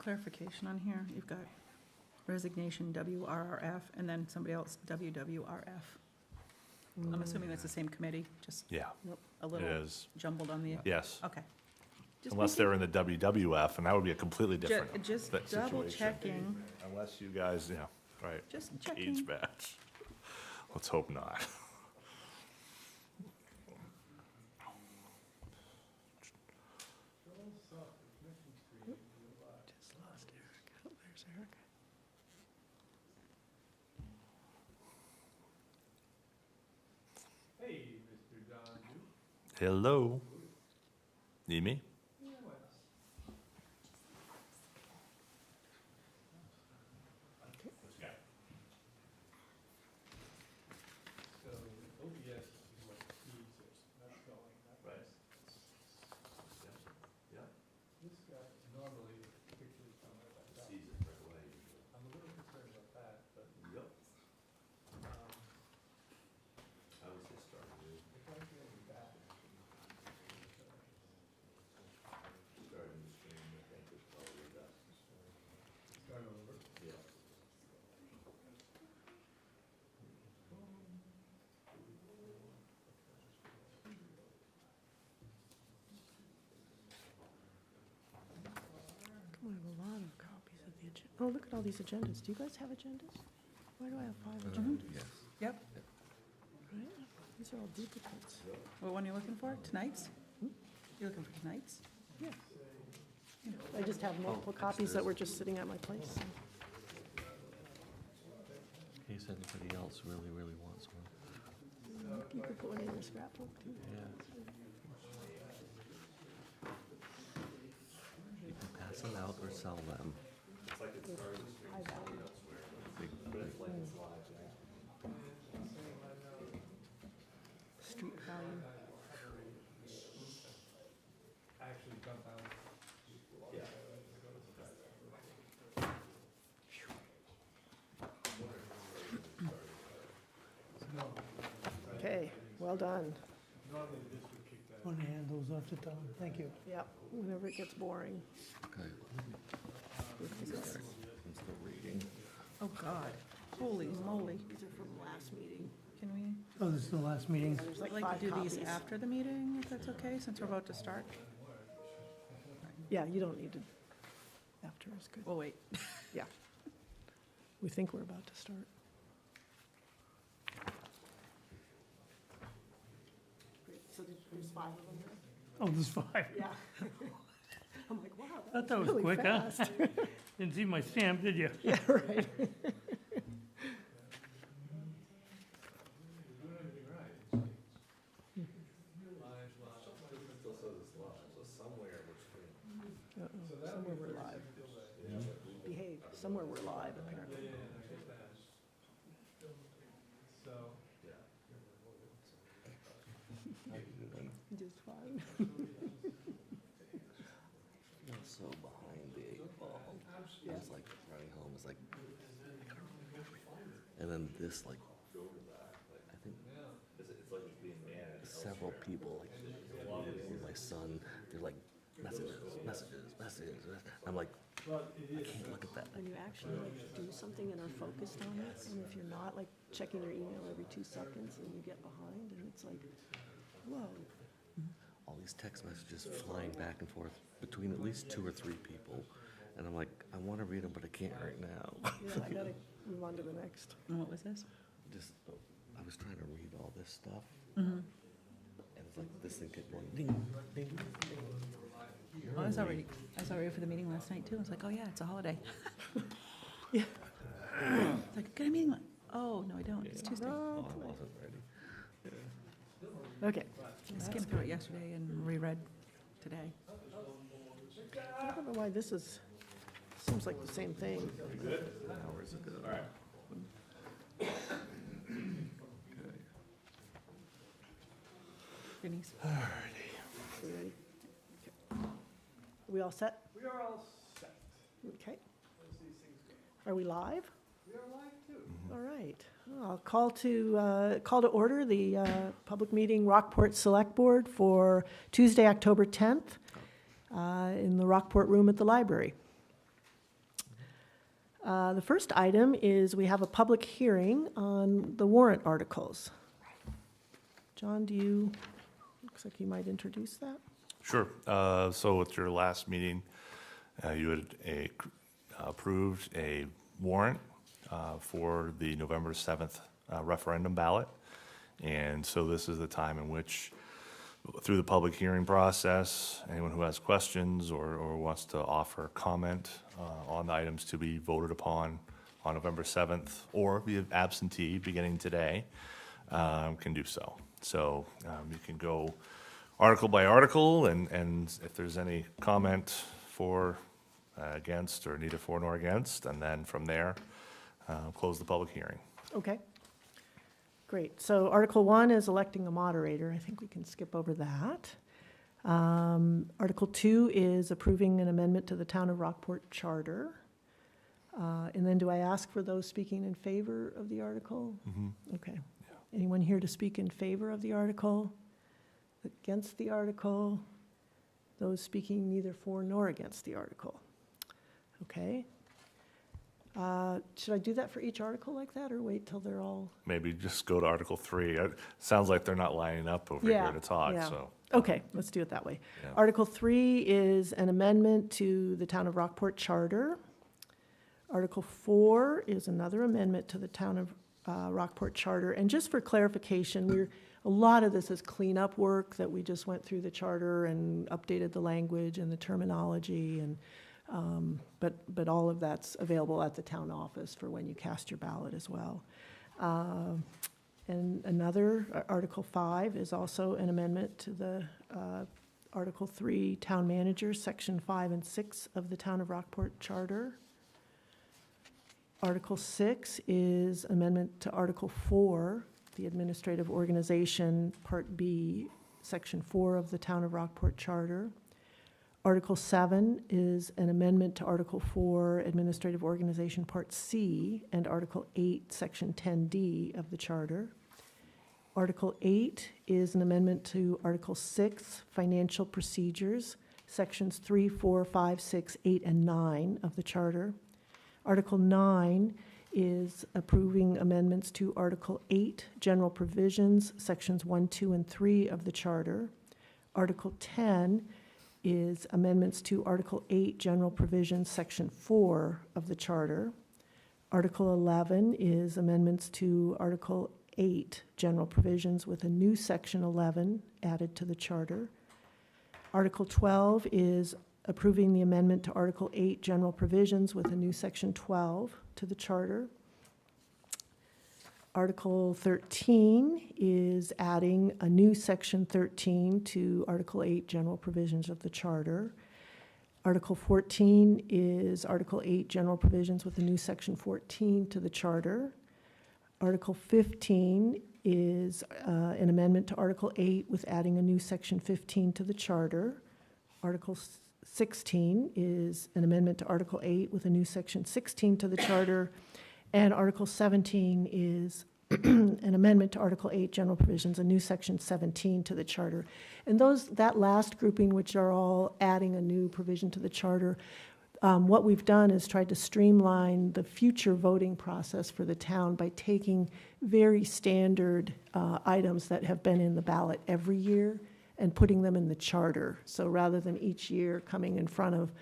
clarification on here. You've got resignation WRRF and then somebody else WWRF. I'm assuming that's the same committee, just Yeah, a it little is. jumbled on the, Yes. okay. Just Unless making- they're in the WWF, and that would be a completely different Just situation. double checking, Unless you guys, yeah, right. just Age checking. match. Let's hope not. Just lost Eric. Oh, there's Eric. Hey, Mr. Don Duke. Hello. Need me? So OBS is what feeds it, that's going, that was. Yeah. This guy normally pictures something like that. Sees it right away usually. I'm a little concerned about that, but, Yep. um, I was just starting if I get it back. starting the stream, I think it's probably best. Start over. Yeah. Come on, I have a lot of copies of the agenda. Oh, look at all these agendas. Do you guys have agendas? Why do I have 5 agendas? Yep. Right? These are all duplicates. What one are you looking for? Tonight's? You're looking for tonight's? Yeah. I just have multiple copies that were just sitting at my place. so. In case anybody else really wants one. You could put one in your scrapbook, too. Yeah. You can pass them out or sell them. High value. Street value. Actually jump out. Okay, well done. Normally this would kick that. Want to hand those off to Tom? Thank you. Yep, whenever it gets boring. Okay. I'm still reading. Oh, God. Holy moly. These are from last meeting. Can we, Oh, this is the last meeting. There's like like 5 to do these copies. after the meeting, if that's okay, since we're about to start? Yeah, you don't need to, after is good. We'll wait. Yeah. We think we're about to start. So there's 5 of them there? Oh, there's 5. Yeah. I'm like, wow, Thought that that's was really quick, huh? fast. Didn't see my stamp, did you? Yeah, right. You're doing everything right. It's like live, Still says it's live, so somewhere between. Uh-oh, somewhere we're live. Behave, somewhere we're live, apparently. yeah, I get that. So, Just fine. I'm so behind the 8 ball. It's like running home is like, and then this like, I think It's like it's being managed. several people, like my son, they're like messages. I'm like, I can't look at that. When you actually like do something and are focused on it, and if you're not, like checking your email every 2 seconds and you get behind and it's like, whoa. All these text messages flying back and forth between at least 2 or 3 people. And I'm like, I want to read them, but I can't right now. Yeah, I gotta move on to the next. And what was this? Just, I was trying to read all this stuff, Mm-hmm. and it's like this thing kept going ding, ding, ding. I was already for the meeting last night, too. I was like, oh, yeah, it's a holiday. Yeah. It's like, got a meeting. Oh, no, I don't. It's Tuesday. Oh, I wasn't ready. Okay. I skimmed through it yesterday and reread today. I don't know why this is, seems like the same thing. Hours ago. All right. Denise? Are we ready? Okay. Are we all set? we are all set. Okay. As these things go. Are we live? We are live too. All right. I'll call to order the public meeting Rockport Select Board for Tuesday, October 10th in the Rockport room at the library. The first item is we have a public hearing on the warrant articles. John, looks like you might introduce that. Sure. So at your last meeting, you had approved a warrant for the November 7th referendum ballot. And so this is the time in which, through the public hearing process, anyone who has questions or wants to offer comment on the items to be voted upon on November 7th, or be absentee beginning today, can do so. So you can go article by article, and if there's any comment for, against, or neither for nor against, and then from there, close the public hearing. Okay. Great. So Article 1 is electing a moderator. I think we can skip over that. Article 2 is approving an amendment to the Town of Rockport Charter. And then do I ask for those speaking in favor of the article? Okay. Anyone here to speak in favor of the article? Against the article? Those speaking neither for nor against the article? Okay. Should I do that for each article like that, or wait till they're all? Maybe just go to Article 3. It sounds like they're not lining up over here to talk, yeah. so. Okay, let's do it that way. Yeah. Article 3 is an amendment to the Town of Rockport Charter. Article 4 is another amendment to the Town of Rockport Charter. And just for clarification, a lot of this is cleanup work that we just went through the charter and updated the language and the terminology, and but all of that's available at the town office for when you cast your ballot as well. And another, Article 5 is also an amendment to the Article 3 Town Manager, Section 5 and 6 of the Town of Rockport Charter. Article 6 is amendment to Article 4, the Administrative Organization, Part B, Section 4 of the Town of Rockport Charter. Article 7 is an amendment to Article 4, Administrative Organization, Part C, and Article 8, Section 10D of the Charter. Article 8 is an amendment to Article 6, Financial Procedures, Sections 3, 4, 5, 6, 8, and 9 of the Charter. Article 9 is approving amendments to Article 8, General Provisions, Sections 1, 2, and 3 of the Charter. Article 10 is amendments to Article 8, General Provisions, Section 4 of the Charter. Article 11 is amendments to Article 8, General Provisions, with a new Section 11 added to the Charter. Article 12 is approving the amendment to Article 8, General Provisions, with a new Section 12 to the Charter. Article 13 is adding a new Section 13 to Article 8, General Provisions of the Charter. Article 14 is Article 8, General Provisions, with a new Section 14 to the Charter. Article 15 is an amendment to Article 8 with adding a new Section 15 to the Charter. Article 16 is an amendment to Article 8 with a new Section 16 to the Charter. And Article 17 is an amendment to Article 8, General Provisions, a new Section 17 to the Charter. And that last grouping, which are all adding a new provision to the Charter, what we've done is tried to streamline the future voting process for the town by taking very standard items that have been in the ballot every year and putting them in the Charter. So rather than each year coming in front of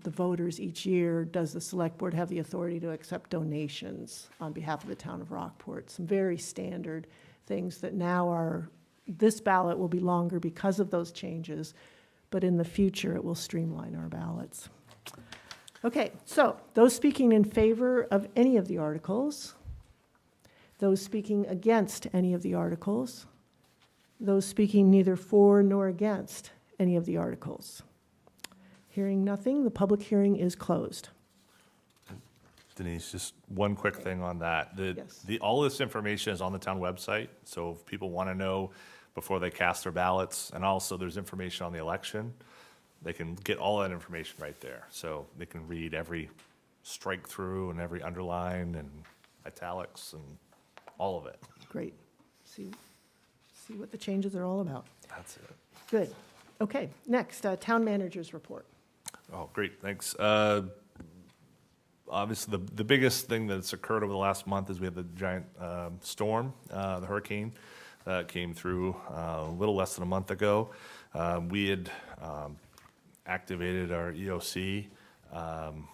the voters each year, does the select board have the authority to accept donations on behalf of the town of Rockport? Some very standard things that now are, this ballot will be longer because of those changes, but in the future it will streamline our ballots. Okay, so those speaking in favor of any of the articles, those speaking against any of the articles, those speaking neither for nor against any of the articles. Hearing nothing, the public hearing is closed. Denise, just one quick thing on that. Yes. All this information is on the town website, so if people want to know before they cast their ballots, and also there's information on the election, they can get all that information right there. So they can read every strike through and every underline and italics and all of it. Great. See what the changes are all about. That's it. Good. Okay, next, town manager's report. Oh, great, thanks. obviously, the biggest thing that's occurred over the last month is we had the giant storm, the hurricane, that came through a little less than a month ago. We had activated our EOC,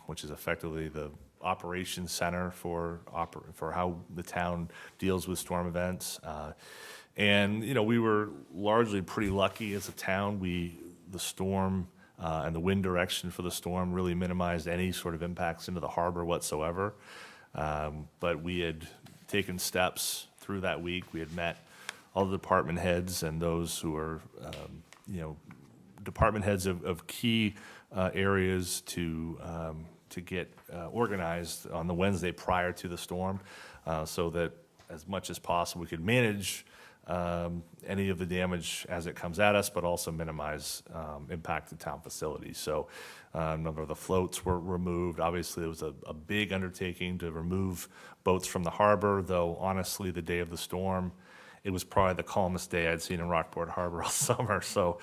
which is effectively the operations center for how the town deals with storm events. And, you know, we were largely pretty lucky as a town. The storm and the wind direction for the storm really minimized any sort of impacts into the harbor whatsoever. But we had taken steps through that week. We had met all the department heads and those who are, department heads of key areas to get organized on the Wednesday prior to the storm, so that as much as possible we could manage any of the damage as it comes at us, but also minimize impact to town facilities. So a number of the floats were removed. Obviously, it was a big undertaking to remove boats from the harbor, though honestly, the day of the storm, it was probably the calmest day I'd seen in Rockport Harbor all summer, so,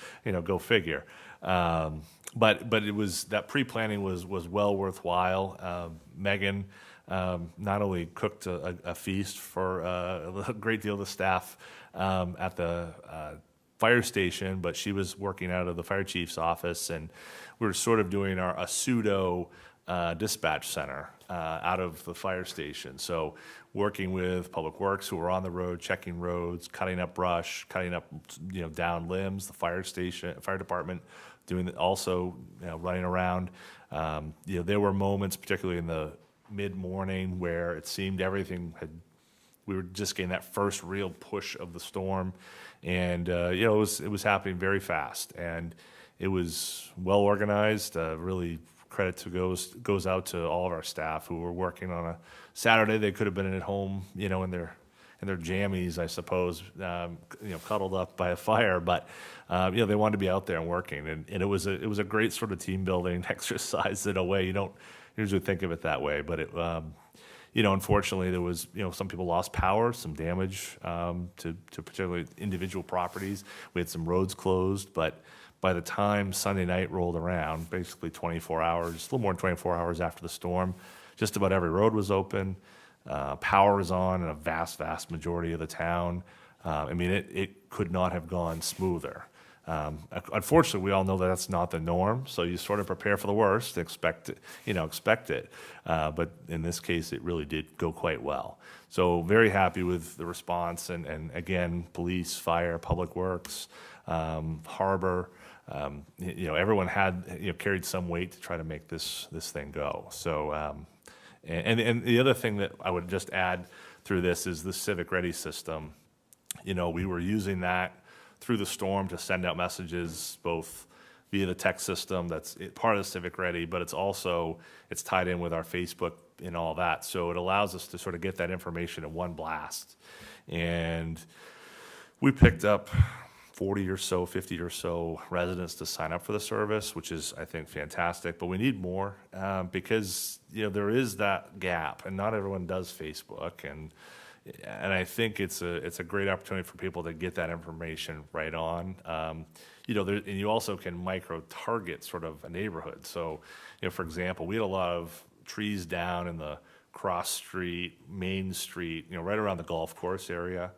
go figure. But it was, that pre-planning was well worthwhile. Megan not only cooked a feast for a great deal of the staff at the fire station, but she was working out of the fire chief's office, and we were sort of doing a pseudo dispatch center out of the fire station. So working with Public Works, who were on the road, checking roads, cutting up brush, cutting up down limbs, the fire department doing also running around. There were moments, particularly in the mid-morning, where it seemed we were just getting that first real push of the storm, and it was happening very fast, and it was well organized. Really, credit goes out to all of our staff who were working on a Saturday. They could have been at home, in their jammies, I suppose, cuddled up by a fire, but they wanted to be out there and working, and it was a great sort of team building exercise in a way. You don't usually think of it that way, but it. Unfortunately, there was, some people lost power, some damage to particularly individual properties. We had some roads closed, but by the time Sunday night rolled around, basically 24 hours, a little more than 24 hours after the storm, just about every road was open. Power was on in a vast, vast majority of the town. It could not have gone smoother. Unfortunately, we all know that that's not the norm, so you sort of prepare for the worst, expect it. But in this case, it really did go quite well. So very happy with the response, and again, police, fire, Public Works, harbor, everyone had carried some weight to try to make this thing go. So, and the other thing that I would just add through this is the Civic Ready system. We were using that through the storm to send out messages both via the text system that's part of the Civic Ready, but it's tied in with our Facebook and all that. So it allows us to sort of get that information in one blast. And we picked up 40 or so, 50 or so residents to sign up for the service, which is, I think, fantastic. But we need more because, there is that gap, and not everyone does Facebook. And I think it's a great opportunity for people to get that information right on. And you also can micro-target sort of a neighborhood. So, for example, we had a lot of trees down in the cross street, Main Street, right around the golf course area.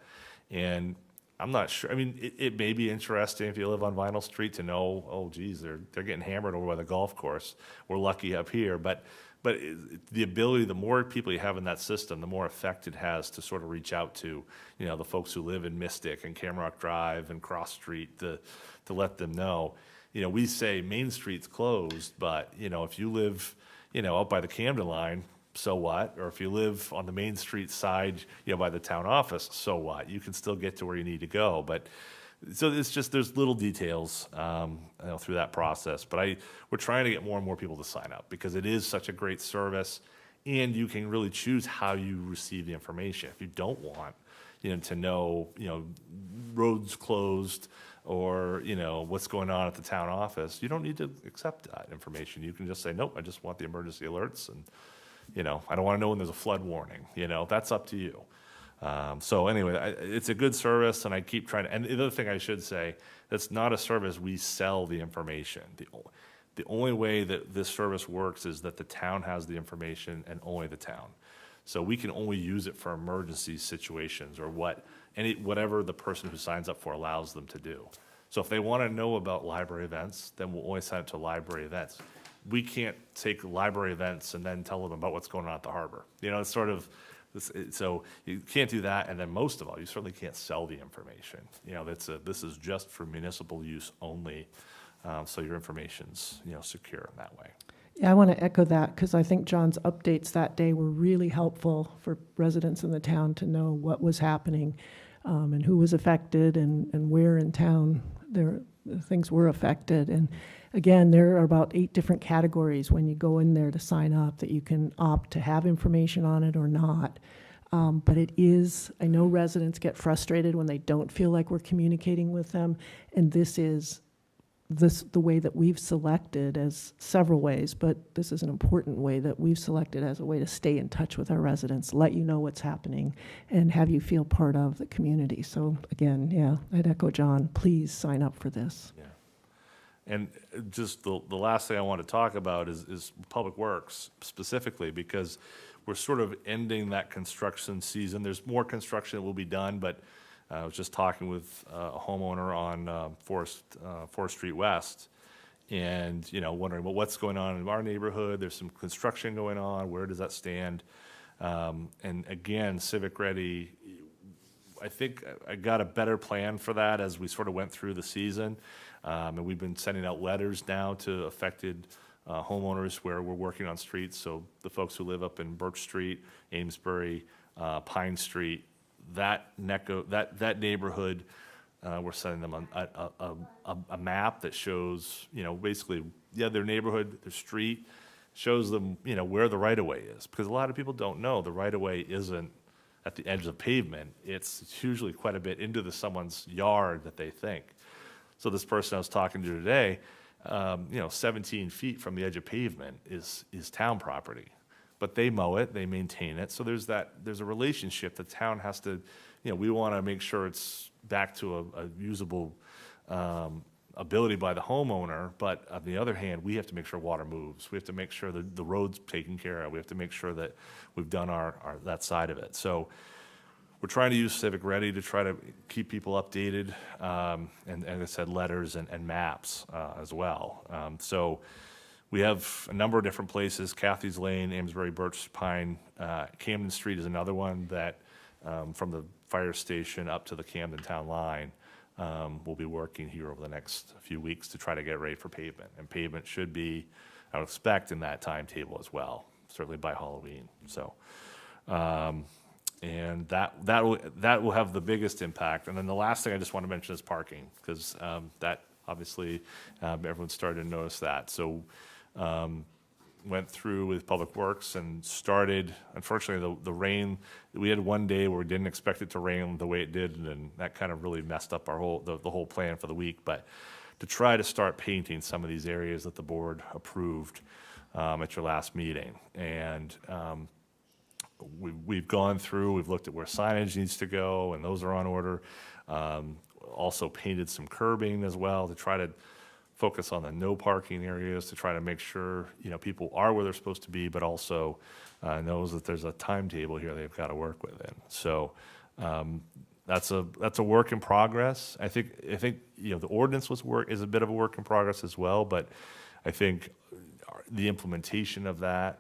And I'm not sure. It may be interesting if you live on Vinyl Street to know, oh, geez, they're getting hammered over by the golf course. We're lucky up here. But the ability, the more people you have in that system, the more effect it has to sort of reach out to, the folks who live in Mystic and Camrock Drive and Cross Street to let them know. We say Main Street's closed, but, if you live, out by the Camden line, so what? Or if you live on the Main Street side, by the town office, so what? You can still get to where you need to go. But so it's just, there's little details through that process. But we're trying to get more and more people to sign up because it is such a great service, and you can really choose how you receive the information. If you don't want, to know, roads closed or, what's going on at the town office, you don't need to accept that information. You can just say, nope, I just want the emergency alerts, and, I don't want to know when there's a flood warning. That's up to you. So anyway, it's a good service, and I keep trying to, and the other thing I should say, that's not a service we sell the information. The only way that this service works is that the town has the information and only the town. So we can only use it for emergency situations or whatever the person who signs up for allows them to do. So if they want to know about library events, then we'll only send it to library events. We can't take library events and then tell them about what's going on at the harbor. You know, it's sort of, so you can't do that, and then most of all, you certainly can't sell the information. You know, this is just for municipal use only, so your information's, you know, secure in that way. Yeah, I want to echo that because I think John's updates that day were really helpful for residents in the town to know what was happening and who was affected and where in town things were affected. And again, there are about 8 different categories when you go in there to sign up that you can opt to have information on it or not. But it is, I know residents get frustrated when they don't feel like we're communicating with them, and this is the way that we've selected as several ways, but this is an important way that we've selected as a way to stay in touch with our residents, let you know what's happening, and have you feel part of the community. So again, yeah, I'd echo John, please sign up for this. Yeah. And just the last thing I want to talk about is Public Works specifically, because we're sort of ending that construction season. There's more construction that will be done, but I was just talking with a homeowner on Forest Street West, and wondering, well, what's going on in our neighborhood? There's some construction going on. Where does that stand? And again, Civic Ready, I think I got a better plan for that as we sort of went through the season, and we've been sending out letters now to affected homeowners where we're working on streets. So the folks who live up in Birch Street, Amesbury, Pine Street. That neighborhood, we're sending them a map that shows, basically, their neighborhood, their street, shows them, where the right-of-way is. Because a lot of people don't know the right-of-way isn't at the edge of the pavement. It's usually quite a bit into someone's yard that they think. So this person I was talking to today, 17 feet from the edge of pavement is town property. But they mow it, they maintain it, so there's a relationship the town has to, we want to make sure it's back to a usable ability by the homeowner, but on the other hand, we have to make sure water moves. We have to make sure that the road's taken care of. We have to make sure that we've done that side of it. So we're trying to use Civic Ready to try to keep people updated, and as I said, letters and maps as well. So we have a number of different places: Kathy's Lane, Amesbury, Birch Pine, Camden Street is another one that, from the fire station up to the Camden Town line, we'll be working here over the next few weeks to try to get ready for pavement. And pavement should be, I would expect, in that timetable as well, certainly by Halloween. So, and that will have the biggest impact. And then the last thing I just want to mention is parking, because that obviously everyone's started to notice that. So. Went through with Public Works and started, unfortunately, the rain, we had one day where we didn't expect it to rain the way it did, and that kind of really messed up the whole plan for the week. But to try to start painting some of these areas that the board approved at your last meeting. And we've gone through, we've looked at where signage needs to go, and those are on order. Also painted some curbing as well to try to focus on the no parking areas, to try to make sure people are where they're supposed to be, but also knows that there's a timetable here they've got to work within. So that's a work in progress. I think the ordinance is a bit of a work in progress as well, but I think the implementation of that,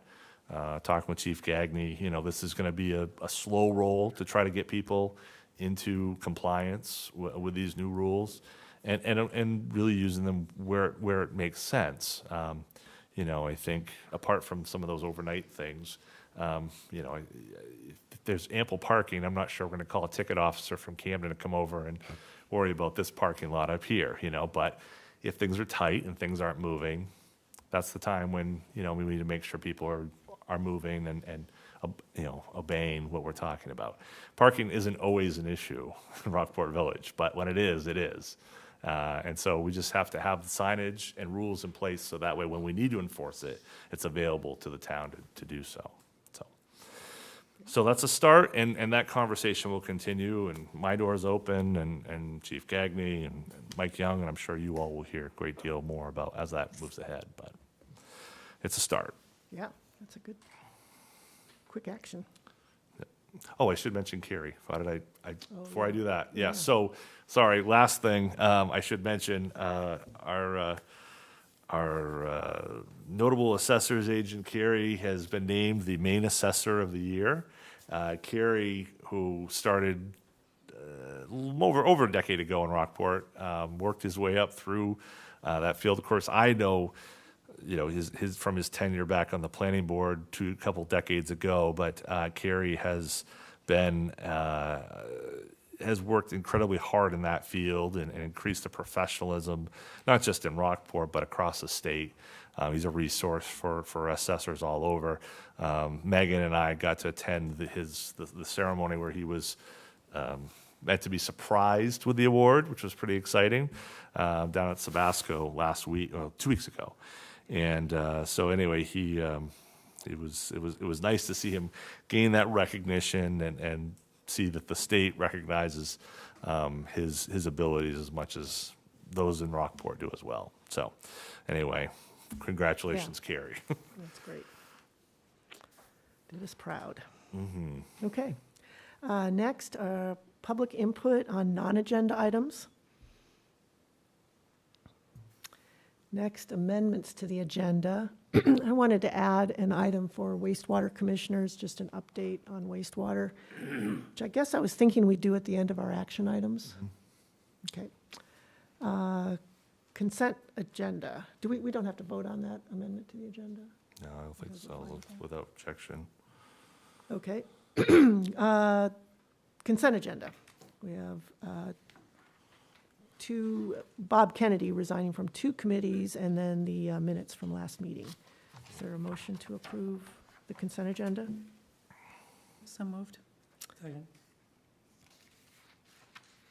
talking with Chief Gagney, this is going to be a slow roll to try to get people into compliance with these new rules. And really using them where it makes sense. I think apart from some of those overnight things, if there's ample parking, I'm not sure we're going to call a ticket officer from Camden to come over and worry about this parking lot up here, But if things are tight and things aren't moving, that's the time when, we need to make sure people are moving and obeying what we're talking about. Parking isn't always an issue in Rockport Village, but when it is, it is. And so we just have to have the signage and rules in place so that way when we need to enforce it, it's available to the town to do so. So So that's a start, and that conversation will continue, and my door's open, and Chief Gagné and Mike Young, and I'm sure you all will hear a great deal more about as that moves ahead, but it's a start. Yeah, that's a good, quick action. Oh, I should mention Carrie. How did before I yeah. do that? Yeah. Yeah, so, sorry, last thing, I should mention, our notable assessor's agent, Carrie, has been named the Maine Assessor of the Year. Carrie, who started over a decade ago in Rockport, worked his way up through that field. Of course, I know, his from his tenure back on the planning board to a couple decades ago, but Carrie has been has worked incredibly hard in that field and increased the professionalism, not just in Rockport, but across the state. He's a resource for assessors all over. Megan and I got to attend the ceremony where he was meant to be surprised with the award, which was pretty exciting, down at Sabasco last week, 2 weeks ago. And so anyway, it was nice to see him gain that recognition and see that the state recognizes his abilities as much as those in Rockport do as well. So anyway, congratulations, Carrie. That's great. Did us proud. Okay. Next, public input on non-agenda items. Next, amendments to the agenda. I wanted to add an item for wastewater commissioners, just an update on wastewater, which I guess I was thinking we'd do at the end of our action items. Okay. Consent agenda. We don't have to vote on that amendment to the agenda? No, I don't think so, without objection. Okay. Consent agenda. We have Bob Kennedy resigning from 2 committees, and then the minutes from last meeting. Is there a motion to approve the consent agenda? So moved. Second.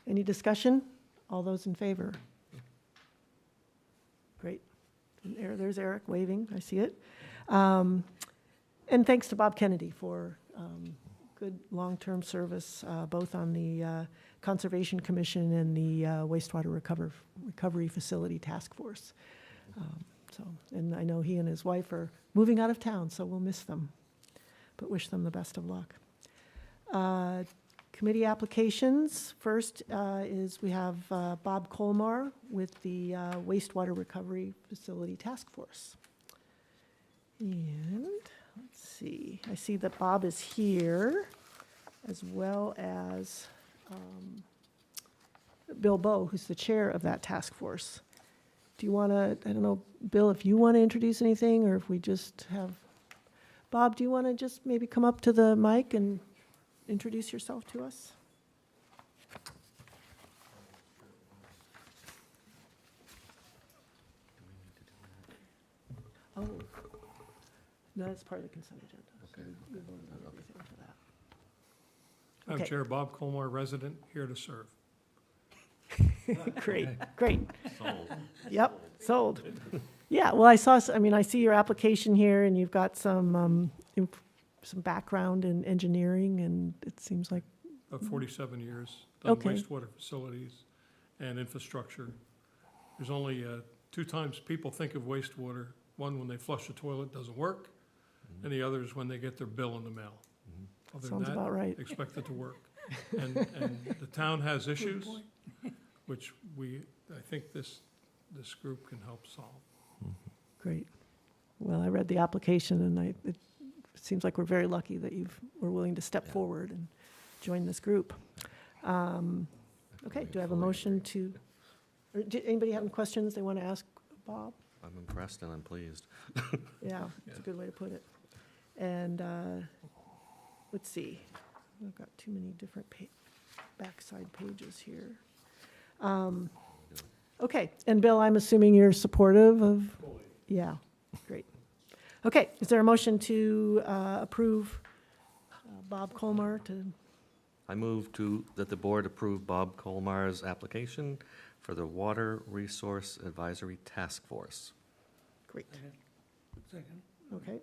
Any discussion? All those in favor? Great. And there's Eric waving, I see it. And thanks to Bob Kennedy for good long-term service, both on the Conservation Commission and the Wastewater Recovery Facility Task Force. And I know he and his wife are moving out of town, so we'll miss them, but wish them the best of luck. Committee applications. First is we have Bob Colmar with the Wastewater Recovery Facility Task Force. And let's see, I see that Bob is here, as well as Bill Bowe, who's the chair of that task force. Do you want to, I don't know, Bill, if you want to introduce anything, or if we just have, Bob, do you want to just maybe come up to the mic and introduce yourself to us? Oh, no, that's part of the consent agenda. So we voted on everything for that. Madam Okay. Chair, Bob Colmar, resident, here to serve. Great, great. Yep, sold. Yeah, well, I see your application here, and you've got some background in engineering, and it seems like, About 47 years, done Okay. wastewater facilities and infrastructure. There's only 2 times people think of wastewater. One, when they flush a toilet, doesn't work, and the other is when they get their bill in the mail. Other than sounds that, about right. expect it to work. And the town has issues, which I think this group can help solve. Great. Well, I read the application, and it seems like we're very lucky that we're willing to step forward and join this group. Okay, do I have a motion to, or anybody have any questions they want to ask Bob? I'm impressed and I'm pleased. Yeah, that's a good way to put it. And let's see, I've got too many different backside pages here. Okay, and Bill, I'm assuming you're supportive of? Yeah, great. Okay, is there a motion to approve Bob Colmar to, I move that the board approve Bob Colmar's application for the Water Resource Advisory Task Force. great, Second. okay.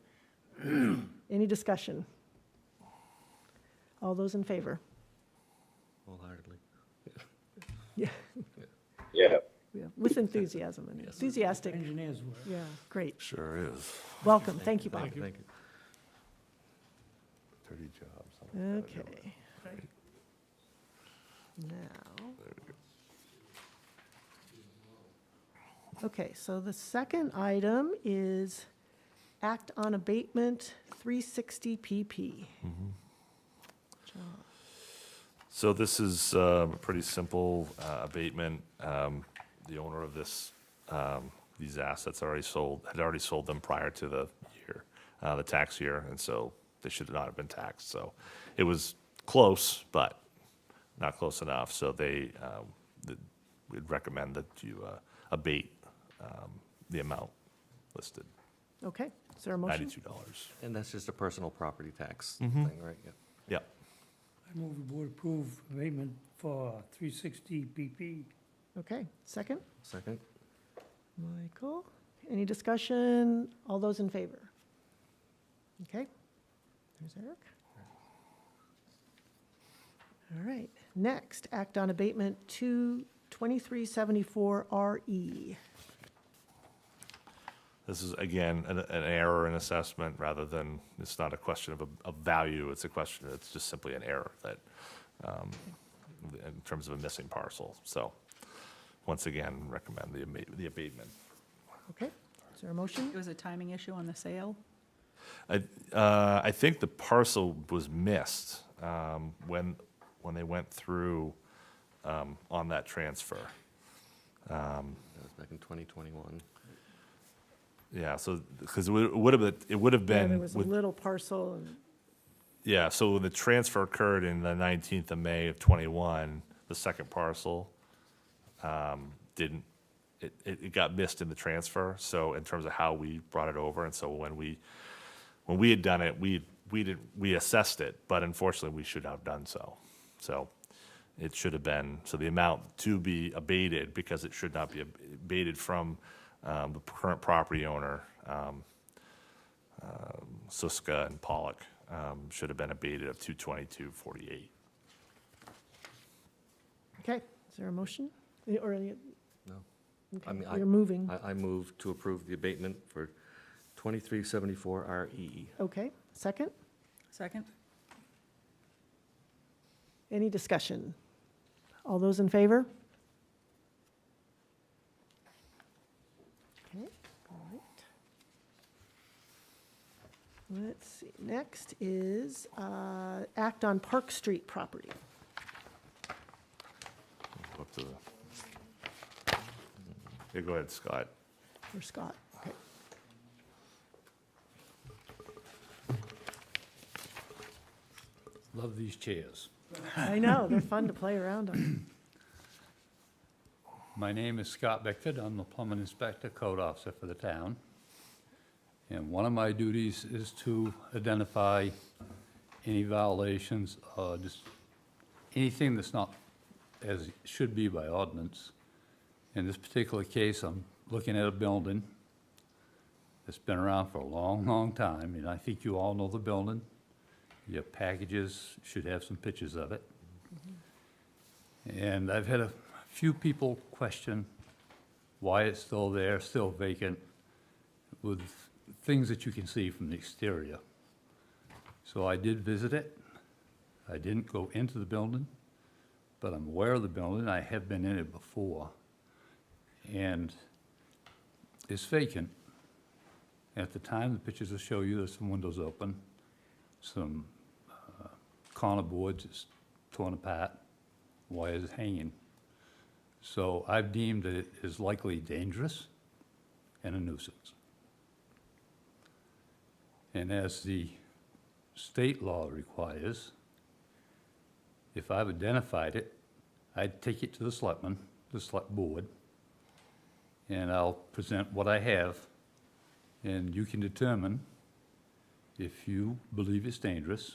Any discussion? all those in favor? Wholeheartedly. Yeah. Yeah. Yeah, with enthusiasm and enthusiastic. Engineers work. Yeah, great. Sure is. Welcome. Thank you, Bob. Thank you. Thank you. 30 jobs. something like that. Okay. Now. Okay, so the second item is Act on Abatement 360 PP. John. So this is a pretty simple abatement. The owner of these assets had already sold them prior to the year, the tax year, and so they should not have been taxed. So it was close, but not close enough. So we'd recommend that you abate the amount listed, Okay, is there a motion? $92. And that's just a personal property tax thing, right? Yeah. Yep. I move the board approve abatement for 360 PP. Okay, second? Second? Michael, any discussion? All those in favor? Okay, there's Eric. All right, next, Act on Abatement 2374 RE. This is, again, an error in assessment rather than, it's not a question of value, it's just simply an error that, in terms of a missing parcel. So, once again, recommend the abatement. Okay, is there a motion? It was a timing issue on the sale. I think the parcel was missed when they went through on that transfer. That was back in 2021. Yeah, so, because it would have Yeah, been. there was a with- little parcel, and Yeah, so when the transfer occurred in the 19th of May of '21, the second parcel it got missed in the transfer, so in terms of how we brought it over, and so when we had done it, we assessed it, but unfortunately, we should have done so. So it should have been, so the amount to be abated, because it should not be abated from the current property owner, Suska and Pollock, should have been abated of $222.48. okay, is there a motion? Or, No. I mean, okay, you're moving. I move to approve the abatement for 2374 RE. Okay, second? Second? Any discussion? All those in favor? Okay, all right. Let's see, next is Act on Park Street property. Up to the. Yeah, go ahead, Scott. For Scott, okay. Love these chairs. I know, they're fun to play around on. My name is Scott Beckford. I'm the plumbing inspector, code officer for the town. And one of my duties is to identify any violations, just anything that's not as it should be by ordinance. In this particular case, I'm looking at a building that's been around for a long, long time, and I think you all know the building. Your packages should have some pictures of it. And I've had a few people question why it's still there, still vacant, with things that you can see from the exterior. So I did visit it. I didn't go into the building, but I'm aware of the building. I have been in it before. And it's vacant. At the time, the pictures will show you there's some windows open, some corner boards is torn apart, wires hanging. So I've deemed that it is likely dangerous and a nuisance. And as the state law requires, if I've identified it, I'd take it to the selectmen, the select board, and I'll present what I have, and you can determine if you believe it's dangerous,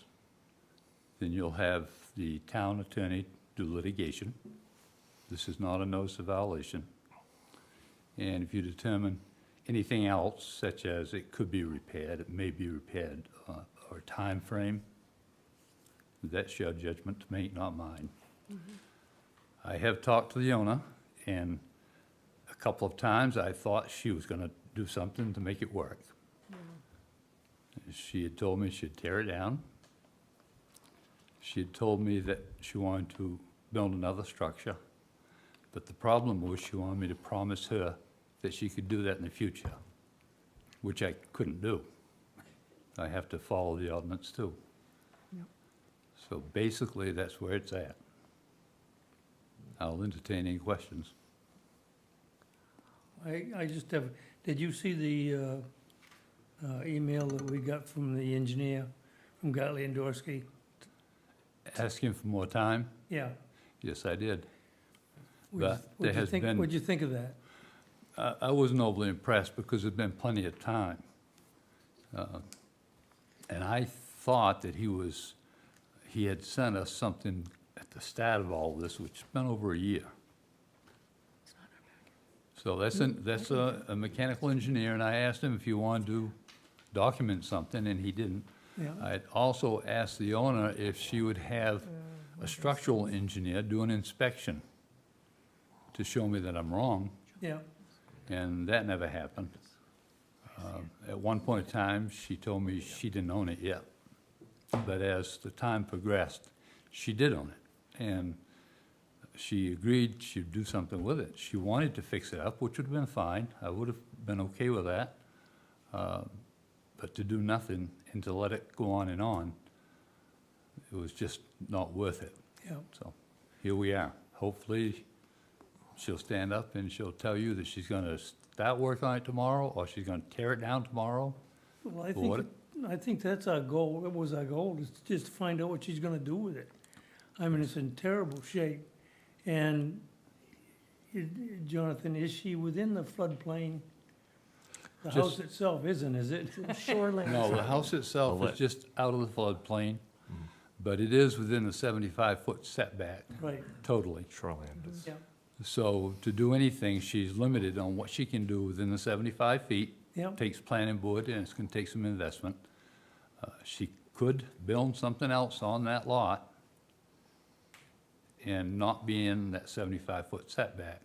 then you'll have the town attorney do litigation. This is not a notice of violation. And if you determine anything else, such as it could be repaired, it may be repaired, or time frame, That's your judgment to make, not mine. I have talked to the owner, and a couple of times I thought she was gonna do something to make it work. She had told me she'd tear it down. She had told me that she wanted to build another structure, but the problem was she wanted me to promise her that she could do that in the future, which I couldn't do. I have to follow the ordinance too. Yep. So basically, that's where it's at. I'll entertain any questions. I just have, did you see the email that we got from the engineer, from Gottlieb and Dorsey? Asking for more time? Yeah. Yes, I did. What'd But there you has think- been- What'd you think of that? I wasn't overly impressed because there'd been plenty of time. And I thought that he had sent us something at the start of all this, which has been over a year. So that's a mechanical engineer, and I asked him if he wanted to document something, and he didn't. Yeah. I'd also asked the owner if she would have a structural engineer do an inspection to show me that I'm wrong, Yeah. and that never happened. At one point in time, she told me she didn't own it yet. But as the time progressed, she did own it. And she agreed she'd do something with it. She wanted to fix it up, which would have been fine. I would have been okay with that. But to do nothing and to let it go on, it was just not worth it. Yeah. So here we are. Hopefully, she'll stand up and she'll tell you that she's gonna start work on it tomorrow, or she's gonna tear it down tomorrow. Well, Or I think that's our goal, that was our goal, is just to find out what she's gonna do with it. I mean, it's in terrible shape, and Jonathan, is she within the floodplain? The house Just- itself isn't, is it? Shoreline. No, the house itself I'll is let- just out of the floodplain, but it is within the 75-foot setback, Right, totally. Shoreland is. yeah, So to do anything, she's limited on what she can do within the 75 feet. yeah, Takes planning board, and it's gonna take some investment. She could build something else on that lot and not be in that 75-foot setback,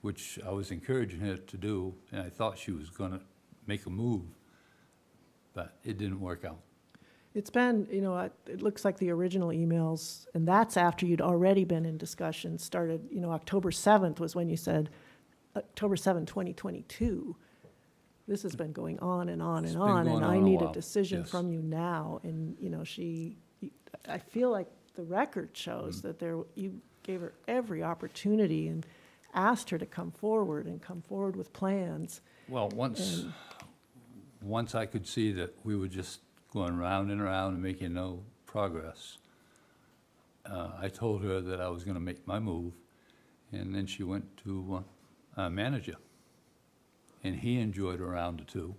which I was encouraging her to do, and I thought she was gonna make a move, but it didn't work out. It's been, it looks like the original emails, and that's after you'd already been in discussion, started, October 7th was when you said, October 7, 2022. This has been going on and on It's and been on, going and on I a need a while, decision yes. from you now. And, I feel like the record shows that you gave her every opportunity and asked her to come forward with plans. Well, And- once I could see that we were just going round and around and making no progress, I told her that I was gonna make my move, and then she went to our manager. And he enjoyed a round or two,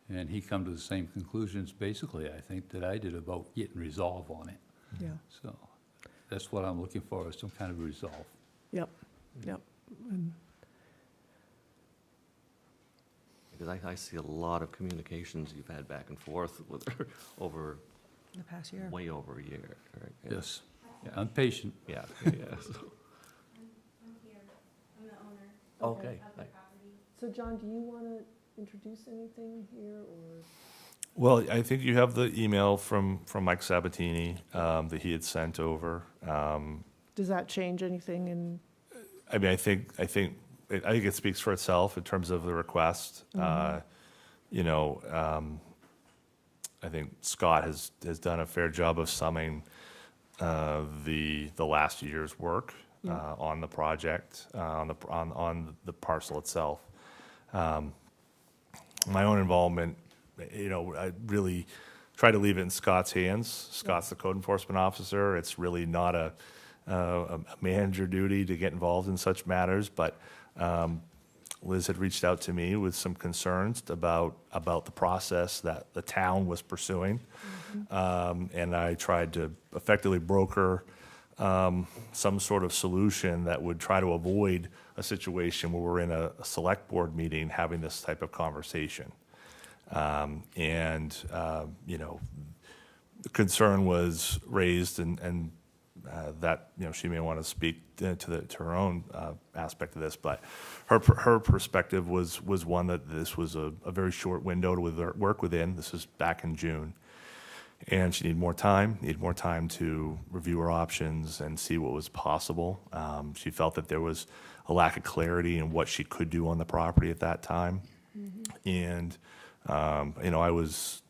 and he come to the same conclusions, basically, I think, that I did about getting resolve on it. Yeah, So that's what I'm looking for, is some kind of resolve. yep. And Because I see a lot of communications you've had back and forth with her over, In the past year. way over a year, right? Yeah. Yes, yeah, I'm patient. Yeah, yeah, so, I'm here. I'm the owner okay. of the property. So, John, do you want to introduce anything here, or? Well, I think you have the email from Mike Sabatini that he had sent over. Does that change anything in? I mean, I think it speaks for itself in terms of the request. I think Scott has done a fair job of summing the last year's work Yeah. on the project, on the parcel itself. My own involvement, I really try to leave it in Scott's hands. Scott's the code enforcement officer. It's really not a manager duty to get involved in such matters, but Liz had reached out to me with some concerns about the process that the town was pursuing. And I tried to effectively broker some sort of solution that would try to avoid a situation where we're in a select board meeting having this type of conversation. the concern was raised, and that, she may want to speak to her own aspect of this, but her perspective was one that this was a very short window to work within. This was back in June. And she needed more time to review her options and see what was possible. She felt that there was a lack of clarity in what she could do on the property at that time. And, I was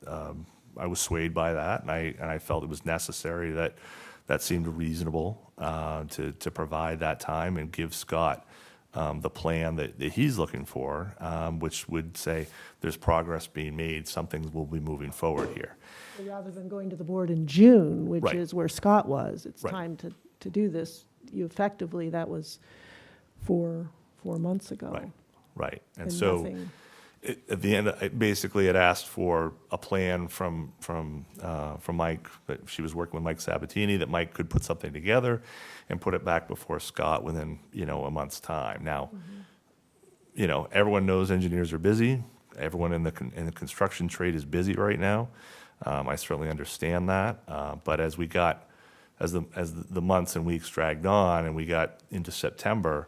swayed by that, and I felt it was necessary that seemed reasonable to provide that time and give Scott the plan that he's looking for, which would say there's progress being made, something will be moving forward here. So rather than going to the board in June, which Right. is where Scott was, it's Right. time to do this. You effectively, that was 4 months ago. Right. And And so nothing. at the end, basically it asked for a plan from Mike, that she was working with Mike Sabatini, that Mike could put something together and put it back before Scott within, a month's time. Now, everyone knows engineers are busy. Everyone in the construction trade is busy right now. I certainly understand that. But as the months and weeks dragged on and we got into September,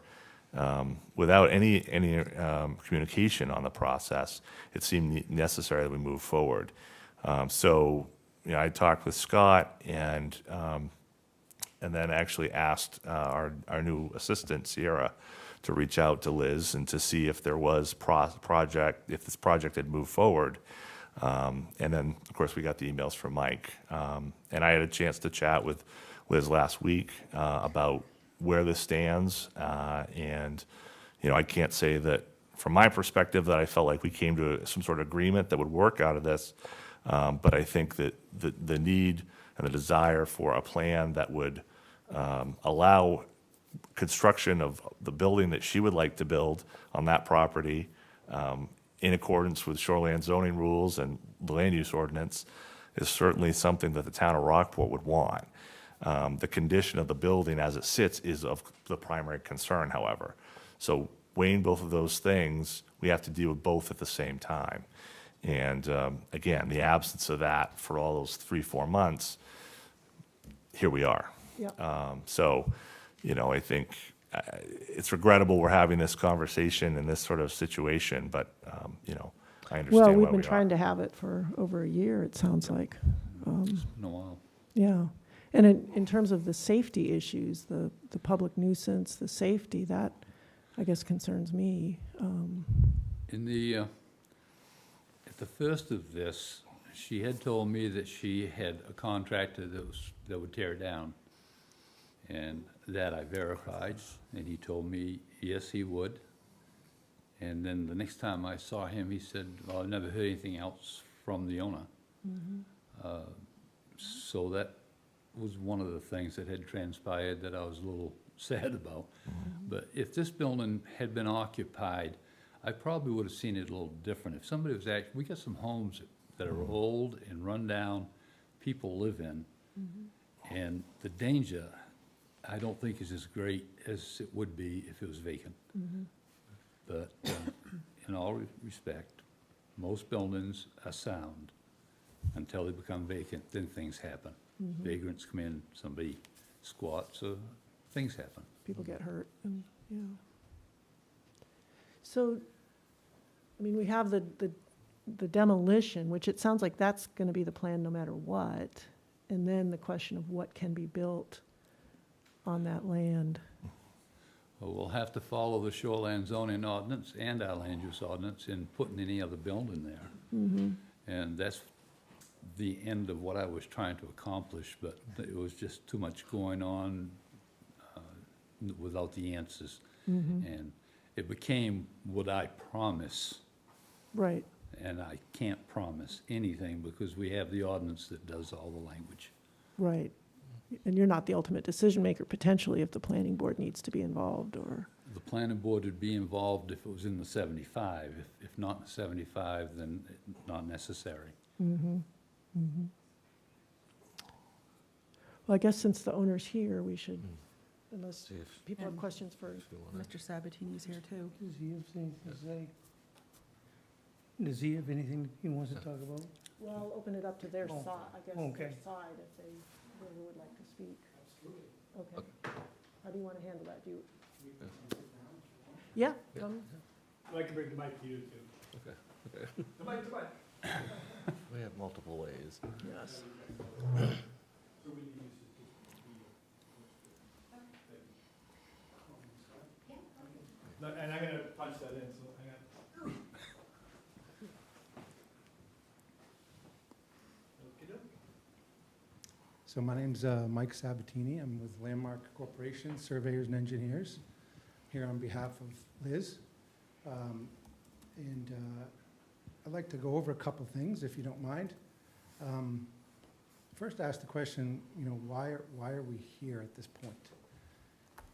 without any communication on the process, it seemed necessary that we move forward. So, I talked with Scott and then actually asked our new assistant, Sierra, to reach out to Liz and to see if there was if this project had moved forward. And then, of course, we got the emails from Mike. And I had a chance to chat with Liz last week about where this stands. And, I can't say that, from my perspective, that I felt like we came to some sort of agreement that would work out of this. But I think that the need and the desire for a plan that would allow construction of the building that she would like to build on that property in accordance with shoreline zoning rules and the land use ordinance is certainly something that the town of Rockport would want. The condition of the building as it sits is of the primary concern, however. So weighing both of those things, we have to deal with both at the same time. And again, the absence of that for all those 3-4 months, here we are. Yep. So, I think it's regrettable we're having this conversation in this sort of situation, but, I understand Well, why we've been we are. trying to have it for over a year, it sounds like. It's been a while. Yeah. And in terms of the safety issues, the public nuisance, the safety, that, I guess, concerns me. In at the first of this, she had told me that she had a contractor that would tear it down. And that I verified, and he told me, yes, he would. And then the next time I saw him, he said, well, I've never heard anything else from the owner. So that was one of the things that had transpired that I was a little sad about. But if this building had been occupied, I probably would have seen it a little different. If somebody was we got some homes that are old and run down, people live in, and the danger, I don't think is as great as it would be if it was vacant. But in all respect, most buildings are sound until they become vacant, then things happen. Vagrants come in, somebody squats, things happen. People get hurt, and, yeah. So, I mean, we have the demolition, which it sounds like that's going to be the plan no matter what, and then the question of what can be built on that land. Well, we'll have to follow the shoreline zoning ordinance and our land use ordinance in putting any other building there. And that's the end of what I was trying to accomplish, but it was just too much going on without the answers. And it became what I promise, Right. and I can't promise anything because we have the ordinance that does all the language. Right. And you're not the ultimate decision maker potentially if the planning board needs to be involved, or, The planning board would be involved if it was in the 75. If not in the 75, then not necessary. well, I guess since the owner's here, we should, unless See if people have And- questions for, if you wanna- Mr. Sabatini's here too. Does he have anything to say? Does he have anything he wants to talk about? Well, I'll open it up to their Oh, side, I guess, okay. their side if they really would like to speak. Okay. How do you want to handle that? Do you? Yeah, come. I'd like to bring the mic to you, too. We have multiple ways. Yes. And I'm gonna punch that in, so hang on. So my name's Mike Sabatini. I'm with Landmark Corporation, Surveyors and Engineers, here on behalf of Liz. And I'd like to go over a couple things, if you don't mind. First, ask the question, you know, why are we here at this point?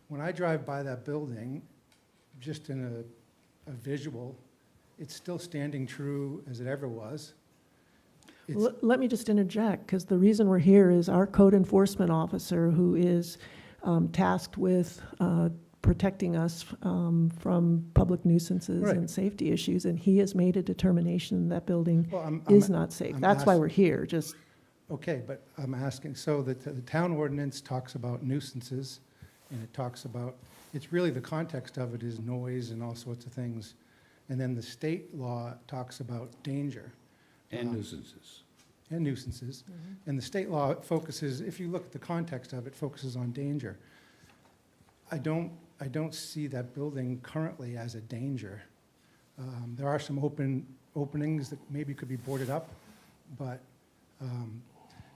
When I drive by that building, just in a visual, it's still standing true as it ever was. It's- Let me just interject, because the reason we're here is our code enforcement officer, who is tasked with protecting us from public nuisances Right. and safety issues, and he has made a determination that building well, I'm- is not safe. I'm That's why ask- we're here, just, Okay, but I'm asking, so the town ordinance talks about nuisances, and it talks about, it's really the context of it is noise and all sorts of things. And then the state law talks about danger. And nuisances. And nuisances. And the state law focuses, if you look at the context of it, focuses on danger. I don't see that building currently as a danger. There are some openings that maybe could be boarded up, but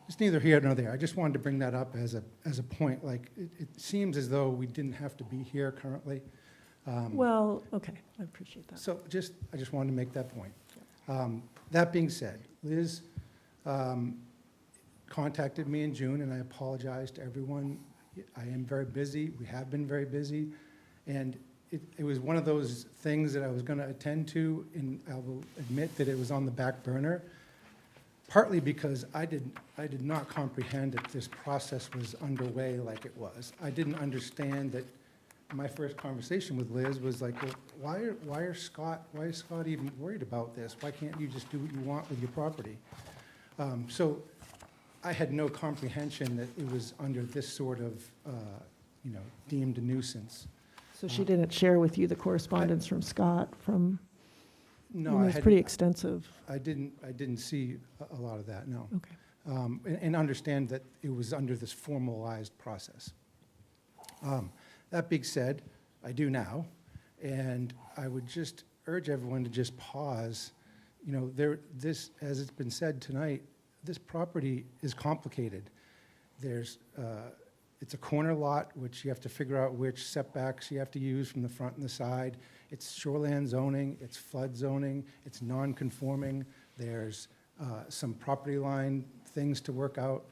it's neither here nor there. I just wanted to bring that up as a point. Like, it seems as though we didn't have to be here currently. well, okay, I appreciate that. So I just wanted to make that point. That being said, Liz contacted me in June, and I apologize to everyone. I am very busy. We have been very busy. And it was one of those things that I was going to attend to, and I will admit that it was on the back burner, partly because I did not comprehend that this process was underway like it was. I didn't understand that. My first conversation with Liz was like, well, why is Scott even worried about this? Why can't you just do what you want with your property? So I had no comprehension that it was under this sort of, deemed a nuisance. So she didn't share with you the correspondence from Scott from, No, I it's had, pretty extensive. I didn't see a lot of that, no. Okay. And understand that it was under this formalized process. That being said, I do now, and I would just urge everyone to just pause. You know, as it's been said tonight, this property is complicated. It's a corner lot, which you have to figure out which setbacks you have to use from the front and the side. It's shoreland zoning, it's flood zoning, it's non-conforming. There's some property line things to work out.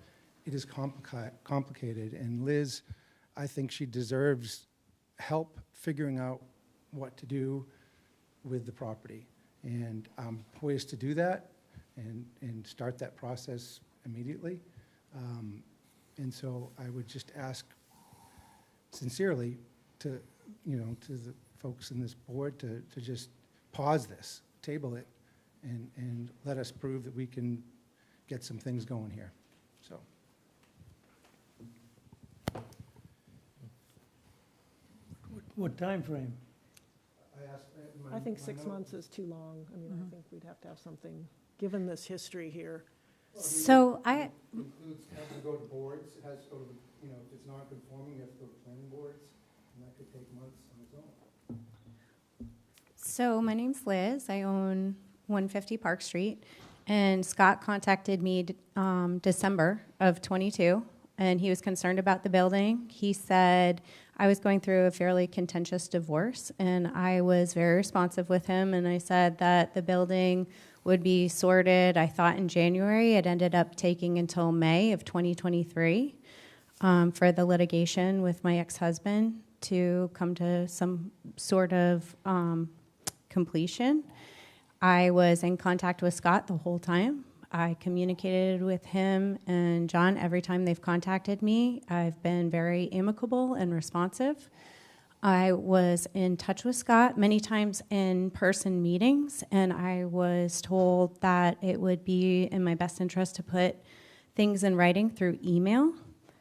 It is complicated, and Liz, I think she deserves help figuring out what to do with the property. And I'm poised to do that and start that process immediately. And so I would just ask sincerely to the folks in this board to just pause this, table it, and let us prove that we can get some things going here. So. What time frame? I think 6 months is too long. I mean, I think we'd have to have something, given this history here. So I, Includes, has to go to boards, it has to go to, if it's non-conforming, you have to go to planning boards, and that could take months on its own. so my name's Liz. I own 150 Park Street, and Scott contacted me December of '22, and he was concerned about the building. He said I was going through a fairly contentious divorce, and I was very responsive with him, and I said that the building would be sorted, I thought, in January. It ended up taking until May of 2023 for the litigation with my ex-husband to come to some sort of completion. I was in contact with Scott the whole time. I communicated with him and John every time they've contacted me. I've been very amicable and responsive. I was in touch with Scott many times in person meetings, and I was told that it would be in my best interest to put things in writing through email.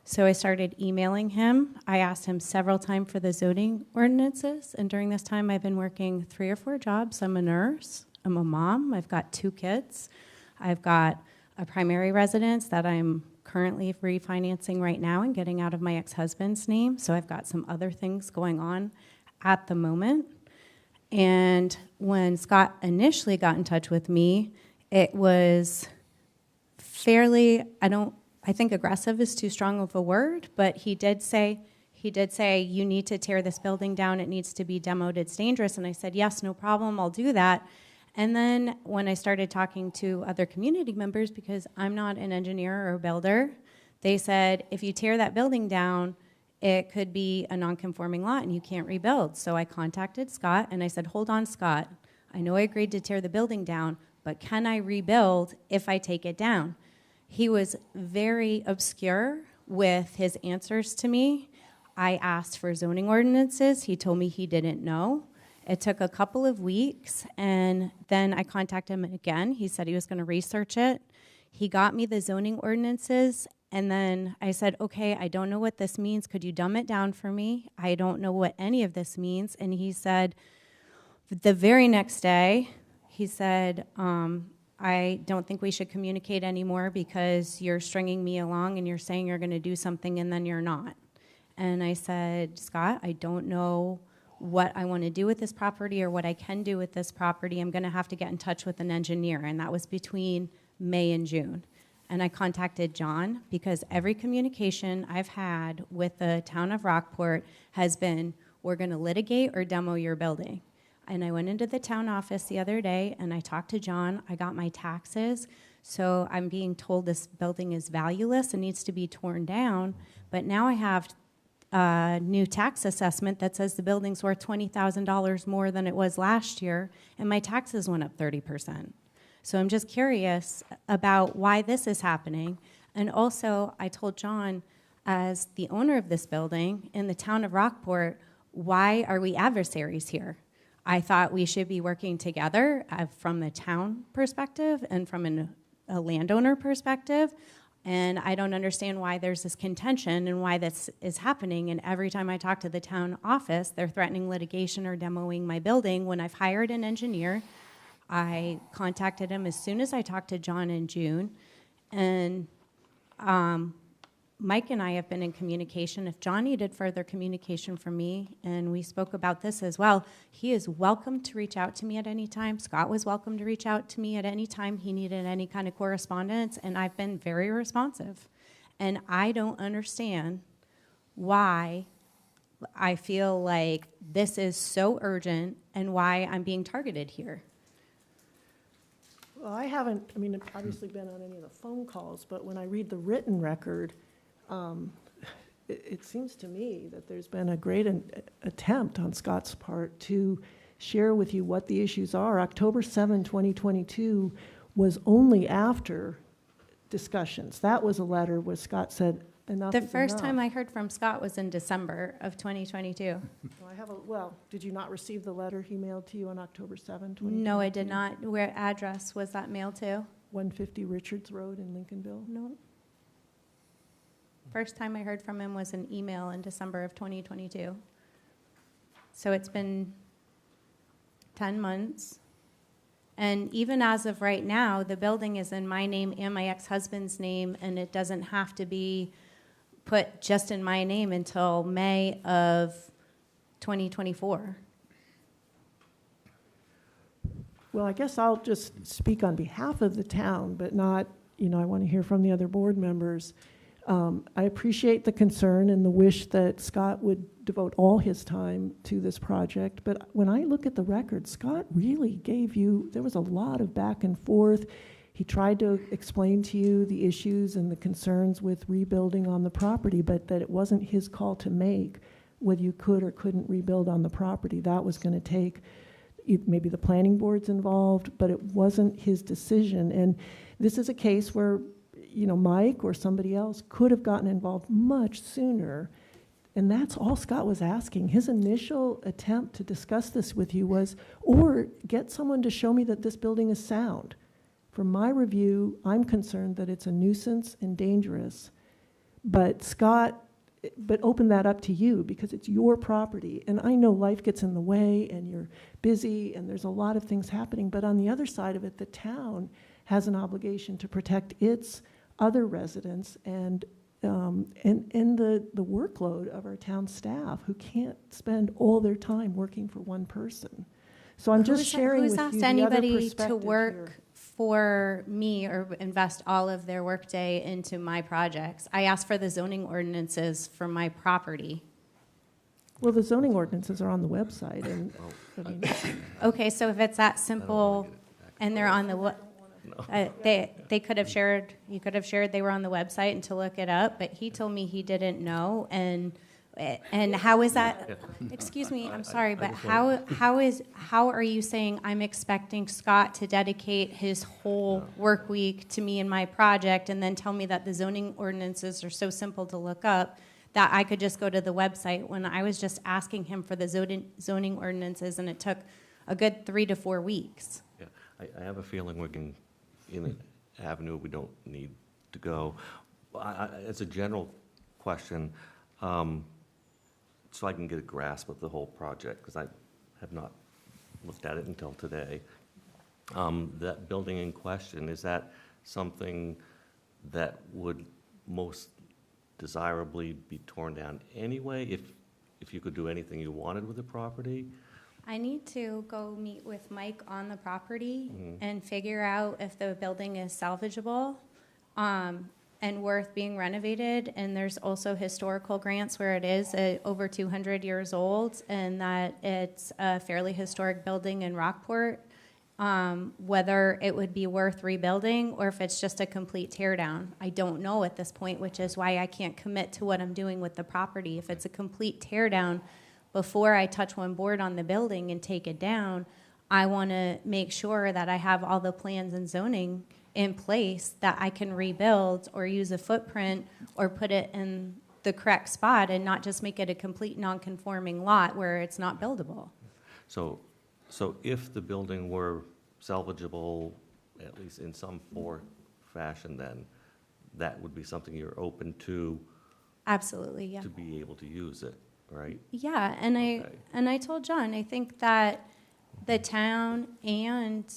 So I started emailing him. I asked him several times for the zoning ordinances, and during this time I've been working 3 or 4 jobs. I'm a nurse, I'm a mom, I've got 2 kids, I've got a primary residence that I'm currently refinancing right now and getting out of my ex-husband's name. So I've got some other things going on at the moment. And when Scott initially got in touch with me, it was fairly, I think aggressive is too strong of a word, but he did say, you need to tear this building down. It needs to be demoed. It's dangerous. And I said, yes, no problem. I'll do that. And then when I started talking to other community members, because I'm not an engineer or a builder, they said, if you tear that building down, it could be a non-conforming lot and you can't rebuild. So I contacted Scott and I said, hold on, Scott. I know I agreed to tear the building down, but can I rebuild if I take it down? He was very obscure with his answers to me. I asked for zoning ordinances. He told me he didn't know. It took a couple of weeks, and then I contacted him again. He said he was going to research it. He got me the zoning ordinances, and then I said, okay, I don't know what this means. Could you dumb it down for me? I don't know what any of this means. And he said, the very next day, he said, I don't think we should communicate anymore because you're stringing me along and you're saying you're going to do something and then you're not. And I said, Scott, I don't know what I want to do with this property or what I can do with this property. I'm going to have to get in touch with an engineer. And that was between May and June. And I contacted John because every communication I've had with the town of Rockport has been, we're going to litigate or demo your building. And I went into the town office the other day and I talked to John. I got my taxes. So I'm being told this building is valueless and needs to be torn down. But now I have a new tax assessment that says the building's worth $20,000 more than it was last year, and my taxes went up 30%. So I'm just curious about why this is happening. And also, I told John, as the owner of this building in the town of Rockport, why are we adversaries here? I thought we should be working together from the town perspective and from a landowner perspective. And I don't understand why there's this contention and why this is happening. And every time I talk to the town office, they're threatening litigation or demoing my building. When I've hired an engineer, I contacted him as soon as I talked to John in June. And Mike and I have been in communication. If John needed further communication from me, and we spoke about this as well, he is welcome to reach out to me at any time. Scott was welcome to reach out to me at any time he needed any kind of correspondence, and I've been very responsive. And I don't understand why I feel like this is so urgent and why I'm being targeted here. Well, I've obviously been on any of the phone calls, but when I read the written record, it seems to me that there's been a great attempt on Scott's part to share with you what the issues are. October 7, 2022 was only after discussions. That was a letter where Scott said, enough The is first enough. time I heard from Scott was in December of 2022. Did you not receive the letter he mailed to you on October 7, 2022? No, I did not. Where address was that mailed to? 150 Richards Road in Lincolnville? No. First time I heard from him was an email in December of 2022. So it's been 10 months. And even as of right now, the building is in my name and my ex-husband's name, and it doesn't have to be put just in my name until May of 2024. Well, I guess I'll just speak on behalf of the town, but not, I want to hear from the other board members. I appreciate the concern and the wish that Scott would devote all his time to this project, but when I look at the record, Scott really there was a lot of back and forth. He tried to explain to you the issues and the concerns with rebuilding on the property, but that it wasn't his call to make whether you could or couldn't rebuild on the property. That was going to take, maybe the planning board's involved, but it wasn't his decision. And this is a case where Mike or somebody else could have gotten involved much sooner And that's all Scott was asking. His initial attempt to discuss this with you was, or get someone to show me that this building is sound. From my review, I'm concerned that it's a nuisance and dangerous. But open that up to you because it's your property. And I know life gets in the way and you're busy and there's a lot of things happening. But on the other side of it, the town has an obligation to protect its other residents and the workload of our town staff who can't spend all their time working for one person. So I'm just sharing with you the other perspective Who's asked anybody to here. work for me or invest all of their workday into my projects? I asked for the zoning ordinances for my property. Well, the zoning ordinances are on the website, and I mean, Okay, so if it's that I simple don't wanna get it back and they're on the, No. they could have shared, you could have shared they were on the website and to look it up, but he told me he didn't know, and how is that, excuse me, I'm sorry, but how are you saying I'm expecting Scott to dedicate his whole work week to me and my project and then tell me that the zoning ordinances are so simple to look up that I could just go to the website when I was just asking him for the zoning ordinances and it took a good 3 to 4 weeks? Yeah, I have a feeling we're in an avenue we don't need to go. It's a general question, so I can get a grasp of the whole project, because I have not looked at it until today. That building in question, is that something that would most desirably be torn down anyway, if you could do anything you wanted with the property? I need to go meet with Mike on the property and figure out if the building is salvageable and worth being renovated. And there's also historical grants where it is over 200 years old and that it's a fairly historic building in Rockport. Whether it would be worth rebuilding or if it's just a complete tear down. I don't know at this point, which is why I can't commit to what I'm doing with the property. If it's a complete tear down, before I touch one board on the building and take it down, I want to make sure that I have all the plans and zoning in place that I can rebuild or use a footprint or put it in the correct spot and not just make it a complete non-conforming lot where it's not buildable. So if the building were salvageable, at least in some fashion, then that would be something you're open to? Absolutely, yeah. To be able to use it, right? Yeah, and Okay. I told John, I think that the town and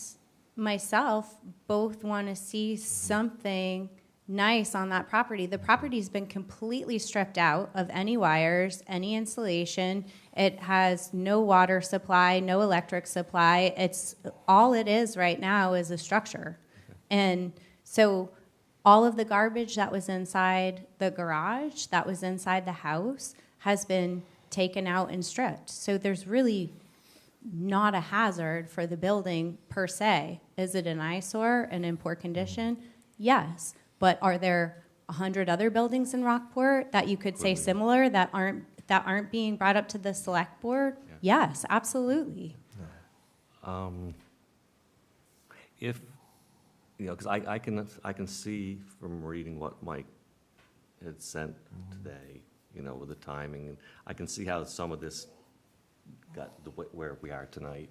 myself both want to see something nice on that property. The property's been completely stripped out of any wires, any insulation. It has no water supply, no electric supply. It's all it is right now is a structure. And so all of the garbage that was inside the garage, that was inside the house, has been taken out and stripped. So there's really not a hazard for the building per se. Is it an eyesore and in poor condition? Yes. But are there 100 other buildings in Rockport that you could say similar that aren't being brought up to the select board? Yeah. Yes, absolutely. If, because I can see from reading what Mike had sent today, with the timing, and I can see how some of this got where we are tonight.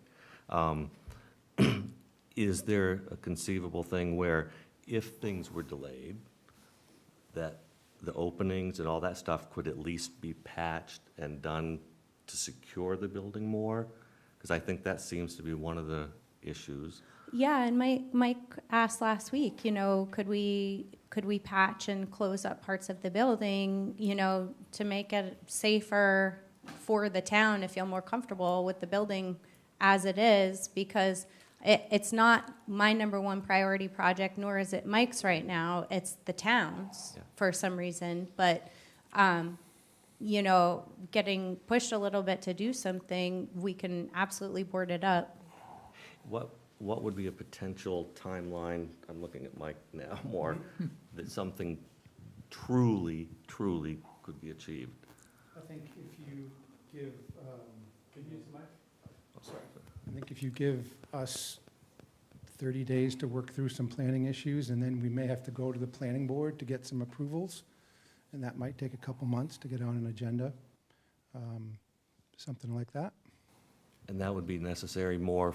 Is there a conceivable thing where if things were delayed, that the openings and all that stuff could at least be patched and done to secure the building more? Because I think that seems to be one of the issues. Yeah, and Mike asked last week, could we patch and close up parts of the building, to make it safer for the town to feel more comfortable with the building as it is, because it's not my number one priority project, nor is it Mike's right now. It's the town's for some reason. But, getting pushed a little bit to do something, we can absolutely board it up. What would be a potential timeline? I'm looking at Mike now more, that something truly could be achieved. I think if you give, can you use the mic? Oh, sorry. I think if you give us 30 days to work through some planning issues, and then we may have to go to the planning board to get some approvals, and that might take a couple months to get on an agenda. something like that. And that would be necessary more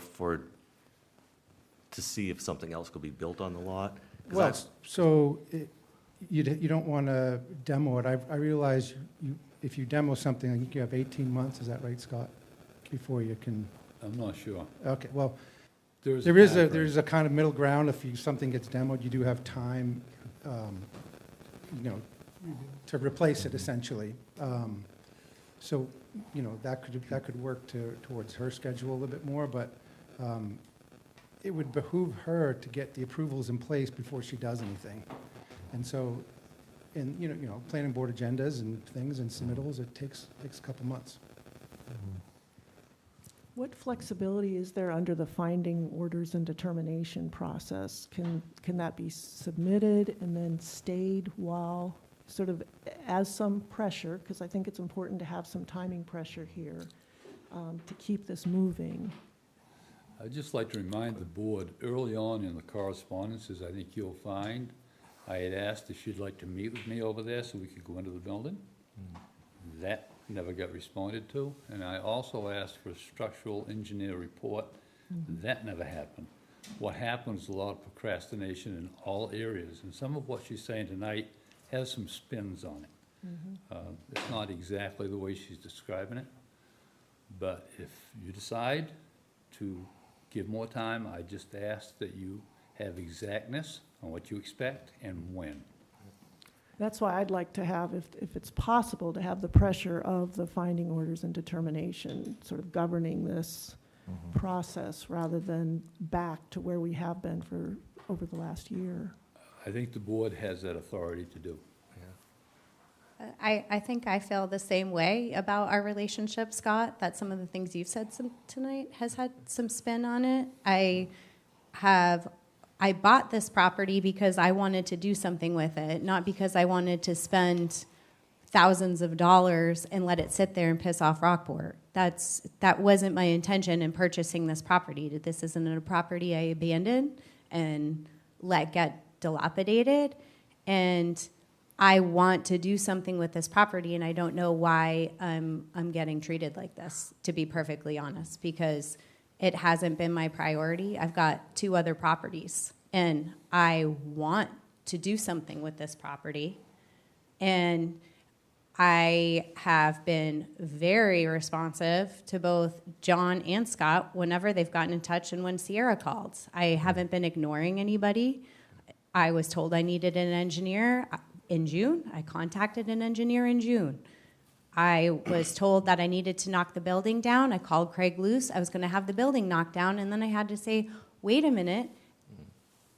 to see if something else could be built on the lot? 'Cause Well, that's- so you don't want to demo it. I realize if you demo something, I think you have 18 months, is that right, Scott? Before you can, I'm not sure. okay, well, There there timeframe. is a kind of middle ground. If something gets demoed, you do have time, to replace it essentially. So, that could work towards her schedule a little bit more, but it would behoove her to get the approvals in place before she does anything. And so, planning board agendas and things and submittals, it takes a couple months. What flexibility is there under the finding orders and determination process? Can that be submitted and then stayed while, sort of as some pressure, because I think it's important to have some timing pressure here, to keep this moving? I'd just like to remind the board, early on in the correspondences, I think you'll find, I had asked if she'd like to meet with me over there so we could go into the building. That never got responded to. And I also asked for a structural engineer report. That never happened. What happened was a lot of procrastination in all areas, and some of what she's saying tonight has some spins on it. It's not exactly the way she's describing it, but if you decide to give more time, I just ask that you have exactness on what you expect and when. That's why I'd like to have, if it's possible, to have the pressure of the finding orders and determination sort of governing this process rather than back to where we have been for over the last year. I think the board has that authority to do. I think I feel the same way about our relationship, Scott, that some of the things you've said tonight has had some spin on it. I bought this property because I wanted to do something with it, not because I wanted to spend thousands of dollars and let it sit there and piss off Rockport. That wasn't my intention in purchasing this property. This isn't a property I abandoned and let get dilapidated. And I want to do something with this property, and I don't know why I'm getting treated like this, to be perfectly honest, because it hasn't been my priority. I've got 2 other properties, and I want to do something with this property. And I have been very responsive to both John and Scott whenever they've gotten in touch and when Sierra called. I haven't been ignoring anybody. I was told I needed an engineer in June. I contacted an engineer in June. I was told that I needed to knock the building down. I called Craig Luce. I was going to have the building knocked down, and then I had to say, wait a minute.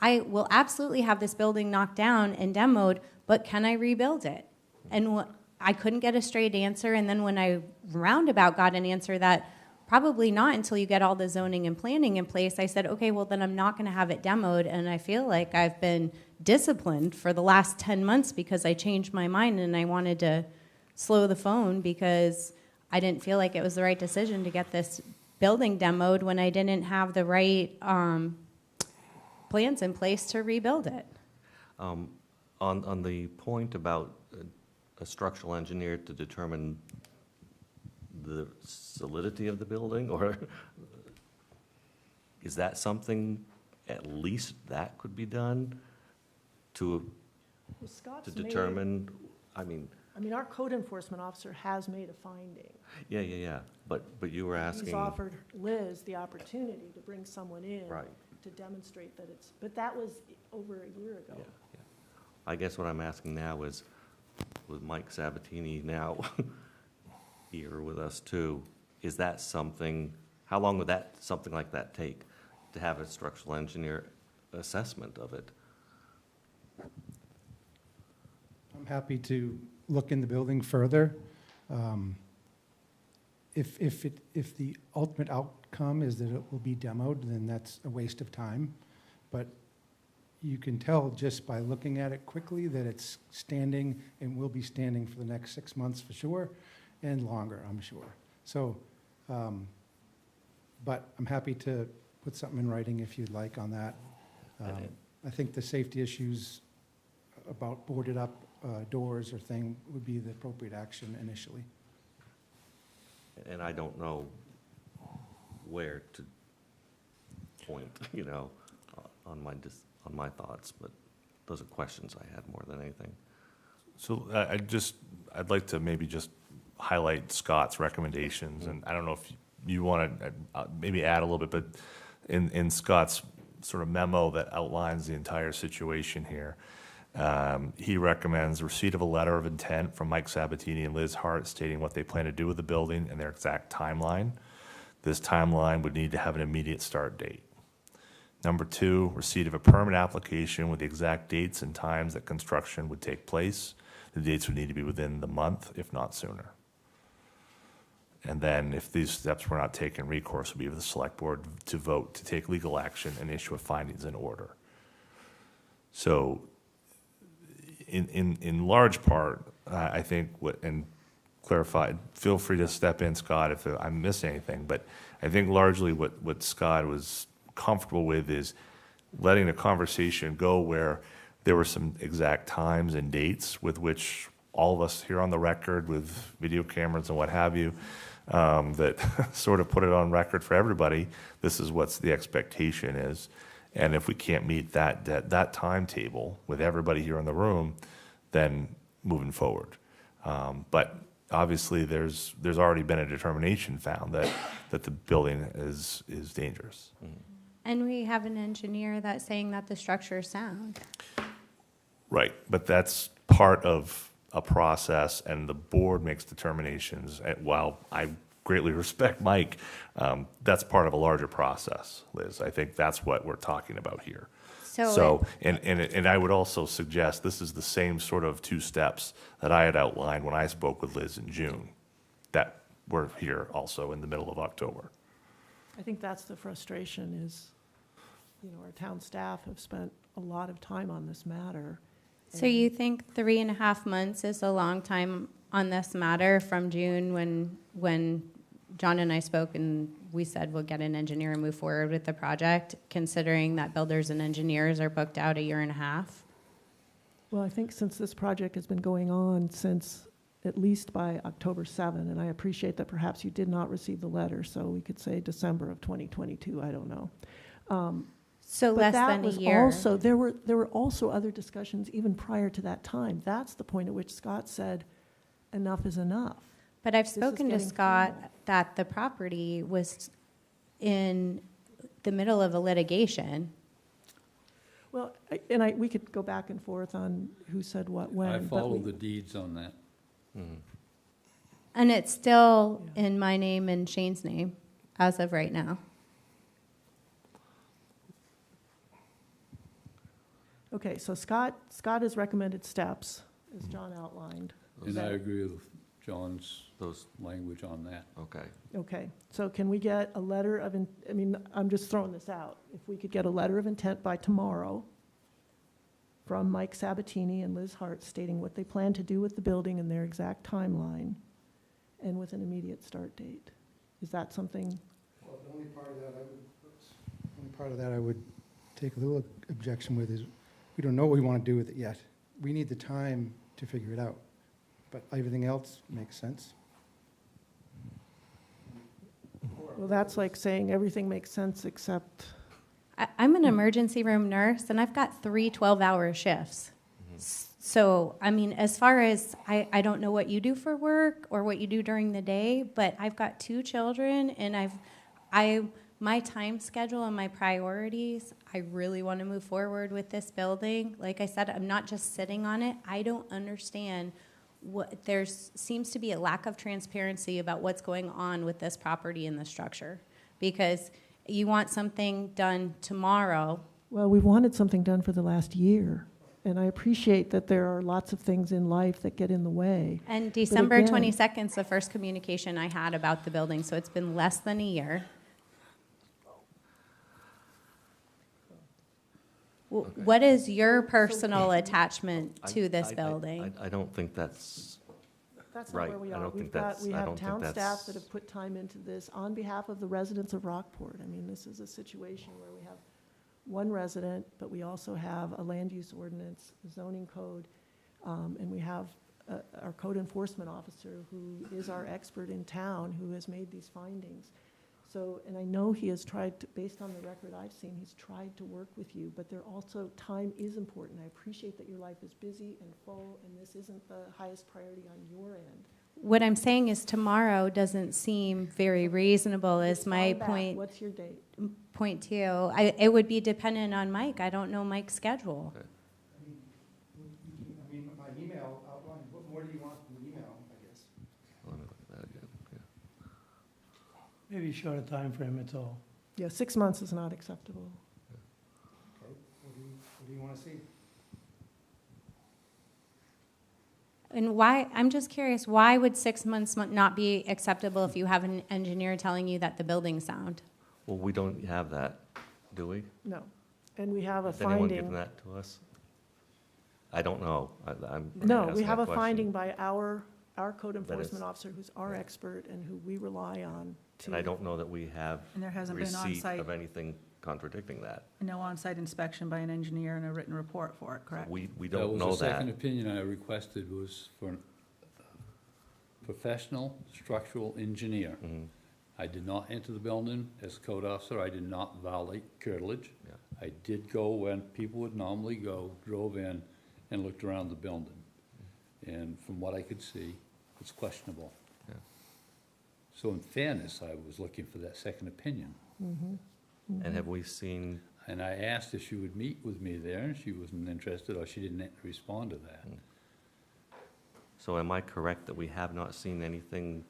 I will absolutely have this building knocked down and demoed, but can I rebuild it? And I couldn't get a straight answer, and then when I roundabout got an answer that probably not until you get all the zoning and planning in place, I said, okay, well, then I'm not going to have it demoed, and I feel like I've been disciplined for the last 10 months because I changed my mind and I wanted to slow the phone because I didn't feel like it was the right decision to get this building demoed when I didn't have the right plans in place to rebuild it. On the point about a structural engineer to determine the solidity of the building, or is that something, at least that could be done to Well, Scott's to determine, I mean, our code enforcement officer has made a finding. yeah, but you were asking. He's offered Liz the opportunity to bring someone in Right. to demonstrate that but that was over a year ago. Yeah. I guess what I'm asking now is, with Mike Sabatini now here with us too, is that something, how long would something like that take to have a structural engineer assessment of it? I'm happy to look in the building further. If the ultimate outcome is that it will be demoed, then that's a waste of time. But you can tell just by looking at it quickly that it's standing and will be standing for the next 6 months for sure, and longer, I'm sure. So, but I'm happy to put something in writing if you'd like on that. I think the safety issues about boarded up doors or thing would be the appropriate action initially. And I don't know where to point, you know, on my thoughts, but those are questions I had more than anything. So I'd like to maybe just highlight Scott's recommendations, and I don't know if you want to maybe add a little bit, but in Scott's sort of memo that outlines the entire situation here, he recommends receipt of a letter of intent from Mike Sabatini and Liz Hart stating what they plan to do with the building and their exact timeline. This timeline would need to have an immediate start date. Number 2, receipt of a permit application with the exact dates and times that construction would take place. The dates would need to be within the month, if not sooner. And then if these steps were not taken, recourse would be for the select board to vote to take legal action and issue a findings in order. So in large part, I think and clarified, feel free to step in, Scott, if I miss anything, but I think largely what Scott was comfortable with is letting the conversation go where there were some exact times and dates with which all of us here on the record with video cameras and what have you, that sort of put it on record for everybody. This is what the expectation is. And if we can't meet that timetable with everybody here in the room, then moving forward. But obviously there's already been a determination found that the building is dangerous. And we have an engineer that's saying that the structure is sound. Right, but that's part of a process, and the board makes determinations. And while I greatly respect Mike, that's part of a larger process, Liz. I think that's what we're talking about here. So, and I would also suggest this is the same sort of 2 steps that I had outlined when I spoke with Liz in June, that we're here also in the middle of October. I think that's the frustration is, you know, our town staff have spent a lot of time on this matter. So you think 3.5 months is a long time on this matter from June when John and I spoke and we said we'll get an engineer and move forward with the project, considering that builders and engineers are booked out 1.5 years? Well, I think since this project has been going on since at least by October 7, and I appreciate that perhaps you did not receive the letter, so we could say December of 2022, I don't know. So But less that than a was year. also, there were also other discussions even prior to that time. That's the point at which Scott said, enough is enough. But I've is spoken to getting Scott formal. that the property was in the middle of a litigation. Well, we could go back and forth on who said what when. I but follow we- the deeds on that. And it's still in my name and Shane's name as of right now. Okay, so Scott has recommended steps, as John outlined. And I agree with John's Those, language on that. okay. Okay, so can we get a letter of, I mean, I'm just throwing this out. If we could get a letter of intent by tomorrow from Mike Sabatini and Liz Hart stating what they plan to do with the building and their exact timeline, and with an immediate start date. Is that something? Well, the only part of that I would take a little objection with is, we don't know what we want to do with it yet. We need the time to figure it out. But everything else makes sense. Well, that's like saying everything makes sense except, I'm an emergency room nurse, and I've got 3 12-hour shifts. So, I mean, as far as, I don't know what you do for work or what you do during the day, but I've got 2 children, and my time schedule and my priorities, I really want to move forward with this building. Like I said, I'm not just sitting on it. I don't understand there seems to be a lack of transparency about what's going on with this property and the structure, because you want something done tomorrow. well, we've wanted something done for the last year. And I appreciate that there are lots of things in life that get in the way. And December again- 22nd is the first communication I had about the building, so it's been less than a year. What is your personal attachment to this building? I don't think that's, That's not Right, where we I are. don't think We've got, that's- we I have don't think town staff that's- that have put time into this on behalf of the residents of Rockport. I mean, this is a situation where we have one resident, but we also have a land use ordinance, a zoning code, and we have our code enforcement officer, who is our expert in town, who has made these findings. So, and I know he has tried to, based on the record I've seen, he's tried to work with you, but there also, time is important. I appreciate that your life is busy and full, and this isn't the highest priority on your end. What I'm saying is tomorrow doesn't seem very reasonable is my Respond back. point. What's your date? Point two. It would be dependent on Mike. I don't know Mike's schedule. Okay. I mean, my email outlined, what more do you want from the email, I guess? Let me look at that again, yeah. Maybe short a time frame. That's all. Yeah, 6 months is not acceptable. Okay, what do you want to see? And why, I'm just curious, why would 6 months not be acceptable if you have an engineer telling you that the building's sound? Well, we don't have that, do we? No. And we have a Has anyone given finding. that to us? I don't know. I'm No, asking we have that a question. finding by our code it's- enforcement officer, who's our yeah. expert and who we rely on to. And I don't know that we have And there hasn't been receipt on-site, of anything contradicting that. no on-site inspection by an engineer and a written report for it, correct? We That don't was know the second that. opinion I requested was for a professional structural engineer. Mhm. I did not enter the building as a code officer. I did not violate curtilage. Yeah. I did go when people would normally go, drove in and looked around the building. And from what I could see, it's questionable. Yeah. So in fairness, I was looking for that second opinion. And have we seen, And I asked if she would meet with me there, and she wasn't interested, or she didn't respond to that. so am I correct that we have not seen anything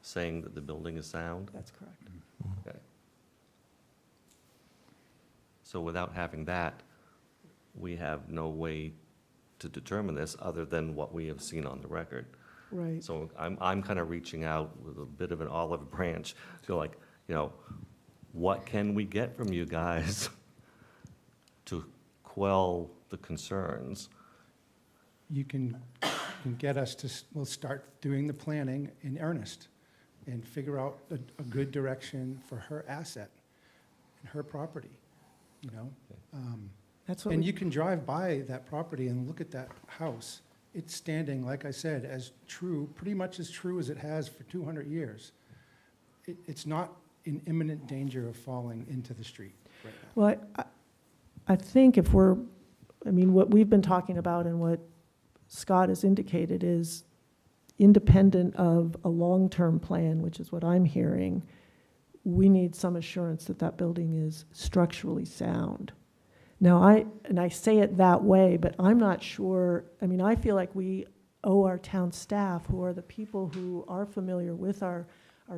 saying that the building is sound? That's correct. Okay. So without having that, we have no way to determine this other than what we have seen on the record. Right. So I'm kind of reaching out with a bit of an olive branch, to like, you know, what can we get from you guys to quell the concerns? You can get us to, we'll start doing the planning in earnest and figure out a good direction for her asset and her property, you know? That's what And we, you can drive by that property and look at that house. It's standing, like I said, as true, pretty much as true as it has for 200 years. It's not in imminent danger of falling into the street right now. well, I think if we're, I mean, what we've been talking about and what Scott has indicated is independent of a long-term plan, which is what I'm hearing, we need some assurance that that building is structurally sound. Now, I say it that way, but I'm not sure, I mean, I feel like we owe our town staff, who are the people who are familiar with our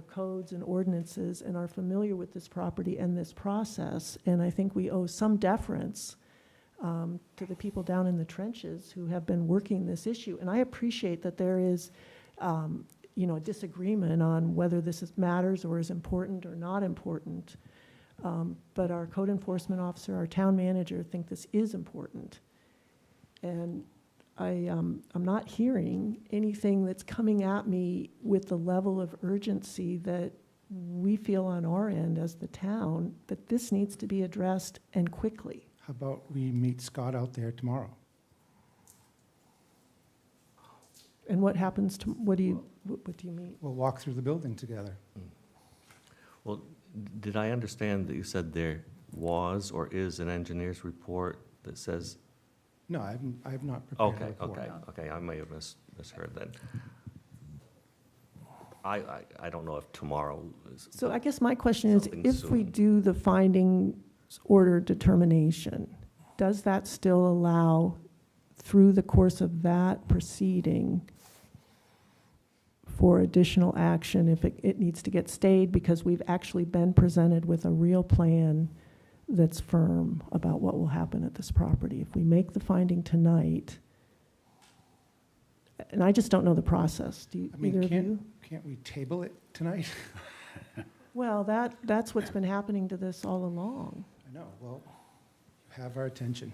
codes and ordinances and are familiar with this property and this process, and I think we owe some deference to the people down in the trenches who have been working this issue. And I appreciate that there is, you know, a disagreement on whether matters or is important or not important. But our code enforcement officer, our town manager think this is important. And I'm not hearing anything that's coming at me with the level of urgency that we feel on our end as the town, that this needs to be addressed and quickly. How about we meet Scott out there tomorrow? And what happens to, what do you mean? We'll walk through the building together. Well, did I understand that you said there was or is an engineer's report that says, No, I've not prepared a okay, report. okay, I may have misheard then. I don't know if tomorrow is. So I guess my question is, Something if we soon. do the findings order determination, does that still allow, through the course of that proceeding, for additional action if it needs to get stayed because we've actually been presented with a real plan that's firm about what will happen at this property? If we make the finding tonight, and I just don't know the process, do I mean, either of you? can't we table it tonight? Well, that's what's been happening to this all along. I know, well, you have our attention.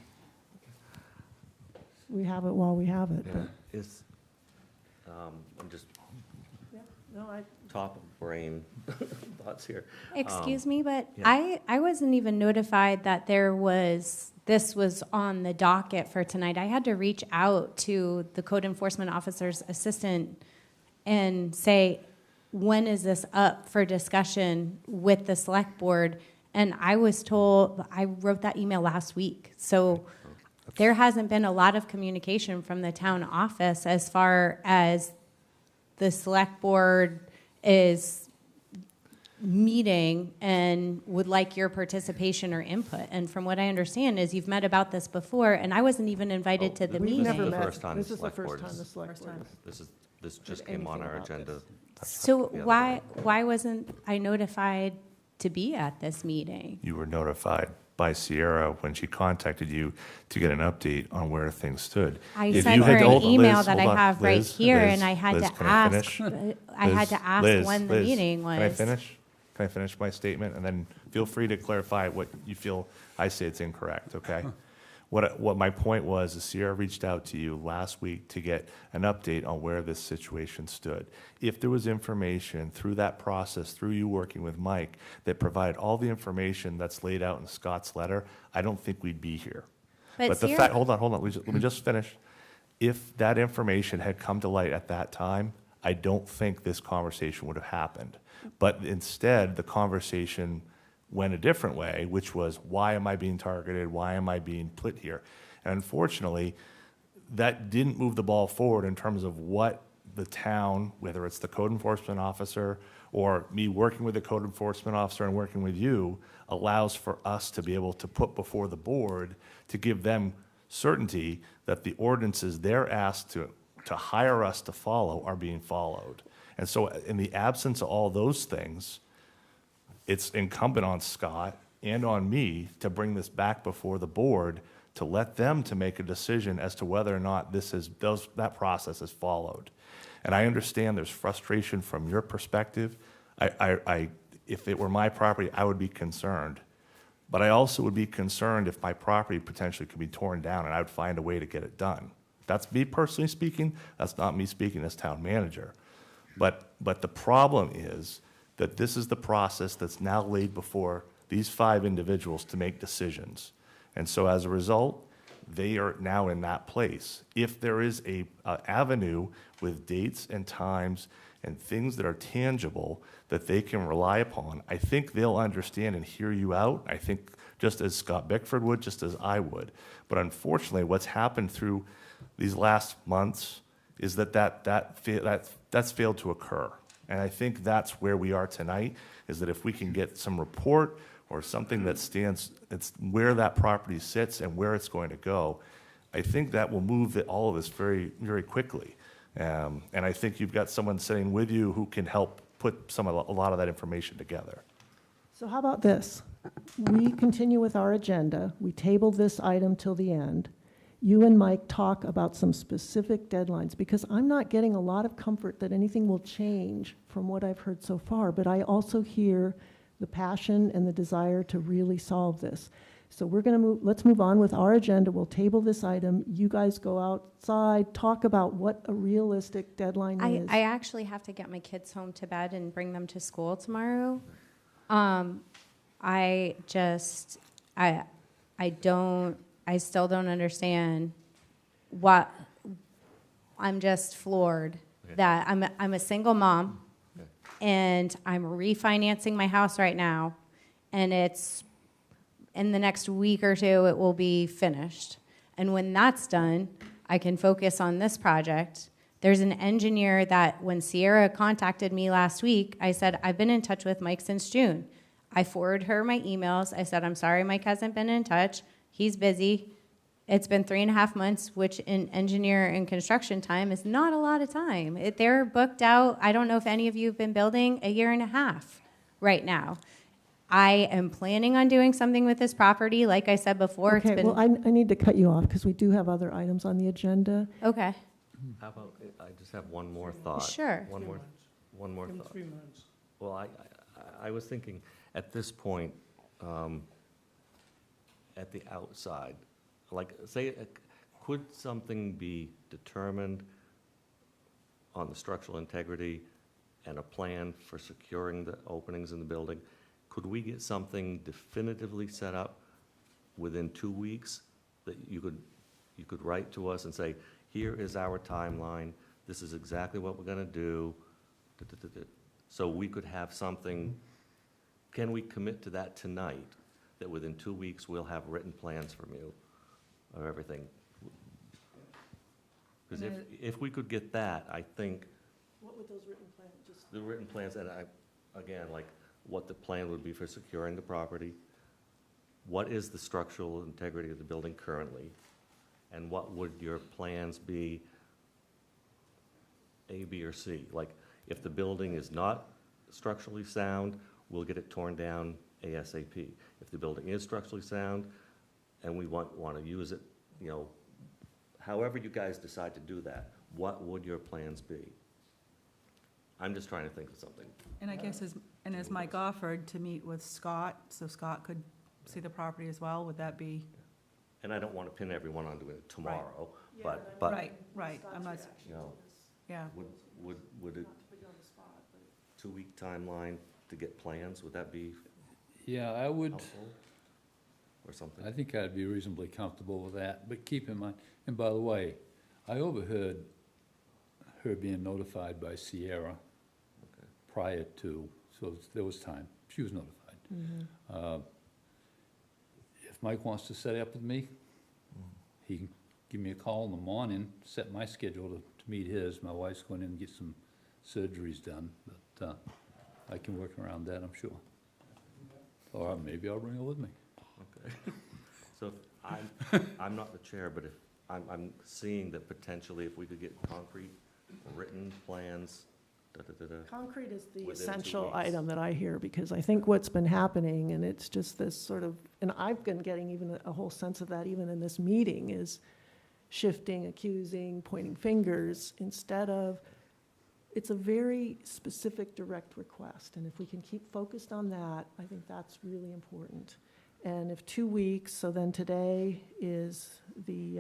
We have it while we have it, but. Is, I'm just No, top of brain thoughts here. Excuse me, but yeah. I wasn't even notified that there was this was on the docket for tonight, I had to reach out to the code enforcement officer's assistant and say, when is this up for discussion with the select board? And I was told, I wrote that email last week. So there hasn't been a lot of communication from the town office as far as the select board is meeting and would like your participation or input. And from what I understand is you've met about this before, and I wasn't even invited to the We've meeting. Never the met. first time the This is the select first board time is- the select First board. time. This just Heard came on anything our about agenda. So the other why wasn't I notified to be at this meeting? You were notified by Sierra when she contacted you to get an update on where things stood. I If sent you her had an told- email Liz, that I hold on. have right Liz, here, Liz, and I had Liz, to can I ask. finish? I had Liz, to ask Liz, when the Liz, meeting was. Can I finish? Can I finish my statement? And then feel free to clarify what you feel I say it's incorrect, okay? What my point was is Sierra reached out to you last week to get an update on where this situation stood. If there was information through that process, through you working with Mike, that provided all the information that's laid out in Scott's letter, I don't think we'd be here. But the Sierra- fact, hold on, let me just finish. If that information had come to light at that time, I don't think this conversation would have happened. But instead, the conversation went a different way, which was, why am I being targeted? Why am I being put here? And unfortunately, that didn't move the ball forward in terms of what the town, whether it's the code enforcement officer or me working with the code enforcement officer and working with you, allows for us to be able to put before the board to give them certainty that the ordinances they're asked to hire us to follow are being followed. And so in the absence of all those things, it's incumbent on Scott and on me to bring this back before the board to let them to make a decision as to whether or not that process is followed. And I understand there's frustration from your perspective. If it were my property, I would be concerned. But I also would be concerned if my property potentially could be torn down and I would find a way to get it done. That's me personally speaking. That's not me speaking as town manager. But the problem is that this is the process that's now laid before these 5 individuals to make decisions. And so as a result, they are now in that place. If there is a avenue with dates and times and things that are tangible that they can rely upon, I think they'll understand and hear you out. I think just as Scott Bickford would, just as I would. But unfortunately, what's happened through these last months is that's failed to occur. And I think that's where we are tonight, is that if we can get some report or something that stands, it's where that property sits and where it's going to go, I think that will move all of this very, very quickly. And I think you've got someone sitting with you who can help put a lot of that information together. So how about this? We continue with our agenda. We table this item till the end. You and Mike talk about some specific deadlines, because I'm not getting a lot of comfort that anything will change from what I've heard so far, but I also hear the passion and the desire to really solve this. So let's move on with our agenda. We'll table this item. You guys go outside, talk about what a realistic deadline is. I actually have to get my kids home to bed and bring them to school tomorrow. I still don't understand what, I'm just floored that I'm a single mom and I'm refinancing my house right now, and it's in the next week or two it will be finished. And when that's done, I can focus on this project. There's an engineer that when Sierra contacted me last week, I said, I've been in touch with Mike since June. I forwarded her my emails. I said, I'm sorry Mike hasn't been in touch. He's busy. It's been 3.5 months, which in engineer and construction time is not a lot of time. They're booked out. I don't know if any of you have been building 1.5 years right now. I am planning on doing something with this property. Like I said before, Okay, it's been... well, I need to cut you off because we do have other items on the agenda. Okay, How about, I just have one more thought. Sure. One more Give him thought. 3 months. Well, I was thinking, at this point, at the outside, like, say, could something be determined on the structural integrity and a plan for securing the openings in the building? Could we get something definitively set up within 2 weeks, that you could write to us and say, here is our timeline, this is exactly what we're gonna do. So we could have something, can we commit to that tonight, that within 2 weeks, we'll have written plans from you of everything? Because if we could get that, I think What would those written plans, just? the written plans, and again, like, what the plan would be for securing the property, what is the structural integrity of the building currently, and what would your plans be, A, B, or C? Like, if the building is not structurally sound, we'll get it torn down ASAP. If the building is structurally sound, and we want to use it, you know, however you guys decide to do that, what would your plans be? I'm just trying to think of something. And I guess as Mike offered, to meet with Scott, so Scott could see the property as well, would that be? And I don't want to pin everyone onto it tomorrow, Yeah, but, Right, I'm not, you know, yeah. would a 2-week timeline to get plans, would that be Yeah, I would, helpful? Or something? I think I'd be reasonably comfortable with that, but keep in mind, and by the way, I overheard her being notified by Sierra Okay. prior to, so there was time, she was notified. If Mike wants to set up with me, he can give me a call in the morning, set my schedule to meet his. My wife's going in and get some surgeries done, but I can work around that, I'm sure. Or maybe I'll bring her with me. Okay. So I'm not the chair, but if, I'm seeing that potentially if we could get concrete, written plans, Concrete is the Within 2 essential weeks. item that I hear, because I think what's been happening, and it's just this sort of, and I've been getting even a whole sense of that even in this meeting, is shifting, accusing, pointing fingers, instead of, it's a very specific, direct request. And if we can keep focused on that, I think that's really important. And if 2 weeks, so then today is the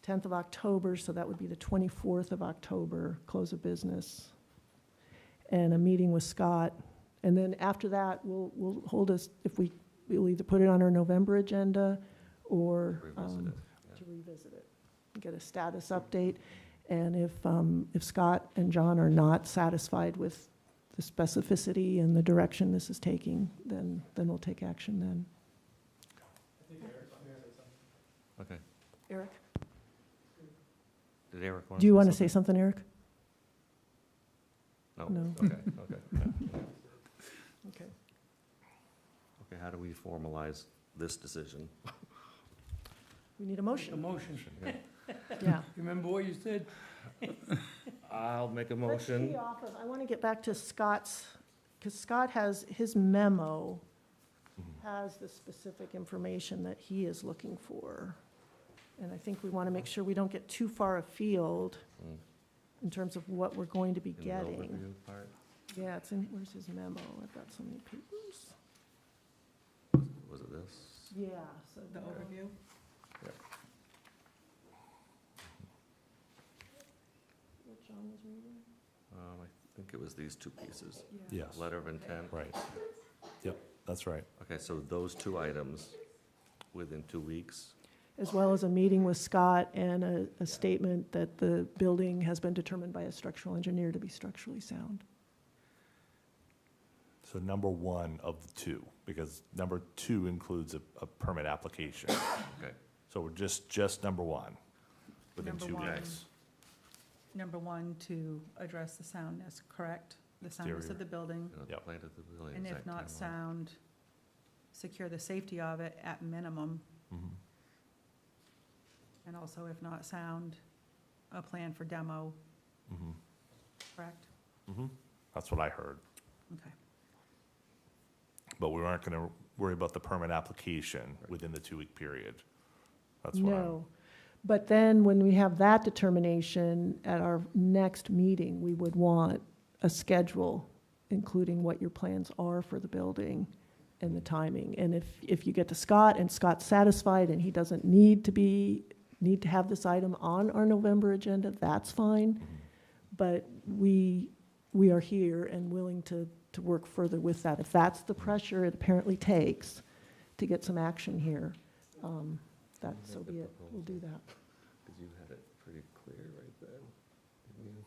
10th of October, so that would be the 24th of October, close of business, and a meeting with Scott. And then after that, we'll hold us, we'll either put it on our November agenda or revisit it. Yeah. to revisit it, get a status update. And if Scott and John are not satisfied with the specificity and the direction this is taking, then we'll take action then. Okay. Eric? Did Eric want to? Do you want to say something, Eric? No? No. Okay, okay. Okay. Okay, how do we formalize this decision? We need a A motion. motion. Yeah. Remember what you said? I'll make a Let's motion. key off of, I want to get back to Scott's, because Scott has, his memo has the specific information that he is looking for. And I think we want to make sure we don't get too far afield Mm. in terms of what we're going to be In the getting. overview part? Yeah, it's in, where's his memo? I've got so many papers. Was it this? Yeah, so. The overview? What John was reading? I think it was these two pieces. Yes, Letter of intent. right. Yep, that's right. Okay, so those two items within 2 weeks. As well as a meeting with Scott and a statement that the building has been determined by a structural engineer to be structurally sound. So number one of the two, because number two includes a permit application. Okay. So we're just number one, within Number 2 one. weeks. Number one, to address the soundness, correct? The soundness of Exterior. the building, You know, the Yep. plan of the building, and if exact not timeline. sound, secure the safety of it at minimum, Mhm. and also if not sound, a plan for demo, Mhm. correct? Mhm. That's what I heard. Okay. But we aren't going to worry about the permit application within the 2-week period. That's what I'm, No. But then when we have that determination at our next meeting, we would want a schedule, including what your plans are for the building and the timing. And if you get to Scott and Scott's satisfied and he doesn't need to have this item on our November agenda, that's fine. But we are here and willing to work further with that. If that's the pressure it apparently takes, to get some action here, that, so be it, we'll do that. Because you had it pretty clear right then, didn't you?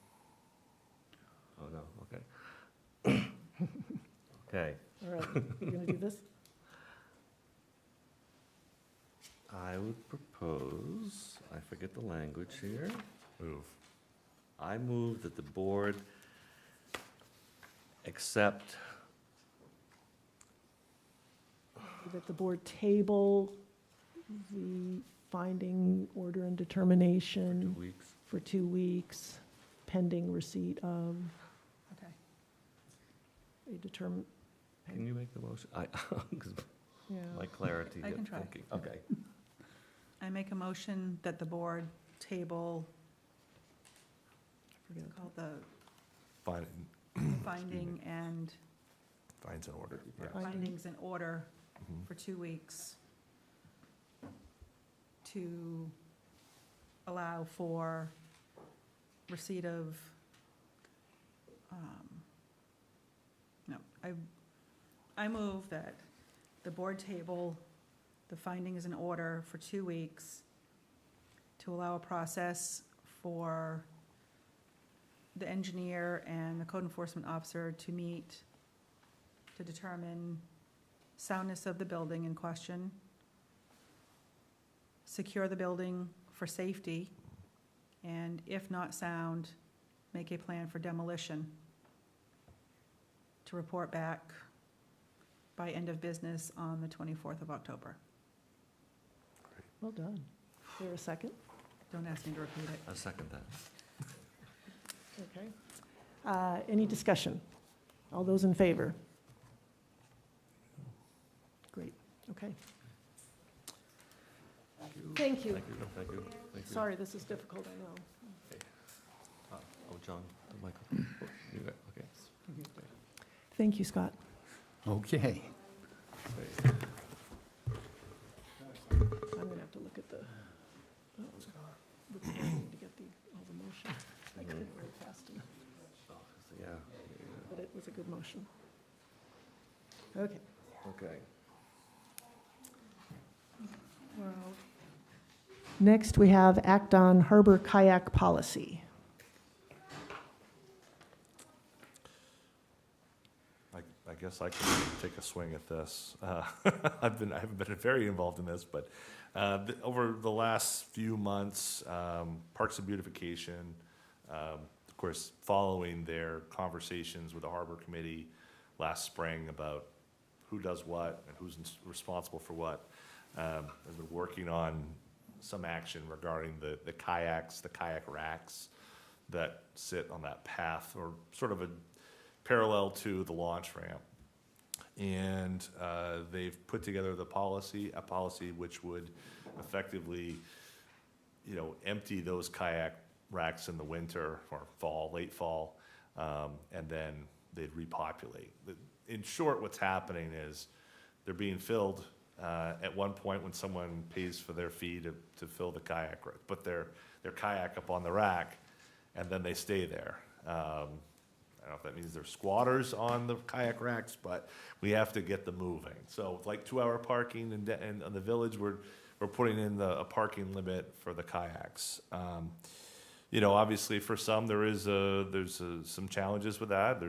Oh, no, okay. Okay, All right, you're gonna do this? I would propose, I forget the language here. Move. I move that the board accept, That the board table the finding, order, and determination 2 weeks. for 2 weeks, pending receipt of Okay. a determ, Can you make the motion? I, 'cause yeah. my clarity I can of try. thinking. Okay. I make a motion that the board table, Forget it. called the Fine, finding and, finds an order. Yeah. Finding. findings in order Mhm. for 2 weeks to allow for receipt of, no, I move that the board table the findings in order for 2 weeks to allow a process for the engineer and the code enforcement officer to meet to determine soundness of the building in question, secure the building for safety, and if not sound, make a plan for demolition to report back by end of business on the 24th of October. Well done. Is there a second? Don't ask me to repeat it. I second that. Okay. Any discussion? All those in favor? Great, okay. Thank you. Thank you, thank you, thank you. Sorry, this is difficult, I know. Oh, John, Michael, you got, okay. Thank you, Scott. Okay. I'm gonna have to look at the, to get all the motion. I couldn't read fast enough, Yeah, but it was a good motion. Okay. okay. Next, we have act on harbor kayak policy. I guess I can take a swing at this. I haven't been very involved in this, but over the last few months, Parks and Beautification, of course, following their conversations with the Harbor Committee last spring about who does what and who's responsible for what, has been working on some action regarding the kayaks, the kayak racks that sit on that path or sort of a parallel to the launch ramp. And they've put together a policy which would effectively, empty those kayak racks in the winter or fall, late fall, and then they'd repopulate. In short, what's happening is they're being filled at one point when someone pays for their fee to fill the kayak, put their kayak up on the rack, and then they stay there. I don't know if that means they're squatters on the kayak racks, but we have to get them moving. So like 2-hour parking and on the village, we're putting in a parking limit for the kayaks. Obviously for some there's some challenges with that.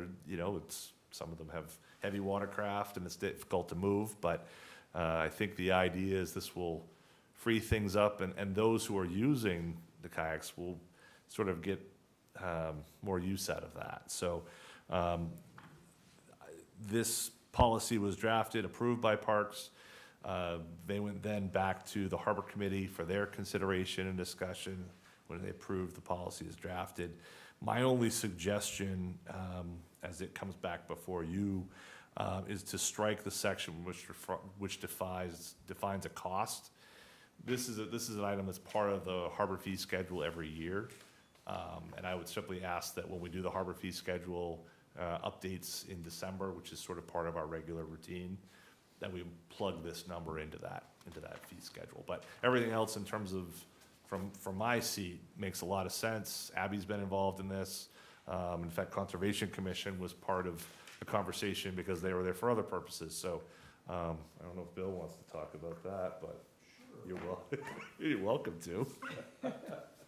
Some of them have heavy watercraft and it's difficult to move, but I think the idea is this will free things up and those who are using the kayaks will sort of get more use out of that. So this policy was drafted, approved by Parks. They went then back to the Harbor Committee for their consideration and discussion when they approved the policy as drafted. My only suggestion, as it comes back before you, is to strike the section which defines a cost. This is an item that's part of the harbor fee schedule every year. And I would simply ask that when we do the harbor fee schedule updates in December, which is sort of part of our regular routine, that we plug this number into that fee schedule. But everything else in terms of, from my seat, makes a lot of sense. Abby's been involved in this. In fact, Conservation Commission was part of the conversation because they were there for other purposes. So I don't know if Bill wants to talk about that, but you're welcome to.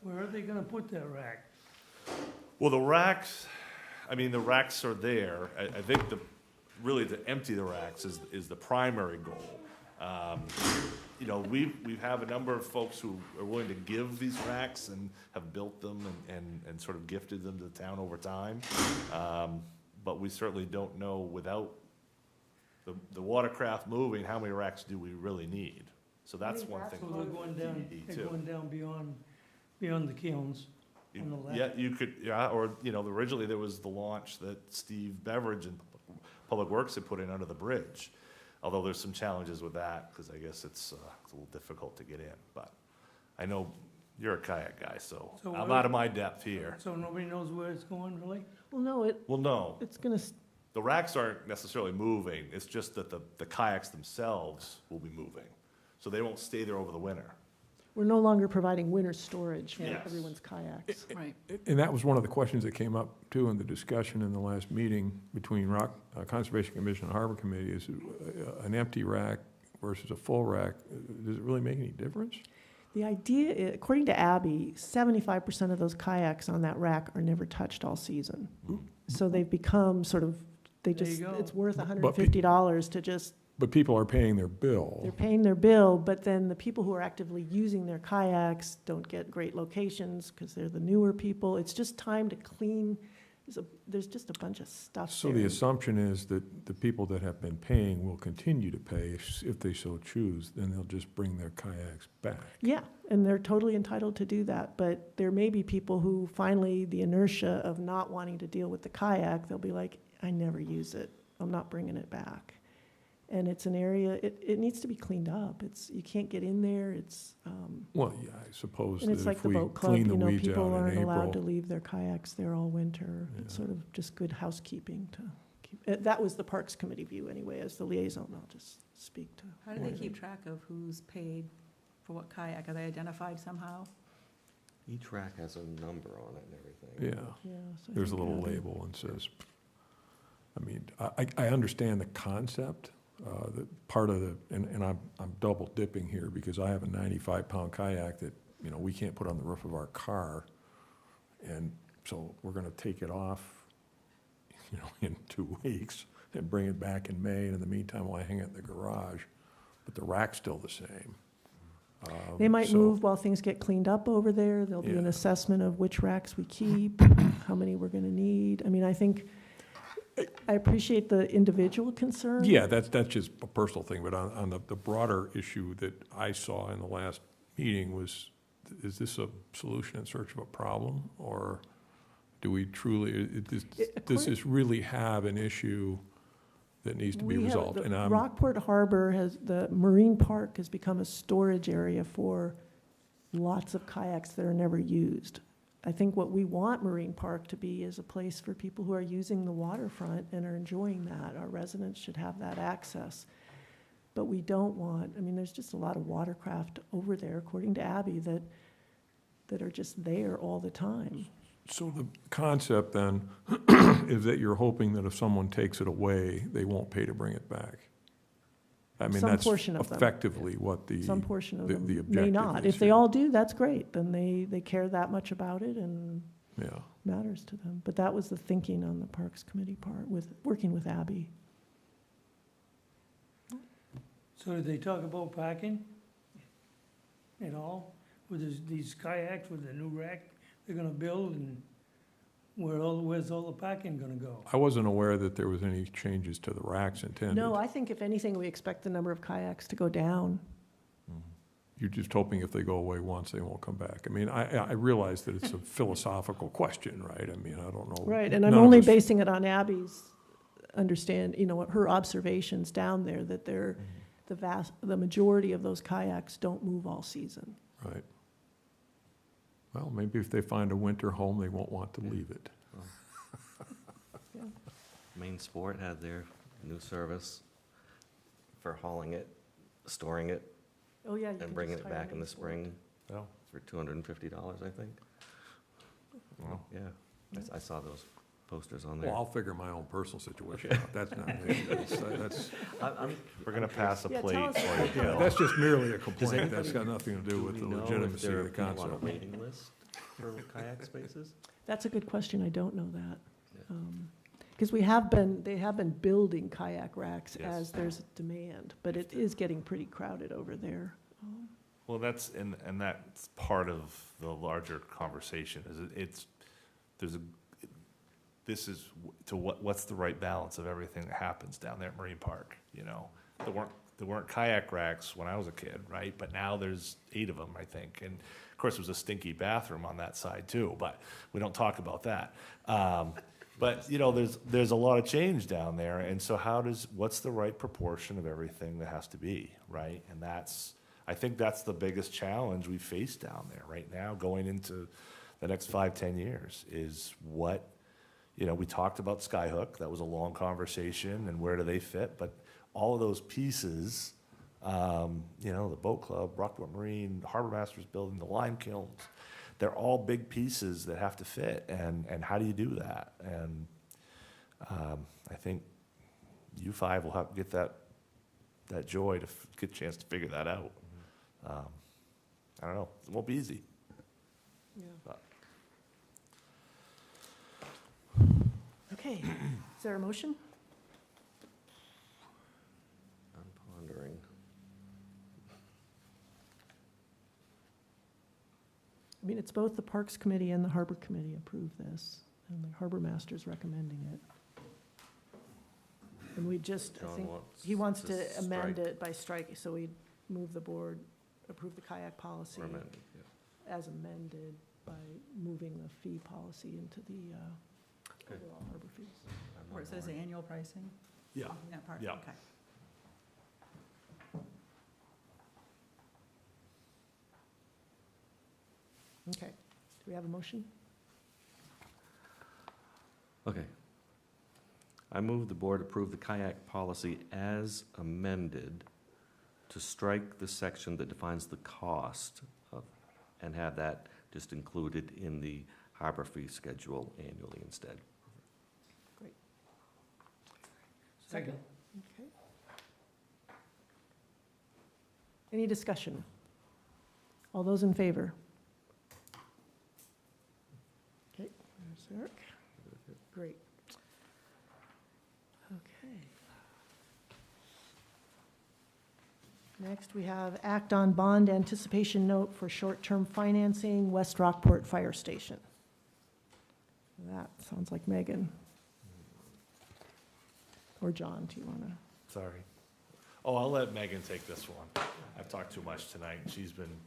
Where are they gonna put that rack? Well, the racks are there. I think really to empty the racks is the primary goal. You know, we have a number of folks who are willing to give these racks and have built them and sort of gifted them to the town over time. But we certainly don't know without the watercraft moving, how many racks do we really need? So that's one thing. So they're going down, TBD they're too. going down beyond the kilns on the left. Yeah, you could, yeah, or, you know, originally there was the launch that Steve Beveridge and Public Works had put in under the bridge. Although there's some challenges with that, because I guess it's a little difficult to get in. But I know you're a kayak guy, so So I'm what- out of my depth here. So nobody knows where it's going, really? Well, no, Well, no, it's gonna, the racks aren't necessarily moving. It's just that the kayaks themselves will be moving. So they won't stay there over the winter. we're no longer providing winter storage for Yes. everyone's kayaks. Right. And that was one of the questions that came up, too, in the discussion in the last meeting between Conservation Commission and Harbor Committee, is an empty rack versus a full rack, does it really make any difference? The idea, according to Abby, 75% of those kayaks on that rack are never touched all season. So they've become sort of, There you go. it's worth $150 to just, But people are paying their bill. they're paying their bill, but then the people who are actively using their kayaks don't get great locations because they're the newer people. It's just time to clean, there's just a bunch of stuff So there. the assumption is that the people that have been paying will continue to pay if they so choose, then they'll just bring their kayaks back. Yeah, and they're totally entitled to do that, but there may be people who finally, the inertia of not wanting to deal with the kayak, they'll be like, I never use it, I'm not bringing it back. And it's an area, it needs to be cleaned up, you can't get in there, Well, yeah, I suppose and that it's like if the we boat club, clean the you know, weeds people out aren't in allowed to April. leave their kayaks there all winter. It's Yeah. sort of just good housekeeping to keep, that was the Parks Committee view anyway, as the liaison, I'll just speak to. How do they keep track of who's paid for what kayak? Are they identified somehow? Each rack has a number on it and everything. Yeah, Yeah, so I there's a think little Abby- label and says, I mean, I understand the concept, that part of the, and I'm double dipping here because I have a 95-pound kayak that, you know, we can't put on the roof of our car. And so we're gonna take it off, you know, in 2 weeks and bring it back in May. And in the meantime, we'll hang it in the garage, but the rack's still the same. They might So- move while things get cleaned up over there. There'll be an Yeah. assessment of which racks we keep, how many we're gonna need. I mean, I think, I appreciate the individual concern. Yeah, that's just a personal thing, but on the broader issue that I saw in the last meeting was, is this a solution in search of a problem? Or do we truly, does this really have an issue that needs to be We have- resolved? the And I'm, Rockport Harbor the Marine Park has become a storage area for lots of kayaks that are never used. I think what we want Marine Park to be is a place for people who are using the waterfront and are enjoying that. Our residents should have that access. But we don't want, I mean, there's just a lot of watercraft over there, according to Abby, that are just there all the time. so the concept then is that you're hoping that if someone takes it away, they won't pay to bring it back? I mean, Some that's portion of them. effectively what the. Some portion of the them may objective not. is If they here. all do, that's great, then they care that much about it and Yeah. matters to them. But that was the thinking on the Parks Committee part, working with Abby. So did they talk about parking at all? With these kayaks with the new rack they're gonna build, and where's all the parking gonna go? I wasn't aware that there was any changes to the racks intended. No, I think if anything, we expect the number of kayaks to go down. You're just hoping if they go away once, they won't come back. I mean, I realize that it's a philosophical question, right? I mean, I don't know. Right, and I'm None of only us- basing it on Abby's her observations down there, that the majority of those kayaks don't move all season. Right. Well, maybe if they find a winter home, they won't want to leave it. Main Sport had their new service for hauling it, storing it, Oh, yeah. and bringing it back in the spring Oh. for $250, I think. Well, Yeah, I saw those posters on Well, there. I'll figure my own personal situation out. That's not an issue. That's, We're gonna pass a Yeah, plate tell us- for you, Bill. that's just merely a Does complaint. That's anybody- got nothing to do with the we know if legitimacy there of are the people on a concept. waiting list for kayak spaces? That's a good question, I don't know that. Yeah. Because they have been building kayak racks Yes. as there's demand, but it is getting pretty crowded over there. Well, and that's part of the larger conversation, this is what's the right balance of everything that happens down there at Marine Park, you know? There weren't kayak racks when I was a kid, right? But now there's 8 of them, I think. And of course, there's a stinky bathroom on that side too, but we don't talk about that. But, you know, there's a lot of change down there, and so what's the right proportion of everything that has to be, right? And I think that's the biggest challenge we face down there right now, going into the next 5-10 years, is what, you know, we talked about Skyhook, that was a long conversation, and where do they fit, but all of those pieces, you know, the boat club, Rockport Marine, the Harbor Masters building, the lime kilns, they're all big pieces that have to fit, and how do you do that? And I think you 5 will have to get that joy to get a chance to figure that out. I don't know, it won't be easy. Yeah. But- Okay, is there a motion? I'm pondering. I mean, it's both the Parks Committee and the Harbor Committee approve this, and the Harbor Master's recommending it. And we just, I John think, wants he wants to amend strike it by striking, so we move the board, approve the kayak policy or amend, yeah. as amended by moving the fee policy into the Okay. overall harbor fees. I'm Where on it says board. annual pricing, Yeah. that part, Yeah. okay. Okay, do we have a motion? Okay. I move the board approve the kayak policy as amended to strike the section that defines the cost of, and have that just included in the harbor fee schedule annually instead. Second. Okay. Any discussion? All those in favor? Okay, there's Eric. Great. Okay. Next, we have act on bond anticipation note for short-term financing, West Rockport Fire Station. That sounds like Megan. Or John, do you want to? Sorry. Oh, I'll let Megan take this one. I've talked too much tonight, and she's been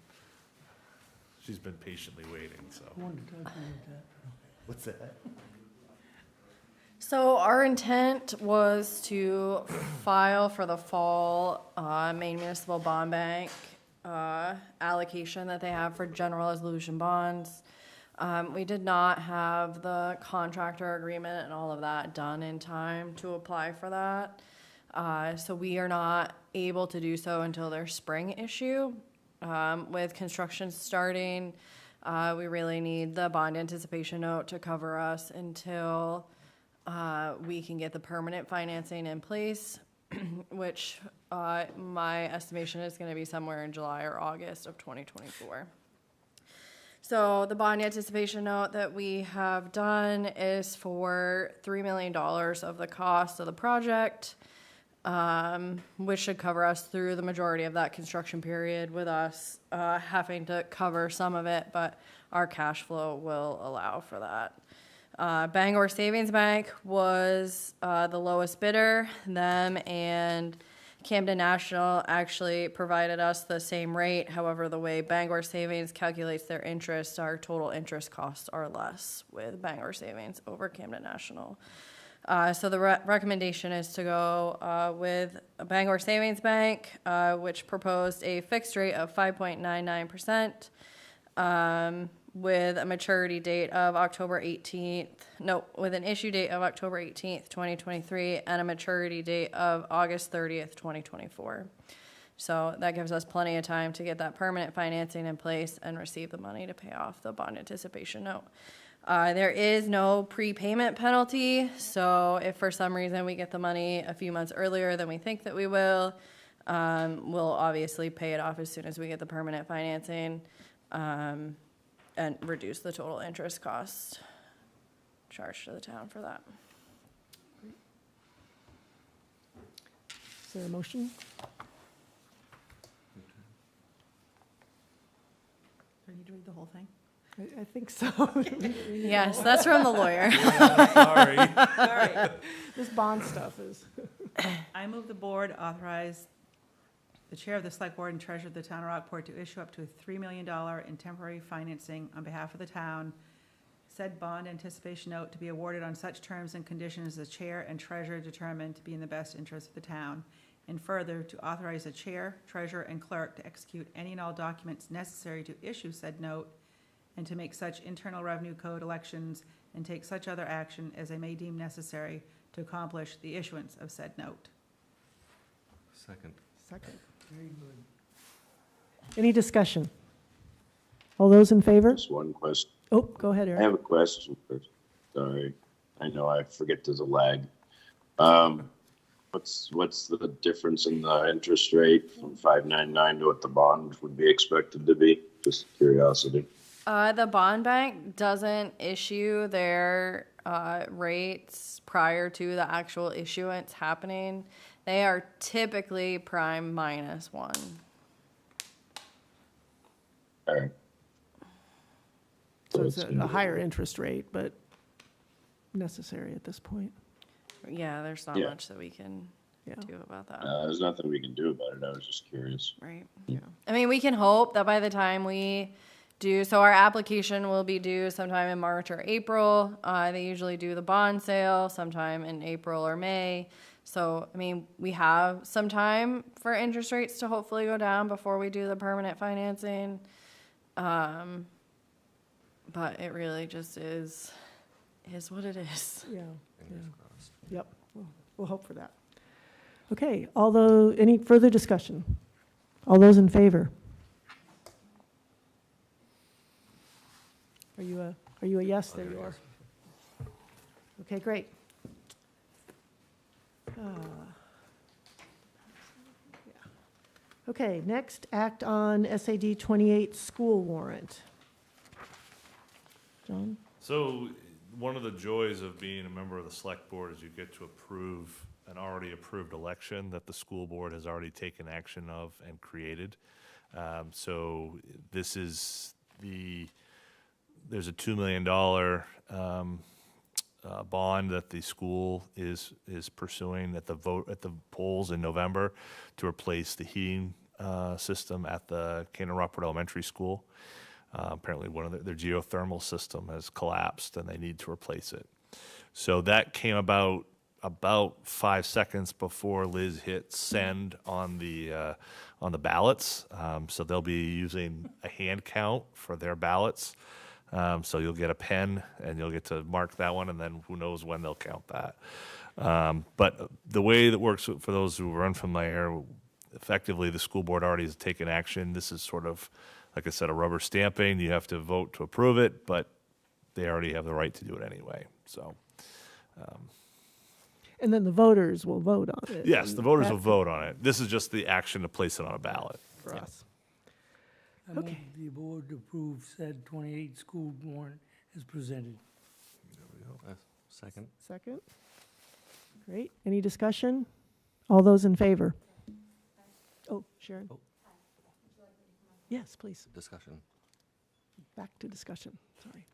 patiently waiting, so. I wanted to talk to you about that. What's that? So our intent was to file for the fall Maine Municipal Bond Bank allocation that they have for general resolution bonds. We did not have the contractor agreement and all of that done in time to apply for that. So we are not able to do so until their spring issue. With construction starting, we really need the bond anticipation note to cover us until we can get the permanent financing in place, which my estimation is going to be somewhere in July or August of 2024. So the bond anticipation note that we have done is for $3 million of the cost of the project, which should cover us through the majority of that construction period, with us having to cover some of it, but our cash flow will allow for that. Bangor Savings Bank was the lowest bidder. Them and Camden National actually provided us the same rate. However, the way Bangor Savings calculates their interest, our total interest costs are less with Bangor Savings over Camden National. So the recommendation is to go with Bangor Savings Bank, which proposed a fixed rate of 5.99%, with a maturity date of with an issue date of October 18th, 2023, and a maturity date of August 30th, 2024. So that gives us plenty of time to get that permanent financing in place and receive the money to pay off the bond anticipation note. There is no prepayment penalty, so if for some reason we get the money a few months earlier than we think that we will, we'll obviously pay it off as soon as we get the permanent financing, and reduce the total interest cost charged to the town for that. Is there a motion? Do I need to read the whole thing? I think so. Yes, that's from the lawyer. Sorry. All right. This bond stuff is. I move the board authorize the chair of the select board and treasurer of the town of Rockport to issue up to $3 million in temporary financing on behalf of the town. Said bond anticipation note to be awarded on such terms and conditions as the chair and treasurer determine to be in the best interest of the town. And further, to authorize the chair, treasurer, and clerk to execute any and all documents necessary to issue said note, and to make such internal revenue code elections and take such other action as they may deem necessary to accomplish the issuance of said note. Second. Second. Very good. Any discussion? All those in favor? Just one question. Oh, go ahead, I Eric. have a question first. Sorry. I know I forget there's a lag. What's the difference in the interest rate from 5.99 to what the bond would be expected to be? Just curiosity. The bond bank doesn't issue their rates prior to the actual issuance happening. They are typically prime -1. All right. So it's a higher interest rate, but necessary at this point. Yeah, there's not Yeah. much that we can Yeah. do about that. There's nothing we can do about it. I was just curious. Right. Yeah. I mean, we can hope that by the time we do, so our application will be due sometime in March or April. They usually do the bond sale sometime in April or May. So, I mean, we have some time for interest rates to hopefully go down before we do the permanent financing. But it really just is what it is. Yeah. Fingers crossed. Yep. We'll hope for that. Okay, any further discussion? All those in favor? Are you a yes? There you are. Okay, great. Okay, next, act on SAD 28 school warrant. John? So one of the joys of being a member of the select board is you get to approve an already approved election that the school board has already taken action of and created. So this is there's a $2 million bond that the school is pursuing at the polls in November to replace the heating system at the Rockport Elementary School. Apparently one of their geothermal system has collapsed and they need to replace it. So that came about 5 seconds before Liz hit send on the ballots. So they'll be using a hand count for their ballots. So you'll get a pen and you'll get to mark that one, and then who knows when they'll count that. But the way that works, for those who are unfamiliar, effectively the school board already has taken action. This is sort of, like I said, a rubber stamping. You have to vote to approve it, but they already have the right to do it anyway. So, And then the voters will vote on it. yes, the voters will That's vote on it. This is just the action to place it on a ballot. For us. I move Okay. the board approve said 28 school warrant as presented. Second. Second? Great. Any discussion? All those in favor? Oh, Sharon? Oh. Yes, please. Discussion. Back to discussion. Sorry.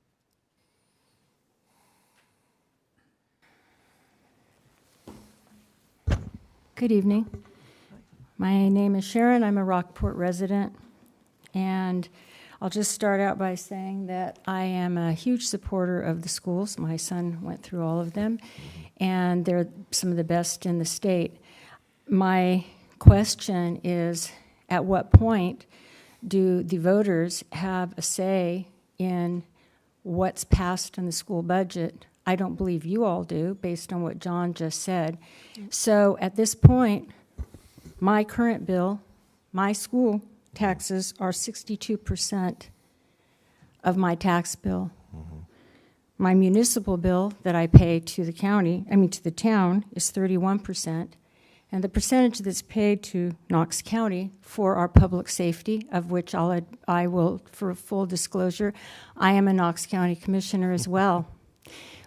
Good evening. My name is Sharon. I'm a Rockport resident. And I'll just start out by saying that I am a huge supporter of the schools. My son went through all of them, and they're some of the best in the state. My question is, at what point do the voters have a say in what's passed in the school budget? I don't believe you all do, based on what John just said. So at this point, my current bill, my school taxes are 62% of my tax bill. My municipal bill that I pay to the county, to the town, is 31%. And the percentage that's paid to Knox County for our public safety, of which I will, for full disclosure, I am a Knox County Commissioner as well.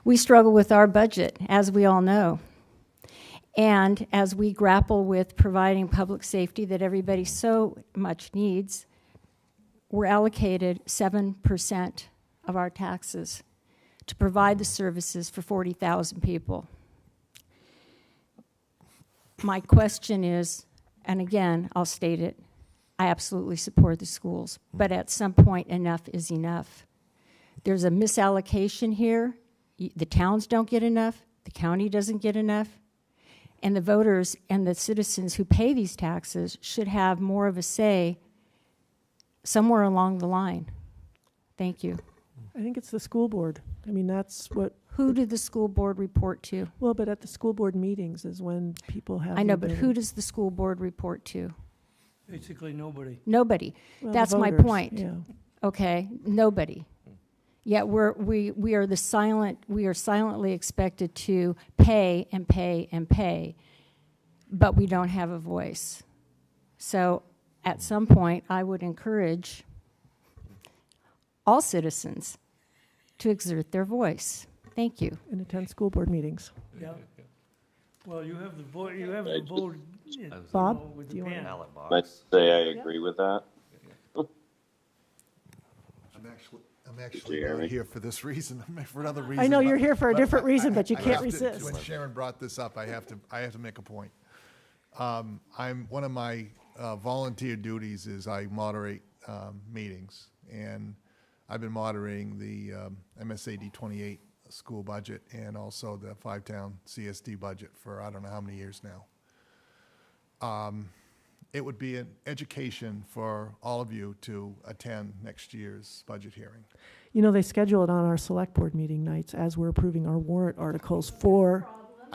We struggle with our budget, as we all know. And as we grapple with providing public safety that everybody so much needs, we're allocated 7% of our taxes to provide the services for 40,000 people. My question is, and again, I'll state it, I absolutely support the schools, but at some point, enough is enough. There's a misallocation here. The towns don't get enough, the county doesn't get enough, and the voters and the citizens who pay these taxes should have more of a say somewhere along the line. Thank you. I think it's the school board. That's what. Who did the school board report to? Well, but at the school board meetings is when people have. I know, the but who does the school board report to? Basically, nobody. Nobody. Well, That's the my voters, point. Yeah. Okay, nobody. Yet we are silently expected to pay and pay and pay, but we don't have a voice. So at some point, I would encourage all citizens to exert their voice. Thank you. And attend school board meetings. Yeah. Well, you have the vote, you have the vote. Bob, with do the you want pen. Ballot I'd box. say I agree with that. I'm actually not here for this reason. I'm here for another reason. I know you're but- here for a but different reason, but you I can't have to- resist. When Sharon brought this up, I have to make a point. One of my volunteer duties is I moderate meetings, and I've been moderating the MSAD 28 school budget and also the five-town CSD budget for I don't know how many years now. It would be an education for all of you to attend next year's budget hearing. They schedule it on our select board meeting nights as we're approving our warrant articles for.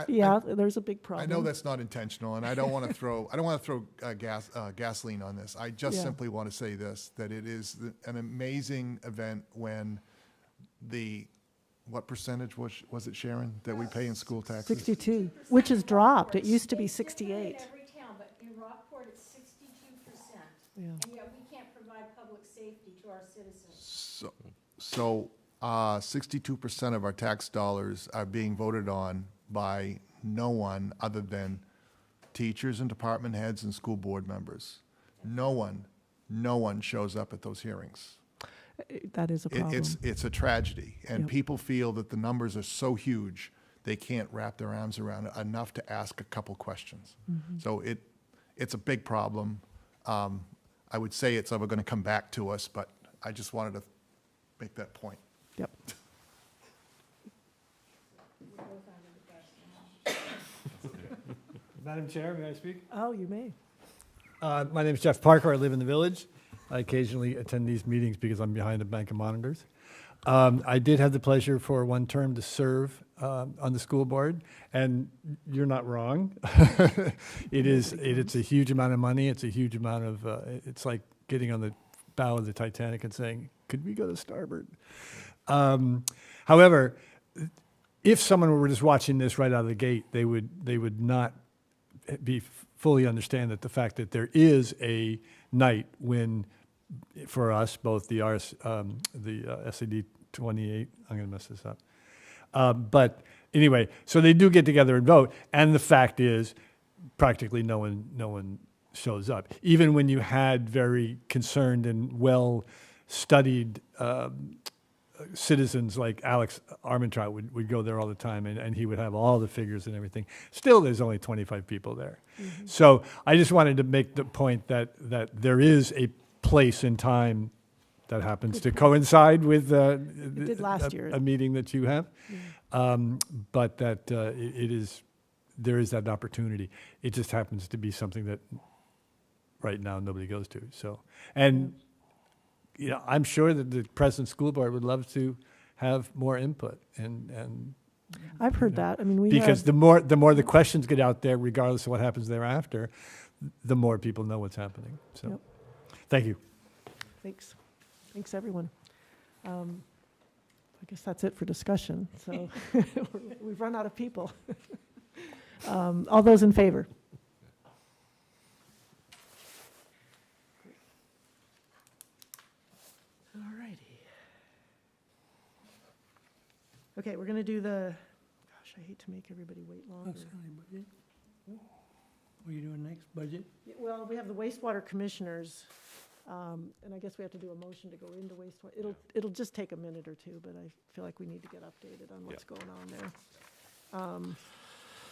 There's a big problem. I know that's not intentional, and I don't want to throw gasoline on this. I just Yeah. simply want to say this, that it is an amazing event when what percentage was it, Sharon, that we pay in school taxes? 62, which has dropped. It used to be 68. Every town, but in Rockport, it's 62%. Yeah. And yet we can't provide public safety to our citizens. So 62% of our tax dollars are being voted on by no one other than teachers and department heads and school board members. No one shows up at those hearings. That is a problem. It's a tragedy, and Yep. people feel that the numbers are so huge, they can't wrap their arms around it enough to ask a couple questions. So it's a big problem. I would say it's ever going to come back to us, but I just wanted to make that point. Yep. Madam Chair, may I speak? Oh, you may. My name is Jeff Parker. I live in the village. I occasionally attend these meetings because I'm behind a bank of monitors. I did have the pleasure for one term to serve on the school board, and you're not wrong. It's a huge amount of money. It's a huge amount of, it's like getting on the bow of the Titanic and saying, could we go to starboard? However, if someone were just watching this right out of the gate, they would not be fully understand that the fact that there is a night when, for us, both the SAD 28, I'm going to mess this up. But anyway, so they do get together and vote, and the fact is, practically no one shows up. Even when you had very concerned and well-studied citizens like Alex Armentrout would go there all the time, and he would have all the figures and everything. Still, there's only 25 people there. So I just wanted to make the point that there is a place and time that happens to coincide with It did last year. a meeting that you have, but that there is that opportunity. It just happens to be something that right now nobody goes to. So, and I'm sure that the present school board would love to have more input, and I've heard that. We because have, the more the questions get out there, regardless of what happens thereafter, the more people know what's happening. So, Yep. Thank you. Thanks, everyone. I guess that's it for discussion, so we've run out of people. All those in favor? All righty. Okay, we're going to do gosh, I hate to make everybody wait longer. That's kind of budget. What are you doing next, budget? Well, we have the wastewater commissioners, and I guess we have to do a motion to go into wastewater. It'll just take a minute or two, but I feel like we need to get updated on what's going on there.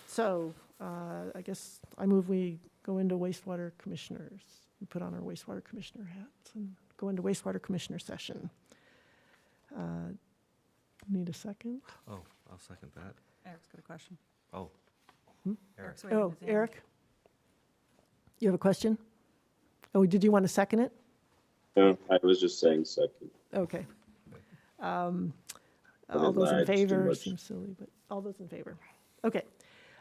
So, I guess I move we go into wastewater commissioners, we put on our wastewater commissioner hats and go into wastewater commissioner session. Need a second? Oh, I'll second that. Eric's got a question. Oh. Eric's Eric. waving Oh, his hand. Eric? You have a question? Oh, did you want to second it? No, I was just saying second. Okay. All didn't those lie, in it's too favor, much. seems silly, but all those in favor. Okay.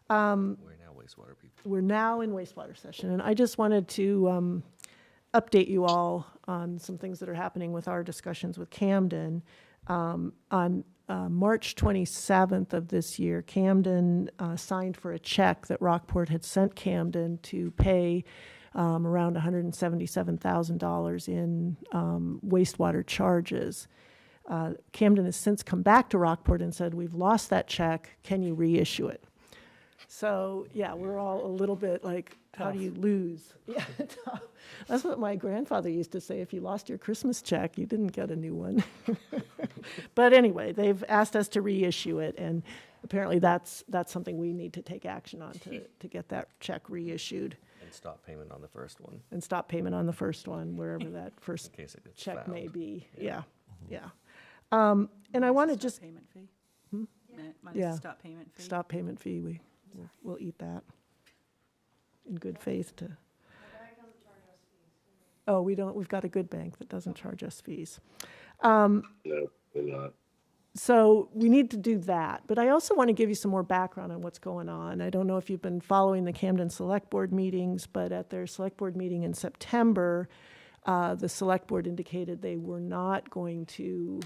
We're now wastewater people. We're now in wastewater session, and I just wanted to update you all on some things that are happening with our discussions with Camden. On March 27th of this year, Camden signed for a check that Rockport had sent Camden to pay around $177,000 in wastewater charges. Camden has since come back to Rockport and said, we've lost that check, can you reissue it? So, yeah, we're all a little bit like, how do you lose? Yeah, tough. That's what my grandfather used to say, if you lost your Christmas check, you didn't get a new one. But anyway, they've asked us to reissue it, and apparently that's something we need to take action on to get that check reissued. And stop payment on the first one, And stop payment on the first one, wherever that in first case it gets check found. may be. Yeah. Yeah. And I want to Stop just, Payment fee? Hmm? Minus Yeah. the stop payment fee? stop payment fee, we'll eat that in good faith to. Oh, we've got a good bank that doesn't charge us fees. No, they're not. So we need to do that. But I also want to give you some more background on what's going on. I don't know if you've been following the Camden Select Board meetings, but at their Select Board meeting in September, the Select Board indicated they were not going to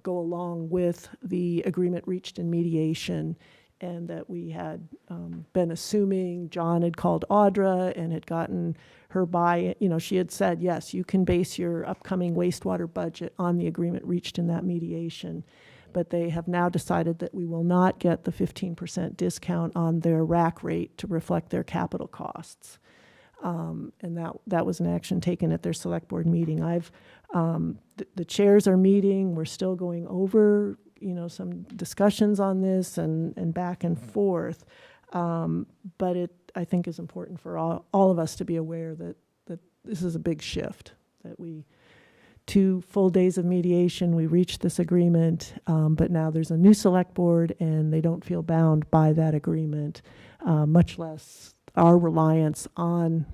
go along with the agreement reached in mediation, and that we had been assuming John had called Audra and had gotten her she had said, yes, you can base your upcoming wastewater budget on the agreement reached in that mediation. But they have now decided that we will not get the 15% discount on their rack rate to reflect their capital costs. And that was an action taken at their select board meeting. The chairs are meeting, we're still going over, some discussions on this and back and forth. But it, I think, is important for all of us to be aware that this is a big shift, that 2 full days of mediation, we reached this agreement, but now there's a new select board and they don't feel bound by that agreement, much less our reliance on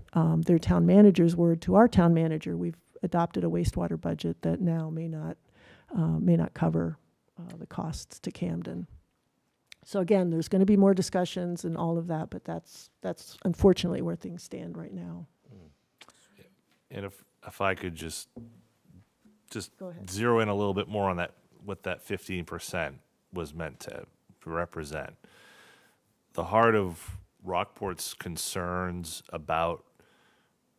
their town manager's word to our town manager. We've adopted a wastewater budget that now may not cover the costs to Camden. So again, there's going to be more discussions and all of that, but that's unfortunately where things stand right now. And if I could just Go ahead. zero in a little bit more on that, what that 15% was meant to represent. The heart of Rockport's concerns about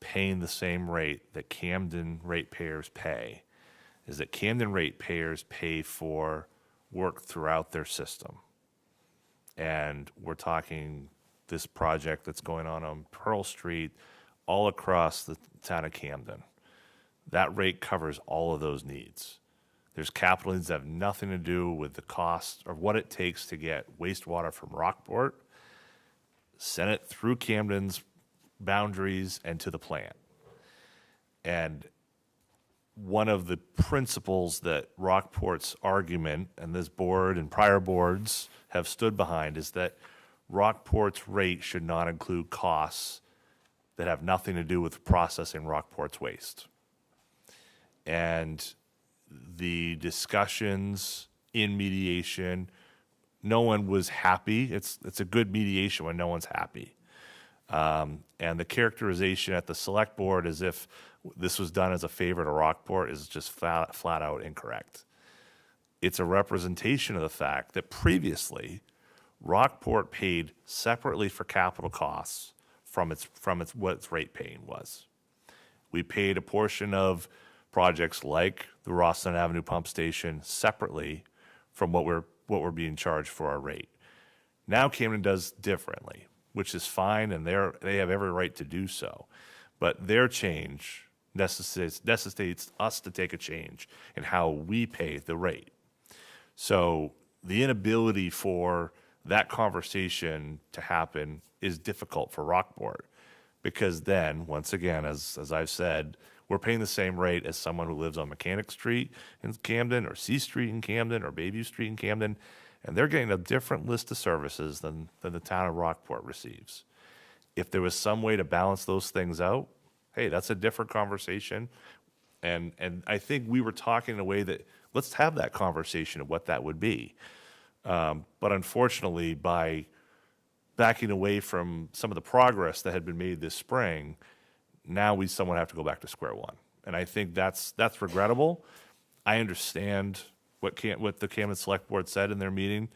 paying the same rate that Camden ratepayers pay is that Camden ratepayers pay for work throughout their system. And we're talking this project that's going on Pearl Street all across the town of Camden. That rate covers all of those needs. There's capital needs that have nothing to do with the cost or what it takes to get wastewater from Rockport, send it through Camden's boundaries and to the plant. And one of the principles that Rockport's argument and this board and prior boards have stood behind is that Rockport's rate should not include costs that have nothing to do with processing Rockport's waste. And the discussions in mediation, no one was happy. It's a good mediation when no one's happy. And the characterization at the select board as if this was done as a favor to Rockport is just flat out incorrect. It's a representation of the fact that previously, Rockport paid separately for capital costs from what its rate paying was. We paid a portion of projects like the Rosslyn Avenue Pump Station separately from what we're being charged for our rate. Now Camden does differently, which is fine, and they have every right to do so. But their change necessitates us to take a change in how we pay the rate. So the inability for that conversation to happen is difficult for Rockport, because then, once again, as I've said, we're paying the same rate as someone who lives on Mechanic Street in Camden, or C Street in Camden, or Bayview Street in Camden, and they're getting a different list of services than the town of Rockport receives. If there was some way to balance those things out, hey, that's a different conversation. And I think we were talking in a way that, let's have that conversation of what that would be. But unfortunately, by backing away from some of the progress that had been made this spring, now we somewhat have to go back to square one. And I think that's regrettable. I understand what the Camden Select Board said in their meeting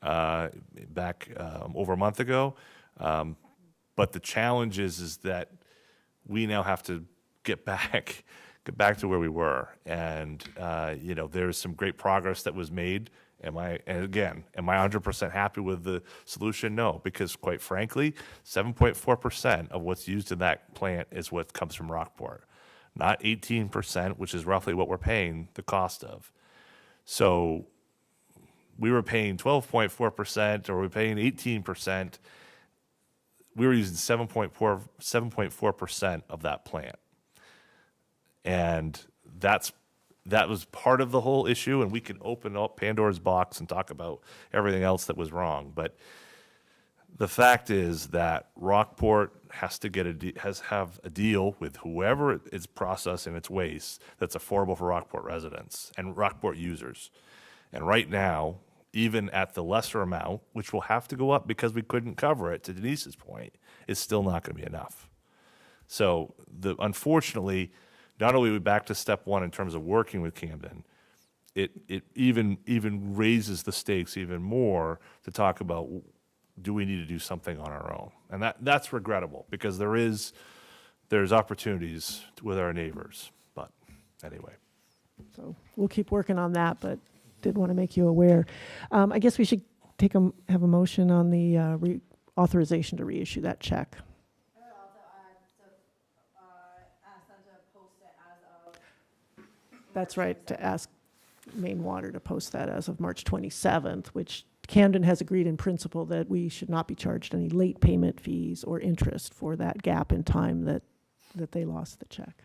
back over a month ago. But the challenge is that we now have to get back to where we were. And, there's some great progress that was made. Am I 100% happy with the solution? No, because quite frankly, 7.4% of what's used in that plant is what comes from Rockport, not 18%, which is roughly what we're paying the cost of. So we were paying 12.4%, or we're paying 18%. We were using 7.4% of that plant. And that was part of the whole issue, and we can open up Pandora's box and talk about everything else that was wrong. But the fact is that Rockport has to have a deal with whoever is processing its waste that's affordable for Rockport residents and Rockport users. And right now, even at the lesser amount, which will have to go up because we couldn't cover it, to Denise's point, is still not going to be enough. So unfortunately, not only are we back to step one in terms of working with Camden, it even raises the stakes even more to talk about, do we need to do something on our own? And that's regrettable, because there's opportunities with our neighbors. But anyway. So we'll keep working on that, but did want to make you aware. I guess we should have a motion on the authorization to reissue that check. That's right, to ask Maine Water to post that as of March 27th, which Camden has agreed in principle that we should not be charged any late payment fees or interest for that gap in time that they lost the check.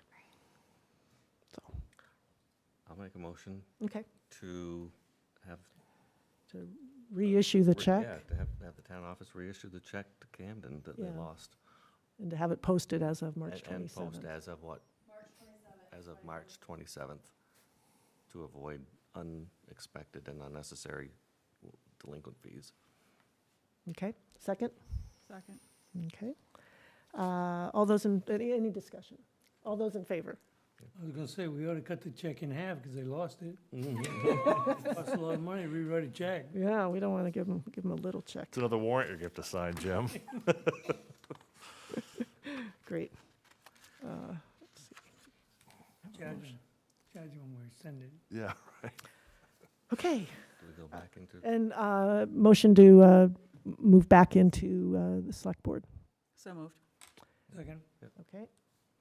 So, I'll make a motion okay, to reissue the check. Yeah, to have the town office reissue the check to Camden that they Yeah. lost. And to have it posted as of March 27th. And post as of what? March 27th. As of March 27th, to avoid unexpected and unnecessary delinquent fees. Okay, second? Second. Okay. Any discussion? All those in favor? I was gonna say, we ought to cut the check in half because they lost it. Costs a lot of money to rewrite a check. Yeah, we don't want to give them a little check. It's another warrant you get to sign, Jim. Great. Charge when we send it. Yeah, right. Okay, Do we go back into? and motion to move back into the select board. So moved. Second. Okay,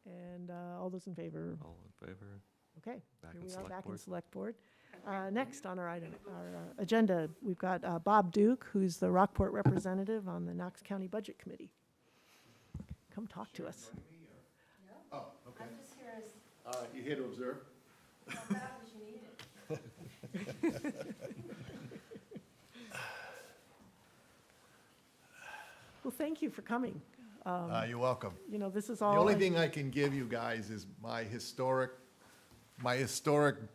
and all those in favor? All in favor? Okay, Back here in we are select back in board. select board. Next on our agenda, we've got Bob Duke, who's the Rockport representative on the Knox County Budget Committee. Come talk to us. Oh, okay. All right, you here to observe? Well, thank you for coming. You're welcome. You know, this is The all. only thing I can give you guys is my historic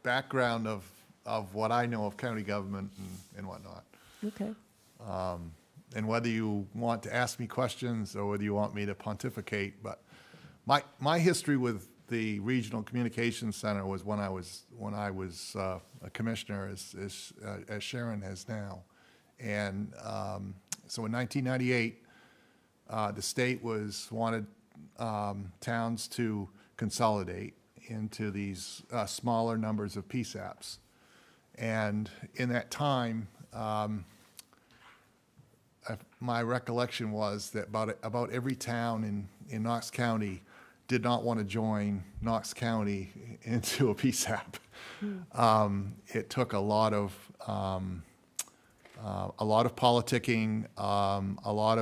background of what I know of county government and whatnot. Okay. And whether you want to ask me questions or whether you want me to pontificate, but my history with the Regional Communications Center was when I was a commissioner, as Sharon has now. And so in 1998, the state wanted towns to consolidate into these smaller numbers of PSAPs. And in that time, my recollection was that about every town in Knox County did not want to join Knox County into a PSAP. It took a lot of politicking, a lot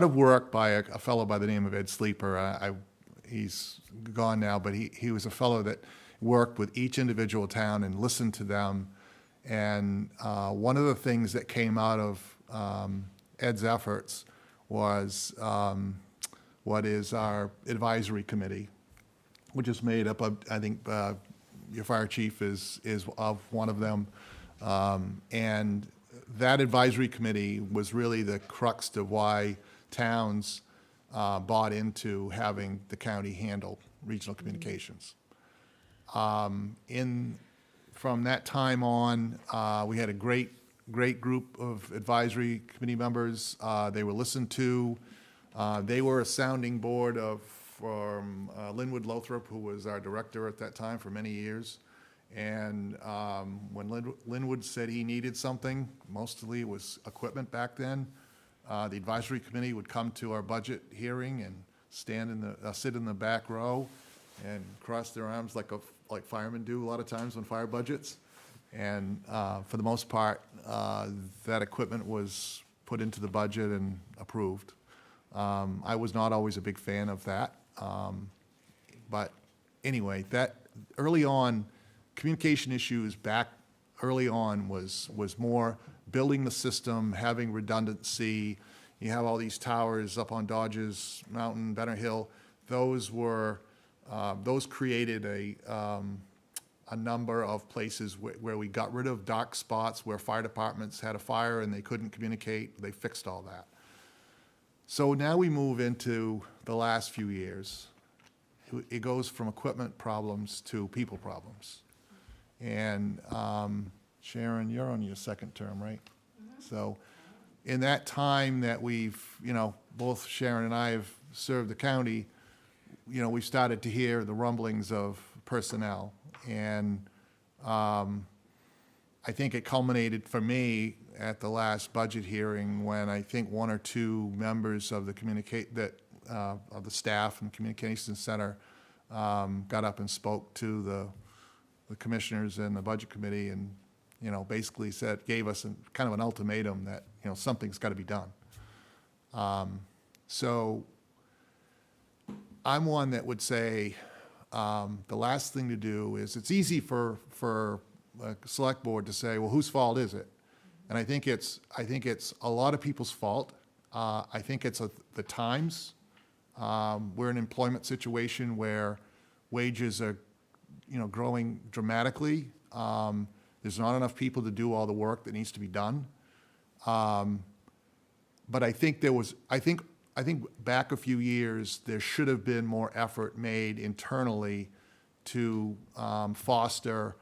of work by a fellow by the name of Ed Sleeper. He's gone now, but he was a fellow that worked with each individual town and listened to them. And one of the things that came out of Ed's efforts was what is our advisory committee, which is made up of, I think, your fire chief is of one of them. And that advisory committee was really the crux of why towns bought into having the county handle regional communications. From that time on, we had a great group of advisory committee members. They were listened to. They were a sounding board from Linwood Lothrop, who was our director at that time for many years. And when Linwood said he needed something, mostly it was equipment back then, the advisory committee would come to our budget hearing and sit in the back row and cross their arms like firemen do a lot of times on fire budgets. And for the most part, that equipment was put into the budget and approved. I was not always a big fan of that. But anyway, that early on, communication issues back early on was more building the system, having redundancy. You have all these towers up on Dodges Mountain, Benner Hill. Those created a number of places where we got rid of dark spots where fire departments had a fire and they couldn't communicate. They fixed all that. So now we move into the last few years. It goes from equipment problems to people problems. And Sharon, you're on your second term, right? So in that time that we've, both Sharon and I have served the county, we started to hear the rumblings of personnel. And I think it culminated for me at the last budget hearing when I think one or two members of the of the staff and communications center got up and spoke to the commissioners and the budget committee and basically gave us kind of an ultimatum that something's got to be done. So I'm one that would say the last thing to do is, it's easy for a select board to say, well, whose fault is it? And I think it's a lot of people's fault. I think it's the times. We're in an employment situation where wages are growing dramatically. There's not enough people to do all the work that needs to be done. But I think I think back a few years, there should have been more effort made internally to foster,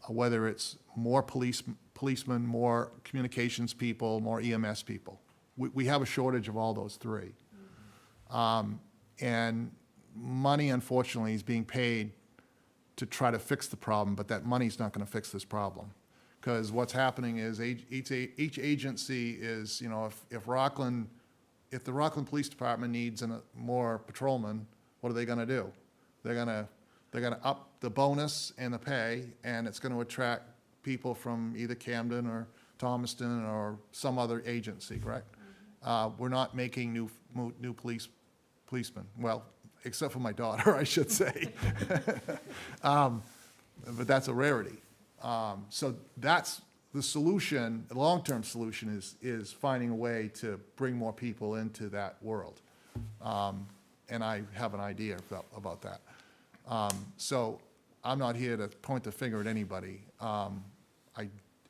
whether it's more policemen, more communications people, more EMS people. We have a shortage of all those three. And money, unfortunately, is being paid to try to fix the problem, but that money's not going to fix this problem. Because what's happening is each agency is, if the Rockland Police Department needs more patrolmen, what are they going to do? They're going to up the bonus and the pay, and it's going to attract people from either Camden or Thomaston or some other agency, correct? We're not making new policemen. Well, except for my daughter, I should say. But that's a rarity. So that's the solution. The long-term solution is finding a way to bring more people into that world. And I have an idea about that. So I'm not here to point the finger at anybody.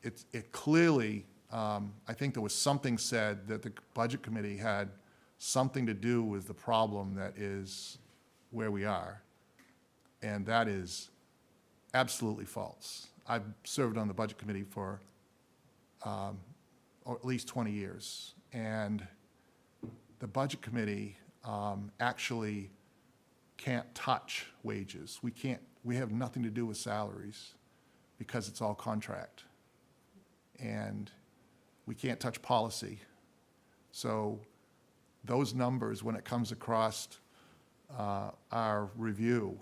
It clearly, I think there was something said that the budget committee had something to do with the problem that is where we are, and that is absolutely false. I've served on the Budget Committee for or at least 20 years, and the Budget Committee actually can't touch wages. We have nothing to do with salaries because it's all contract. And we can't touch policy. So those numbers, when it comes across our review,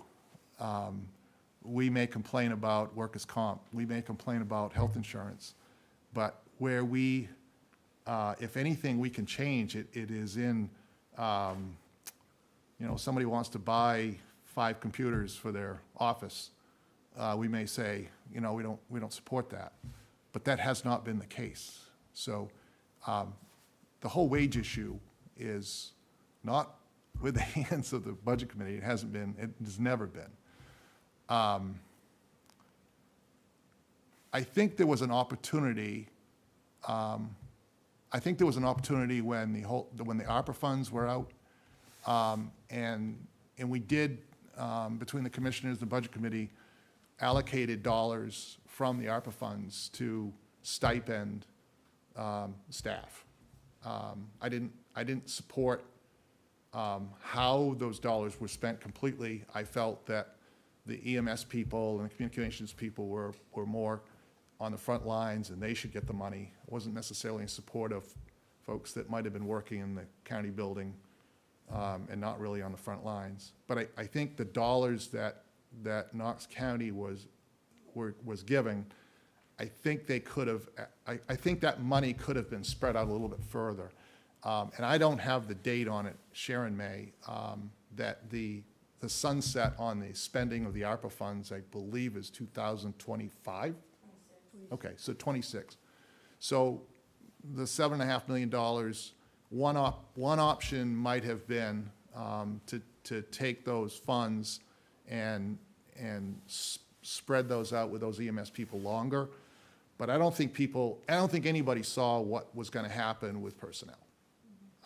we may complain about workers' comp, we may complain about health insurance, but where we, if anything we can change, it is in, somebody wants to buy 5 computers for their office, we may say, we don't support that. But that has not been the case. So the whole wage issue is not with the hands of the Budget Committee. It hasn't been, it has never been. I think there was an opportunity, when the ARPA funds were out, and we did, between the commissioners, the Budget Committee, allocated dollars from the ARPA funds to stipend staff. I didn't support how those dollars were spent completely. I felt that the EMS people and the communications people were more on the front lines and they should get the money. I wasn't necessarily in support of folks that might have been working in the county building and not really on the front lines. But I think the dollars that Knox County was giving, I think they could have, I think that money could have been spread out a little bit further. And I don't have the date on it, Sharon may, that the sunset on the spending of the ARPA funds, I believe, is 2025? Okay, so 26. So the $7.5 million, one option might have been to take those funds and spread those out with those EMS people longer. But I don't think anybody saw what was going to happen with personnel.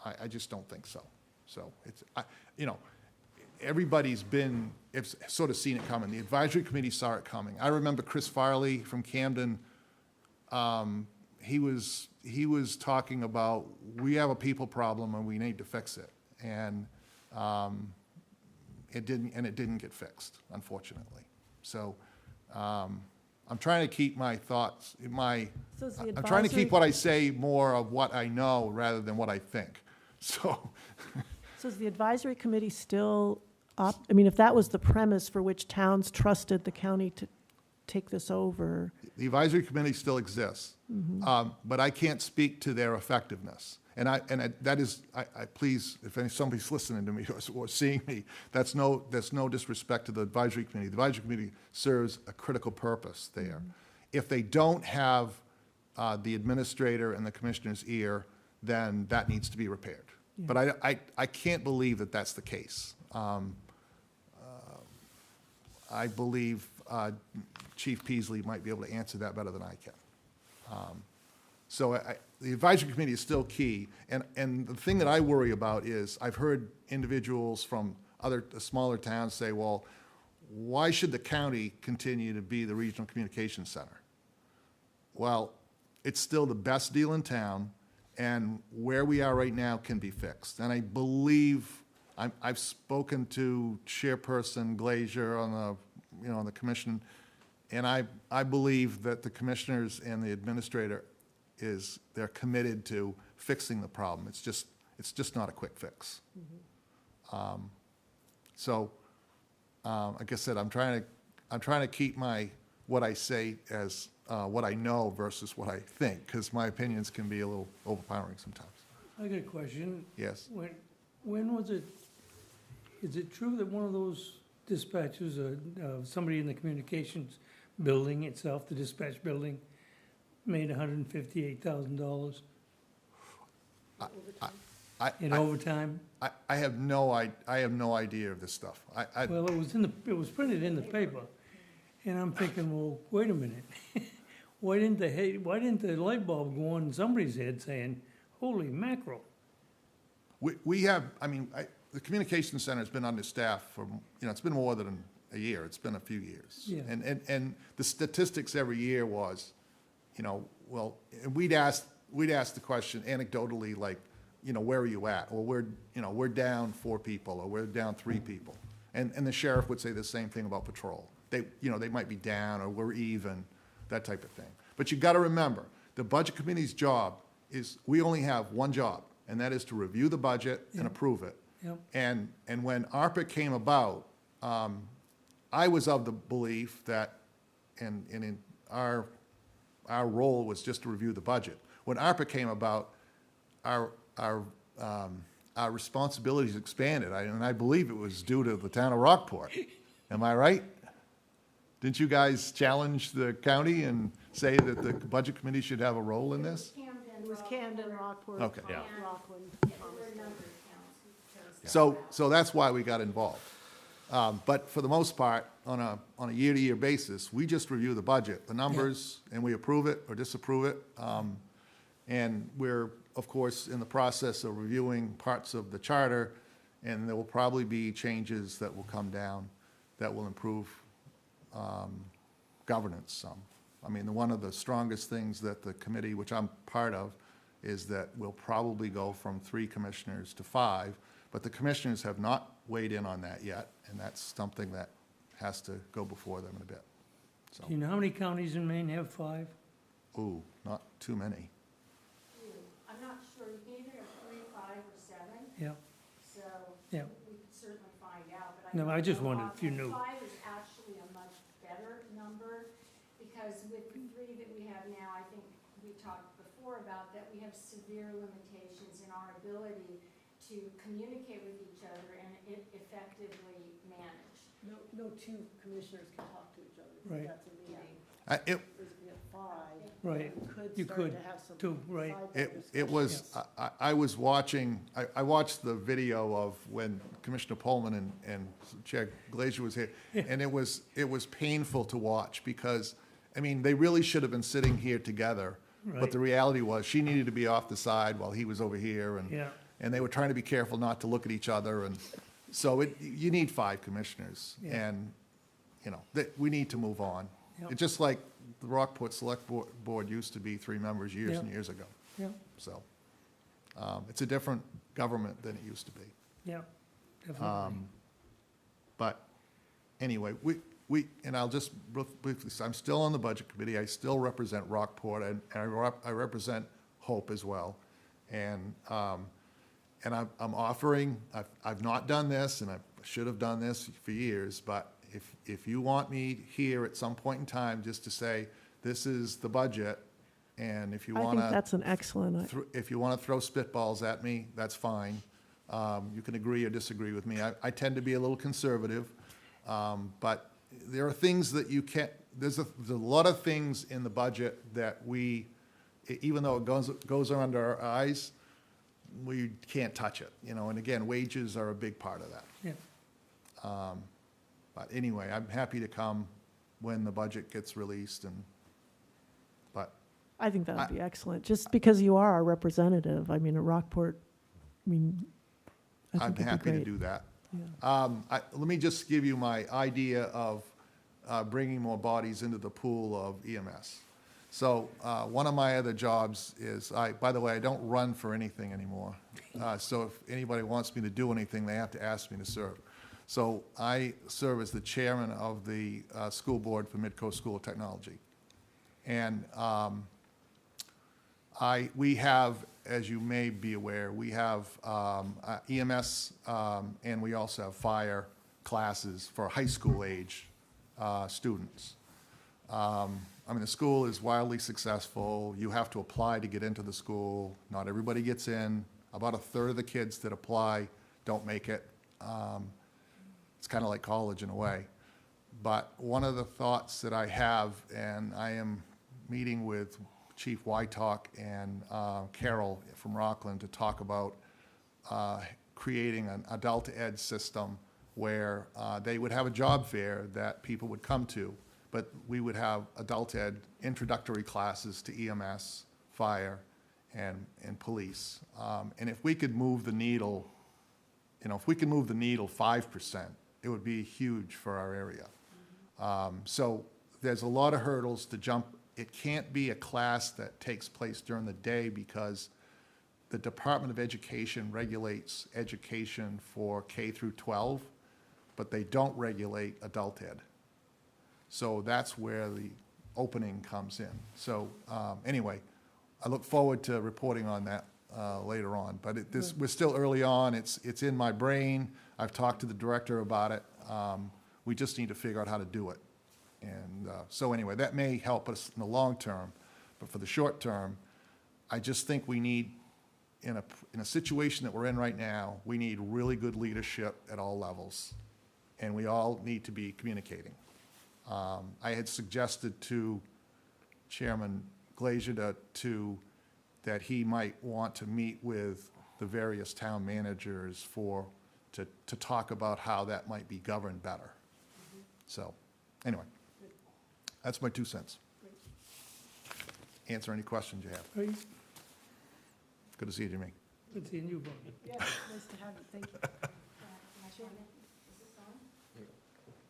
I just don't think so. So it's, everybody's sort of seen it coming. The advisory committee saw it coming. I remember Chris Farley from Camden. He was talking about, we have a people problem and we need to fix it. And it didn't get fixed, unfortunately. So I'm trying to keep my thoughts, I'm trying to keep what I say more of what I know rather than what I think. So is the advisory committee still up? I mean, if that was the premise for which towns trusted the county to take this over. The advisory committee still exists, but I can't speak to their effectiveness. And that is, please, if somebody's listening to me or seeing me, that's no disrespect to the advisory committee. The advisory committee serves a critical purpose there. If they don't have the administrator and the commissioner's ear, then that needs to be repaired. Yeah. But I can't believe that that's the case. I believe Chief Peasley might be able to answer that better than I can. So the advisory committee is still key. And the thing that I worry about is I've heard individuals from other smaller towns say, well, why should the county continue to be the regional communications center? Well, it's still the best deal in town, and where we are right now can be fixed. And I believe, I've spoken to Chairperson Glazier on the commission, and I believe that the commissioners and the administrator they're committed to fixing the problem. It's just not a quick fix. So, like I said, I'm trying to keep what I say as what I know versus what I think, because my opinions can be a little overpowering sometimes. I got a question. Yes. When was it, is it true that one of those dispatchers, somebody in the communications building itself, the dispatch building, made $158,000 in overtime? I have no idea of this stuff. Well, it was printed in the paper, and I'm thinking, well, wait a minute. Why didn't the light bulb go on in somebody's head saying, holy mackerel? We have, the communication center's been understaffed for, it's been more than a year, it's been a few years. Yeah. And the statistics every year was, well, and we'd ask the question anecdotally, like, where are you at? Or we're down 4 people, or we're down 3 people. And the sheriff would say the same thing about patrol. They might be down, or we're even, that type of thing. But you gotta remember, the budget committee's job is, we only have one job, and that is to review the budget and approve it. Yep. And when ARPA came about, I was of the belief that, and in our role was just to review the budget. When ARPA came about, our responsibilities expanded, and I believe it was due to the town of Rockport. Am I right? Didn't you guys challenge the county and say that the budget committee should have a role in this? It was Camden, Rockport. Okay. Yeah. Rockland. So that's why we got involved. But for the most part, on a year-to-year basis, we just review the budget, the numbers, and we approve it or disapprove it. And we're, of course, in the process of reviewing parts of the charter, and there will probably be changes that will come down that will improve governance some. I mean, one of the strongest things that the committee, which I'm part of, is that we'll probably go from 3 commissioners to 5, but the commissioners have not weighed in on that yet, and that's something that has to go before them in a bit. So, Do you know how many counties in Maine have 5? ooh, not too many. I'm not sure, you can either have 3, 5, or 7, Yeah, so yeah. we could certainly find out, but No, I just know wondered if you knew. 5 is actually a much better number, because with the 3 that we have now, I think we talked before about that we have severe limitations in our ability to communicate with each other and effectively manage. No 2 commissioners can talk to each other. Right. That's a meeting. It, We have 5. Right. You You could could, start to have some too, right. sidebar it was, I was watching, I watched the video of when Commissioner Pullman and Chair Glazier was here, and it was painful to watch, because, I mean, they really should have been sitting here together, but Right. the reality was, she needed to be off the side while he was over here, Yeah. and they were trying to be careful not to look at each other, and so you need 5 commissioners, Yeah. and, we need to move on. Yep. It's just like the Rockport Select Board used to be 3 members years Yep. and years ago. Yeah, So, it's a different government than it used to be. yeah, definitely. But anyway, and I'll just briefly say, I'm still on the Budget Committee. I still represent Rockport, and I represent Hope as well. And I'm offering, I've not done this, and I should have done this for years, but if you want me here at some point in time, just to say, this is the budget, and if you I want think that's an excellent, if you want to throw spitballs at me, that's fine. You can agree or disagree with me. I tend to be a little conservative, but there are things that you can't, there's a lot of things in the budget that even though it goes under our eyes, we can't touch it, and again, wages are a big part of that. Yeah, But anyway, I'm happy to come when the budget gets released, but I think that would be excellent, just because you are our representative. I mean, at Rockport, I I'm think it'd be happy to great. do that. Yeah. Let me just give you my idea of bringing more bodies into the pool of EMS. So one of my other jobs is, by the way, I don't run for anything anymore. So if anybody wants me to do anything, they have to ask me to serve. So I serve as the chairman of the school board for Midcoast School of Technology. And we have, as you may be aware, we have EMS, and we also have fire classes for high school age students. I mean, the school is wildly successful. You have to apply to get into the school. Not everybody gets in. About a third of the kids that apply don't make it. It's kind of like college in a way. But one of the thoughts that I have, and I am meeting with Chief Wytalk and Carol from Rockland to talk about creating an adult ed system where they would have a job fair that people would come to, but we would have adult ed introductory classes to EMS, fire, and police. And if we could move the needle you know, if we can move the needle 5%, it would be huge for our area. So there's a lot of hurdles to jump. It can't be a class that takes place during the day because the Department of Education regulates education for K through 12, but they don't regulate adult ed. So that's where the opening comes in. So anyway, I look forward to reporting on that later on. But we're still early on. It's in my brain. I've talked to the director about it. We just need to figure out how to do it. And so anyway, that may help us in the long term. But for the short term, I just think we need, in a situation that we're in right now, we need really good leadership at all levels. And we all need to be communicating. I had suggested to Chairman Glazier that he might want to meet with the various town managers to talk about how that might be governed better. So, anyway, that's my 2 cents. Answer any questions you have. Great. Good to see you, Jimmy. Good seeing you, Bob. Yeah, nice to have you, thank you.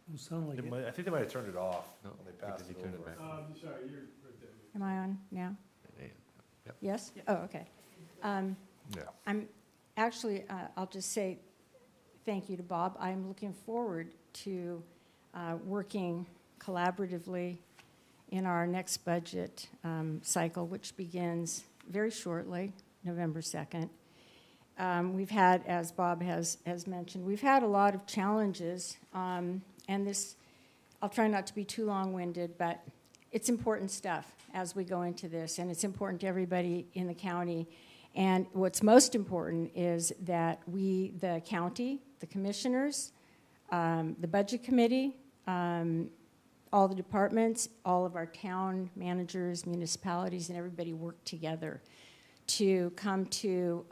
Don't sound like it. I think they might have turned it off No, when they passed because it you turned over. it back. Sorry, you're right there. Am I on now? Yep. Yes? Oh, okay. Yeah. I'm actually, I'll just say thank you to Bob. I'm looking forward to working collaboratively in our next budget cycle, which begins very shortly, November 2nd. We've had, as Bob has mentioned, we've had a lot of challenges, and this, I'll try not to be too long-winded, but it's important stuff as we go into this, and it's important to everybody in the county. And what's most important is that we, the county, the commissioners, the budget committee, all the departments, all of our town managers, municipalities, and everybody work together to come to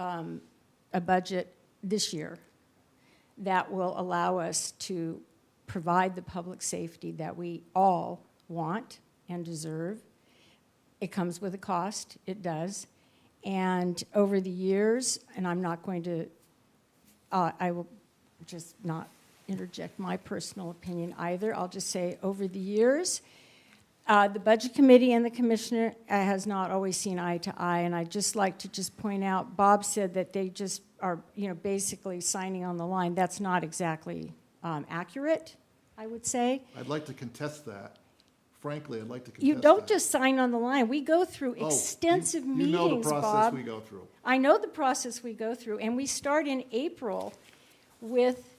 a budget this year that will allow us to provide the public safety that we all want and deserve. It comes with a cost, it does. And over the years, and I'm not going to, I will just not interject my personal opinion either. I'll just say over the years, the budget committee and the commissioner has not always seen eye to eye, and I'd just like to just point out, Bob said that they just are, basically signing on the line. That's not exactly accurate, I would say. I'd like to contest that. Frankly, I'd like to contest You don't that. just sign on the line. We go through extensive meetings, Bob. You know the process we go through. I know the process we go through, and we start in April with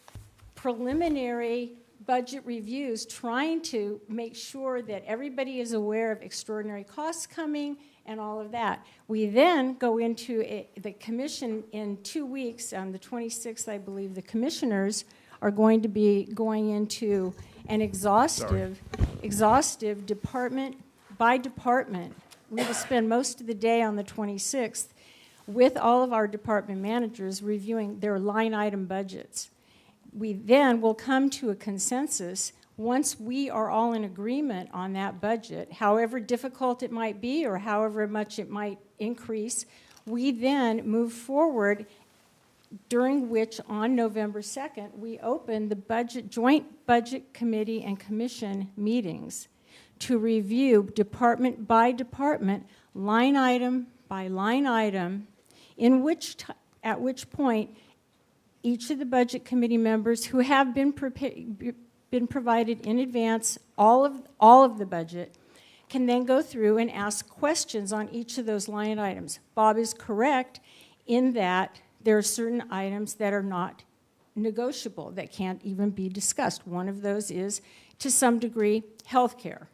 preliminary budget reviews, trying to make sure that everybody is aware of extraordinary costs coming and all of that. We then go into the commission in 2 weeks. On the 26th, I believe, the commissioners are going to be going into an exhaustive department by department. We will spend most of the day on the 26th with all of our department managers reviewing their line item budgets. We then will come to a consensus once we are all in agreement on that budget, however difficult it might be or however much it might increase. We then move forward, during which on November 2nd, we open the joint budget committee and commission meetings to review department by department, line item by line item, at which point each of the budget committee members who have been provided in advance all of the budget can then go through and ask questions on each of those line items. Bob is correct in that there are certain items that are not negotiable, that can't even be discussed. One of those is, to some degree, health care.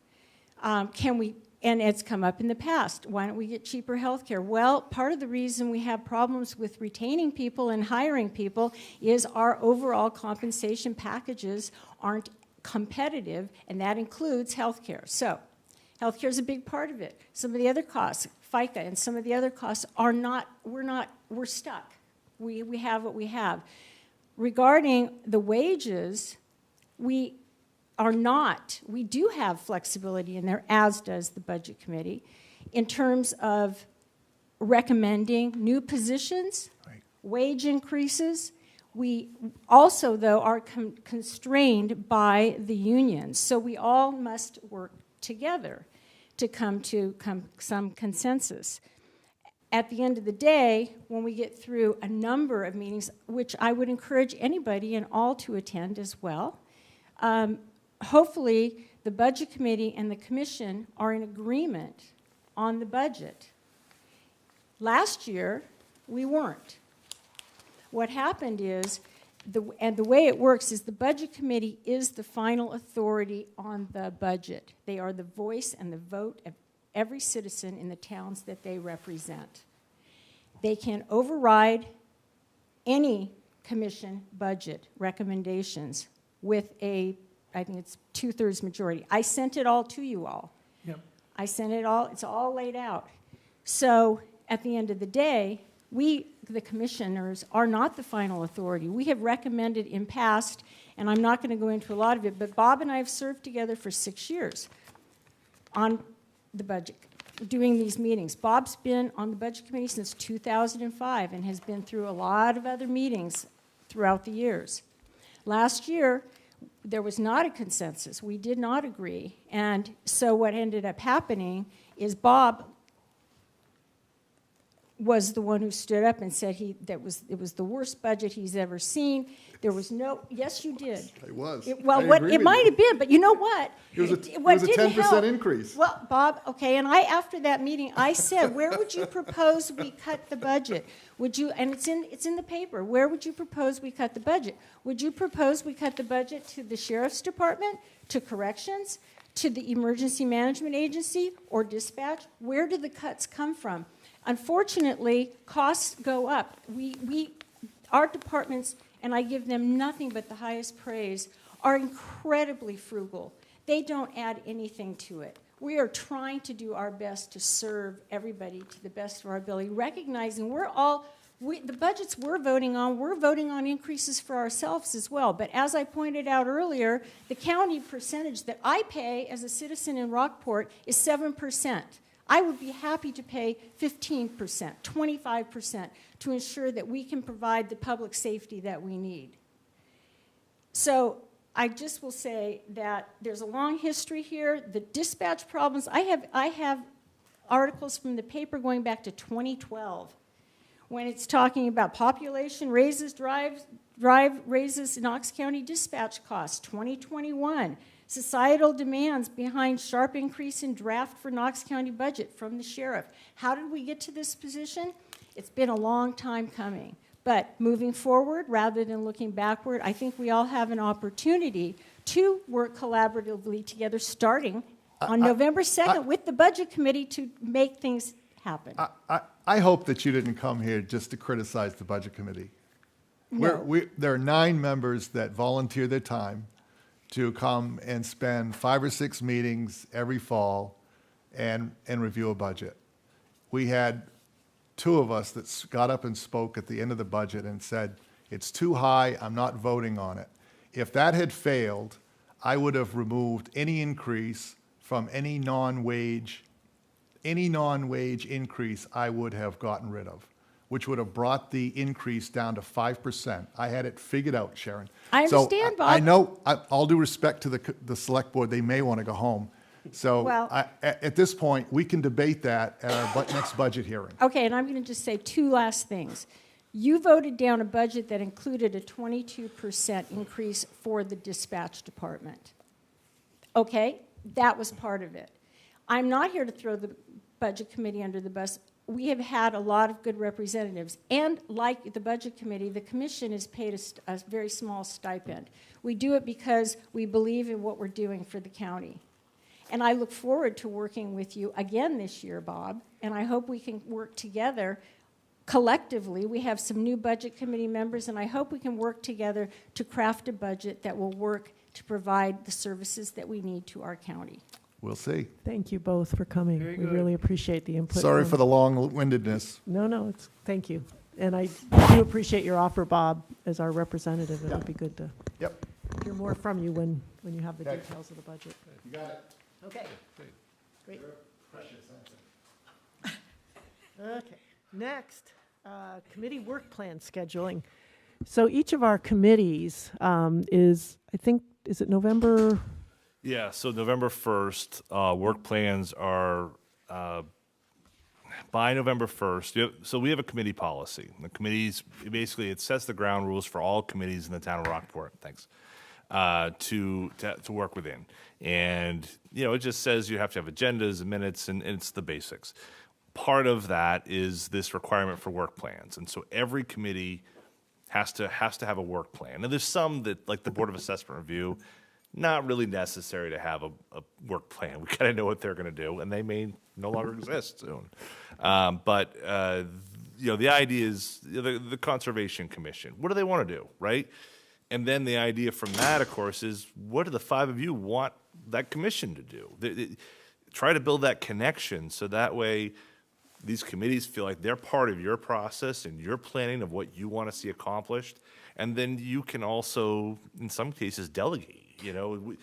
And it's come up in the past. Why don't we get cheaper health care? Well, part of the reason we have problems with retaining people and hiring people is our overall compensation packages aren't competitive, and that includes health care. So health care is a big part of it. Some of the other costs, FICA and some of the other costs are not, we're stuck. We have what we have. Regarding the wages, we do have flexibility in there, as does the budget committee, in terms of recommending new positions, wage increases. We also, though, are constrained by the unions, so we all must work together to come to some consensus. At the end of the day, when we get through a number of meetings, which I would encourage anybody and all to attend as well, hopefully the Budget Committee and the Commission are in agreement on the budget. Last year, we weren't. What happened is, and the way it works is the Budget Committee is the final authority on the budget. They are the voice and the vote of every citizen in the towns that they represent. They can override any commission budget recommendations with I think it's 2/3 majority. I sent it all to you all. Yep. I sent it all, it's all laid out. So at the end of the day, we, the commissioners, are not the final authority. We have recommended in past, and I'm not going to go into a lot of it, but Bob and I have served together for 6 years on the budget, doing these meetings. Bob's been on the Budget Committee since 2005 and has been through a lot of other meetings throughout the years. Last year, there was not a consensus. We did not agree. And so what ended up happening is Bob was the one who stood up and said it was the worst budget he's ever seen. There was no, yes, you did. It was. It agree with might have been, but you know what? It was a What didn't 10% help- increase. Well, Bob, okay, and after that meeting, I said, where would you propose we cut the budget? Would you, and it's in the paper, where would you propose we cut the budget? Would you propose we cut the budget to the Sheriff's Department, to Corrections, to the Emergency Management Agency, or Dispatch? Where do the cuts come from? Unfortunately, costs go up. Our departments, and I give them nothing but the highest praise, are incredibly frugal. They don't add anything to it. We are trying to do our best to serve everybody to the best of our ability, recognizing the budgets we're voting on increases for ourselves as well. But as I pointed out earlier, the county percentage that I pay as a citizen in Rockport is 7%. I would be happy to pay 15%, 25% to ensure that we can provide the public safety that we need. So I just will say that there's a long history here. The dispatch problems, I have articles from the paper going back to 2012 when it's talking about population raises, raises Knox County dispatch costs, 2021. Societal demands behind sharp increase in draft for Knox County budget from the sheriff. How did we get to this position? It's been a long time coming. But moving forward, rather than looking backward, I think we all have an opportunity to work collaboratively together, starting on November 2nd with the Budget Committee to make things happen. I hope that you didn't come here just to criticize the Budget Committee. No. There are 9 members that volunteer their time to come and spend 5 or 6 meetings every fall and review a budget. We had 2 of us that got up and spoke at the end of the budget and said, it's too high, I'm not voting on it. If that had failed, I would have removed any increase from any non-wage increase I would have gotten rid of, which would have brought the increase down to 5%. I had it figured out, Sharon. I understand, Bob. I know, all due respect to the select board, they may want to go home. So Well- at this point, we can debate that at our next budget hearing. Okay, and I'm going to just say 2 last things. You voted down a budget that included a 22% increase for the dispatch department. Okay, that was part of it. I'm not here to throw the Budget Committee under the bus. We have had a lot of good representatives, and like the Budget Committee, the Commission is paid a very small stipend. We do it because we believe in what we're doing for the county. And I look forward to working with you again this year, Bob, and I hope we can work together collectively. We have some new Budget Committee members, and I hope we can work together to craft a budget that will work to provide the services that we need to our county. We'll see. Thank you both for coming. Very We good. really appreciate the input. Sorry for the long-windedness. No, thank you. And I do appreciate your offer, Bob, as our representative. It would be good to Yep. hear more from you when you have the Okay. details of the budget. You got it. Okay. Great. Okay. Next, committee work plan scheduling. So each of our committees is it November? Yeah, so November 1st, work plans are by November 1st. So we have a committee policy. The committees, basically, it sets the ground rules for all committees in the town of Rockport, thanks, to work within. And, it just says you have to have agendas and minutes, and it's the basics. Part of that is this requirement for work plans. And so every committee has to have a work plan. And there's some that, like the Board of Assessment Review, not really necessary to have a work plan. We kind of know what they're going to do, and they may no longer exist soon. But the idea is the Conservation Commission. What do they want to do, right? And then the idea from that, of course, is what do the five of you want that commission to do? Try to build that connection so that way these committees feel like they're part of your process and your planning of what you want to see accomplished. And then you can also, in some cases, delegate. We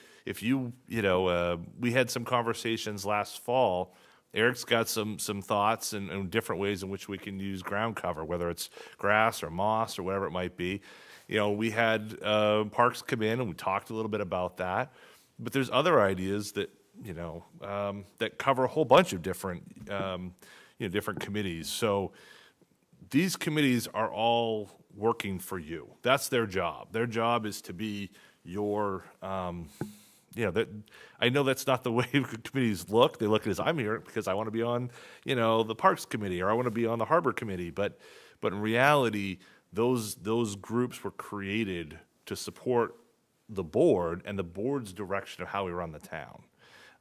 had some conversations last fall. Eric's got some thoughts and different ways in which we can use ground cover, whether it's grass or moss or whatever it might be. We had Parks come in and we talked a little bit about that. But there's other ideas that that cover a whole bunch of different different committees. So these committees are all working for you. That's their job. Their job is to be your, I know that's not the way committees look. They look as I'm here because I want to be on, the Parks Committee or I want to be on the Harbor Committee. But in reality, those groups were created to support the board and the board's direction of how we run the town.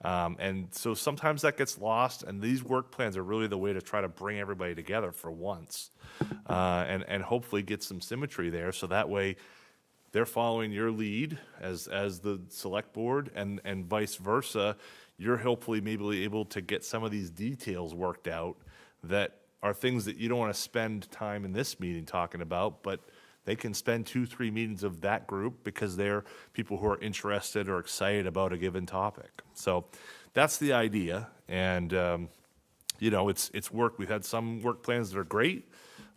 And so sometimes that gets lost, and these work plans are really the way to try to bring everybody together for once, and hopefully get some symmetry there, so that way they're following your lead as the select board, and vice versa. You're hopefully maybe able to get some of these details worked out that are things that you don't want to spend time in this meeting talking about, but they can spend 2-3 meetings of that group because they're people who are interested or excited about a given topic. So that's the idea. And, it's work. We've had some work plans that are great.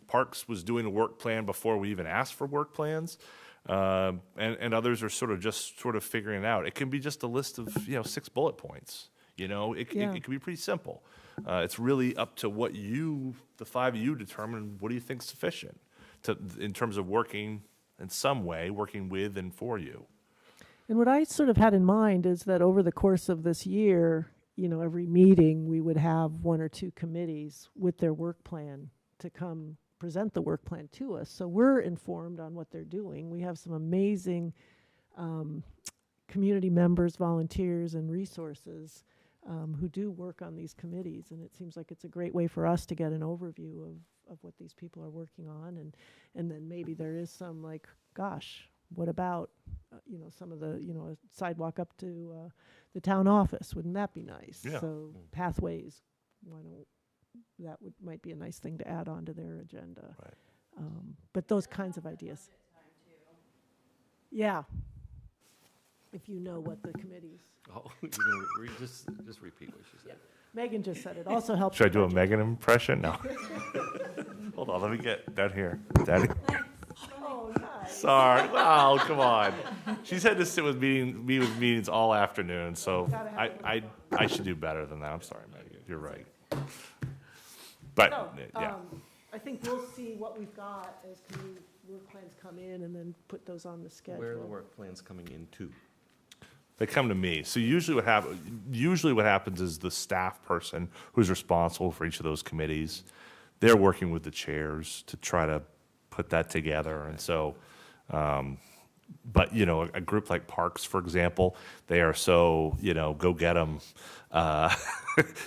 Parks was doing a work plan before we even asked for work plans. And others are sort of figuring it out. It can be just a list of, 6 bullet points. It can be pretty simple. It's really up to what the 5 of you determine, what do you think is sufficient in terms of working in some way, working with and for you. And what I sort of had in mind is that over the course of this year, every meeting we would have 1 or 2 committees with their work plan to come present the work plan to us. So we're informed on what they're doing. We have some amazing community members, volunteers, and resources who do work on these committees. And it seems like it's a great way for us to get an overview of what these people are working on. And then maybe there is some like, gosh, what about, some of the, a sidewalk up to the town office? Wouldn't that be nice? Yeah. So pathways, might be a nice thing to add on to their agenda. Right. But those kinds of ideas. Yeah. If you know what the committees. Oh, just repeat what she said. Megan just said it also helps. Should I do a Megan impression? No. Hold on, let me get down here. Daddy. Oh, nice. Sorry. Wow, come on. She's had to sit with me with meetings all afternoon, so I should do better than that. I'm sorry, Megan. You're right. But yeah. I think we'll see what we've got as committee work plans come in, and then put those on the schedule. Where are the work plans coming in to? They come to me. So usually what happens is the staff person who's responsible for each of those committees, they're working with the chairs to try to put that together. And so, but a group like Parks, for example, they are so, go get them.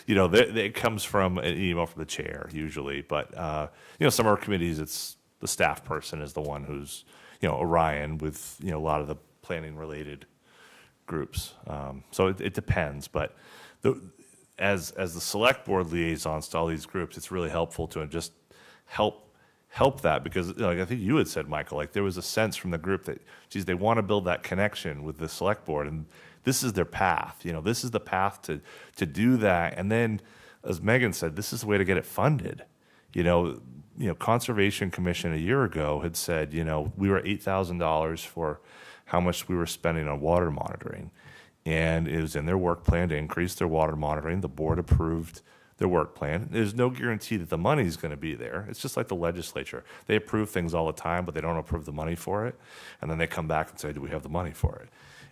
It comes from an email from the chair usually. But, some of our committees, it's the staff person is the one who's, Orion with, a lot of the planning related groups. So it depends, but as the select board liaisons to all these groups, it's really helpful to just help that, because I think you had said, Michael, like there was a sense from the group that, geez, they want to build that connection with the select board, and this is their path. This is the path to do that. And then, as Megan said, this is the way to get it funded. Conservation Commission a year ago had said, we were $8,000 for how much we were spending on water monitoring. And it was in their work plan to increase their water monitoring. The board approved their work plan. There's no guarantee that the money's going to be there. It's just like the legislature. They approve things all the time, but they don't approve the money for it. And then they come back and say, do we have the money for it?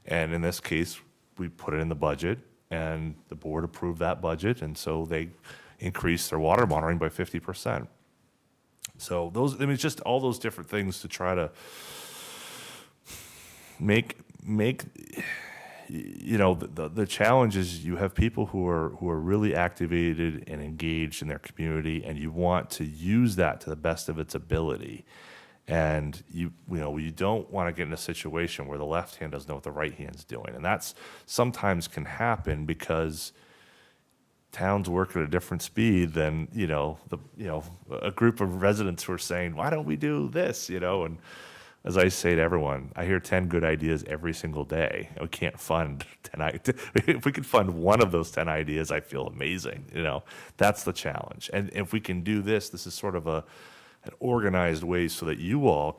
And in this case, we put it in the budget, and the board approved that budget, and so they increased their water monitoring by 50%. So it's just all those different things to try to make the challenge is you have people who are really activated and engaged in their community, and you want to use that to the best of its ability. And you don't want to get in a situation where the left hand doesn't know what the right hand's doing, and that's sometimes can happen because towns work at a different speed than a group of residents who are saying, why don't we do this? And as I say to everyone, I hear 10 good ideas every single day. We can't fund 10 if we could fund one of those 10 ideas, I feel amazing. That's the challenge. And if we can do this is sort of an organized way so that you all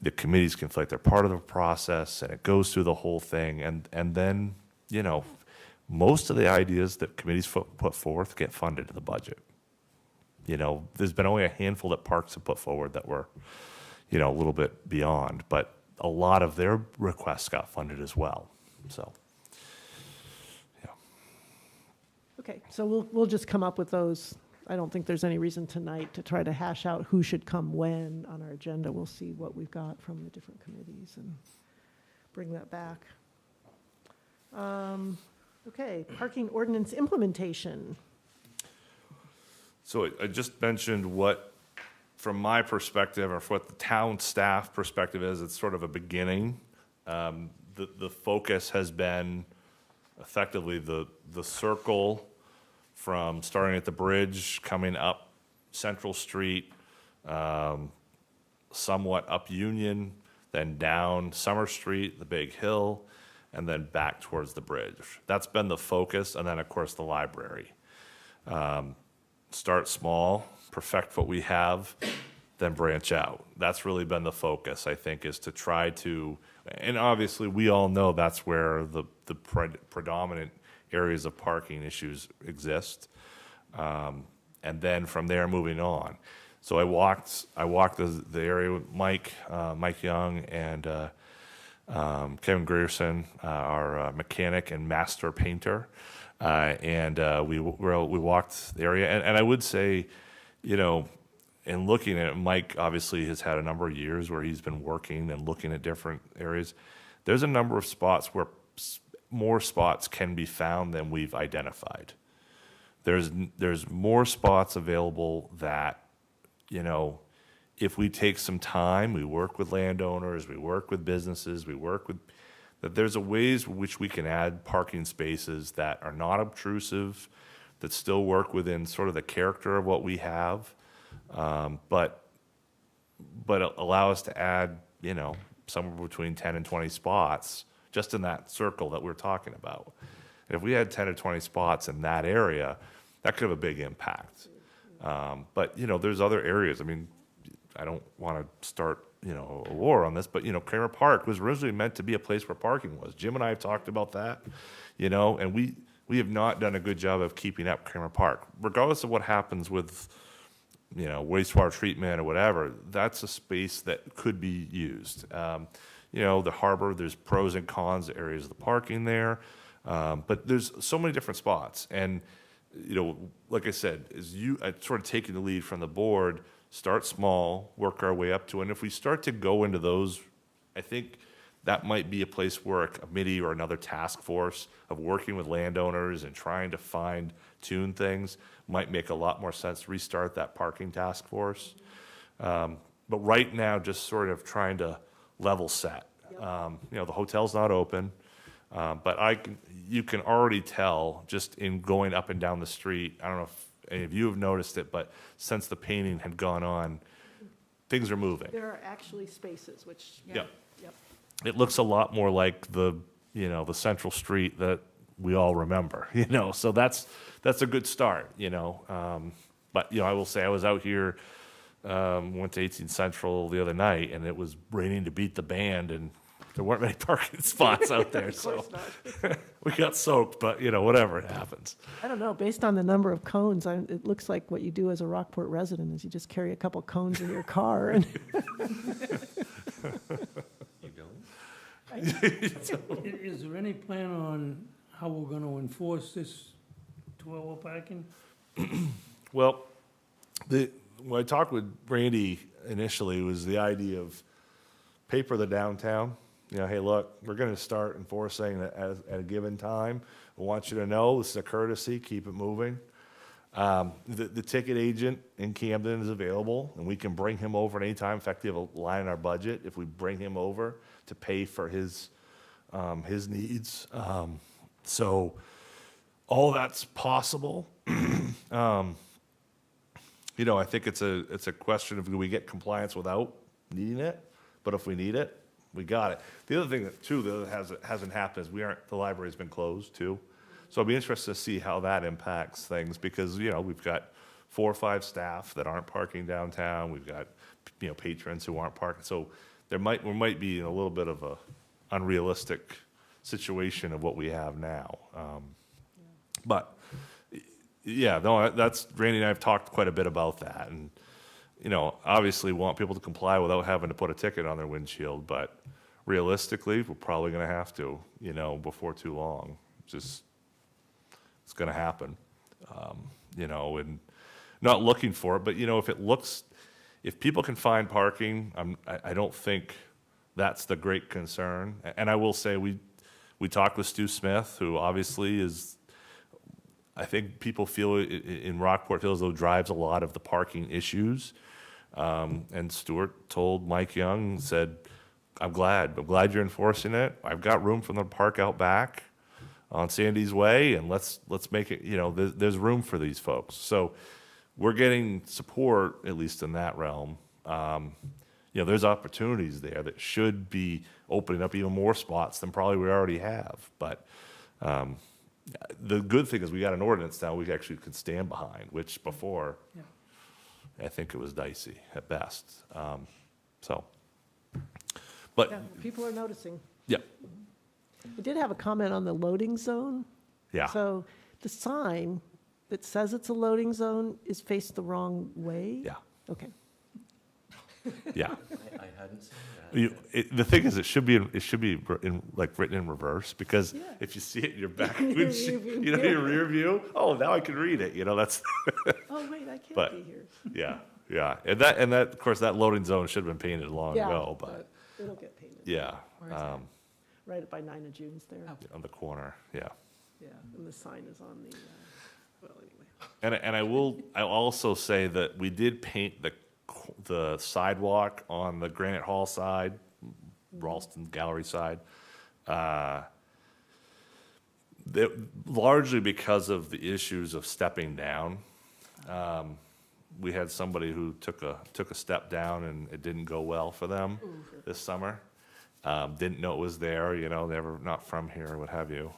the committees can feel like they're part of the process, and it goes through the whole thing. And then, most of the ideas that committees put forth get funded in the budget. There's been only a handful that parks have put forward that were, a little bit beyond, but a lot of their requests got funded as well. So, yeah. Okay, so we'll just come up with those. I don't think there's any reason tonight to try to hash out who should come when on our agenda. We'll see what we've got from the different committees and bring that back. Okay, parking ordinance implementation. So I just mentioned what, from my perspective, or what the town staff perspective is, it's sort of a beginning. The focus has been effectively the circle from starting at the bridge, coming up Central Street, somewhat up Union, then down Summer Street, the big hill, and then back towards the bridge. That's been the focus, and then, of course, the library. Start small, perfect what we have, then branch out. That's really been the focus, I think, is to try to, and obviously we all know that's where the predominant areas of parking issues exist. And then from there, moving on. So I walked the area with Mike Young and Kevin Grierson, our mechanic and master painter, and we walked the area. And I would say, in looking at it, Mike obviously has had a number of years where he's been working and looking at different areas. There's a number of spots where more spots can be found than we've identified. There's more spots available that, if we take some time, we work with landowners, we work with businesses, that there's a ways which we can add parking spaces that are not obtrusive, that still work within sort of the character of what we have, but allow us to add, somewhere between 10 and 20 spots just in that circle that we're talking about. And if we had 10 or 20 spots in that area, that could have a big impact. But, there's other areas. I mean, I don't want to start, a war on this, but, Kramer Park was originally meant to be a place where parking was. Jim and I have talked about that, and we have not done a good job of keeping up Kramer Park. Regardless of what happens with, wastewater treatment or whatever, that's a space that could be used. The harbor, there's pros and cons to areas of the parking there, but there's so many different spots. And, like I said, sort of taking the lead from the board, start small, work our way up to, and if we start to go into those, I think that might be a place where a committee or another task force of working with landowners and trying to tune things might make a lot more sense to restart that parking task force. But right now, just sort of trying to level set. The hotel's not open, but you can already tell just in going up and down the street. I don't know if any of you have noticed it, but since the painting had gone on, things are moving. There are actually spaces, which, Yep. Yep. It looks a lot more like the Central Street that we all remember, so that's a good start, But, I will say I was out here, went to 18 Central the other night, and it was raining to beat the band, and there weren't many parking spots out there, so we got soaked, but, whatever, it happens. I don't know, based on the number of cones, it looks like what you do as a Rockport resident is you just carry a couple cones in your car and. You don't? Is there any plan on how we're gonna enforce this 2-hour parking? Well, when I talked with Randy initially, was the idea of paper the downtown. Hey, look, we're going to start enforcing it at a given time. I want you to know this is a courtesy. Keep it moving. The ticket agent in Camden is available, and we can bring him over at any time. In fact, we have a line in our budget if we bring him over to pay for his needs. So all that's possible. I think it's a question of do we get compliance without needing it? But if we need it, we got it. The other thing that hasn't happened is the library's been closed too. So I'll be interested to see how that impacts things because, we've got 4 or 5 staff that aren't parking downtown. We've got, patrons who aren't parking. So we might be in a little bit of a unrealistic situation of what we have now. But yeah, no, that's, Randy and I have talked quite a bit about that. And, obviously want people to comply without having to put a ticket on their windshield. But realistically, we're probably going to have to, before too long. It's going to happen, and not looking for it. But, if people can find parking, I don't think that's the great concern. And I will say we talked with Stu Smith, who obviously is, I think people feel in Rockport feels as though drives a lot of the parking issues. And Stuart told Mike Young, said, I'm glad you're enforcing it. I've got room for them to park out back on Sandy's Way, and let's make it, there's room for these folks. So we're getting support, at least in that realm. There's opportunities there that should be opening up even more spots than probably we already have. But the good thing is we got an ordinance now we actually can stand behind, which before I think it was dicey at best. But Yeah, people are noticing. yeah, I did have a comment on the loading zone. yeah. So the sign that says it's a loading zone is faced the wrong way? Yeah. Okay. Yeah. I hadn't seen that. The thing is, it should be written in reverse because if you see it in your back windshield, your rear view. Oh, now I can read it. That's. Oh wait, I can't But- be here. Yeah, and that of course that loading zone should have been painted long Yeah, ago, but it'll get painted. yeah, Where is that? Right by 9 of June's there. Oh. on the corner, yeah. Yeah, and the sign is on the, well, anyway. And I'll also say that we did paint the sidewalk on the Granite Hall side, Ralston Gallery side, largely because of the issues of stepping down. We had somebody who took a step down and it didn't go well for them this summer. Didn't know it was there, never not from here or what have you.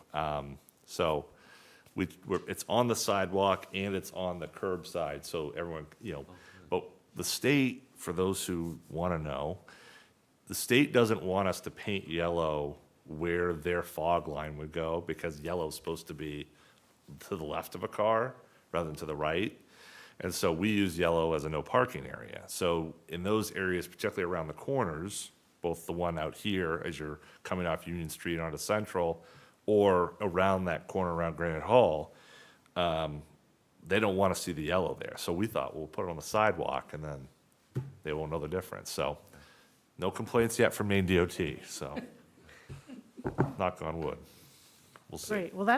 So it's on the sidewalk and it's on the curb side, so everyone, but the state, for those who want to know, the state doesn't want us to paint yellow where their fog line would go because yellow is supposed to be to the left of a car rather than to the right. And so we use yellow as a no parking area. So in those areas, particularly around the corners, both the one out here as you're coming off Union Street onto Central or around that corner around Granite Hall, they don't want to see the yellow there. So we thought, we'll put it on the sidewalk and then they won't know the difference. So no complaints yet from Maine DOT, so knock on wood. We'll see. Great, well,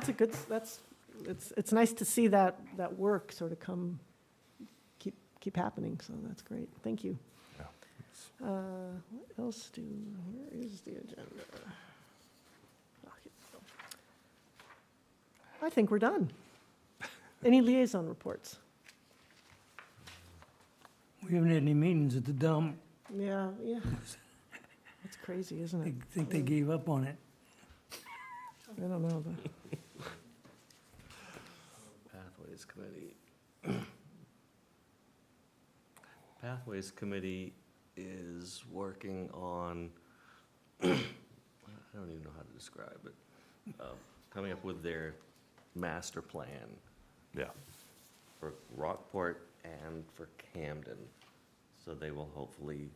it's nice to see that work sort of keep happening, so that's great, thank you. Yeah. What else where is the agenda? Oh, here we go. I think we're done. Any liaison reports? We haven't had any meetings at the dump. Yeah. That's crazy, isn't I it? think they gave up on it. I don't know. Pathways Committee. Pathways Committee is working on, I don't even know how to describe it, coming up with their master plan Yeah. for Rockport and for Camden. So they will hopefully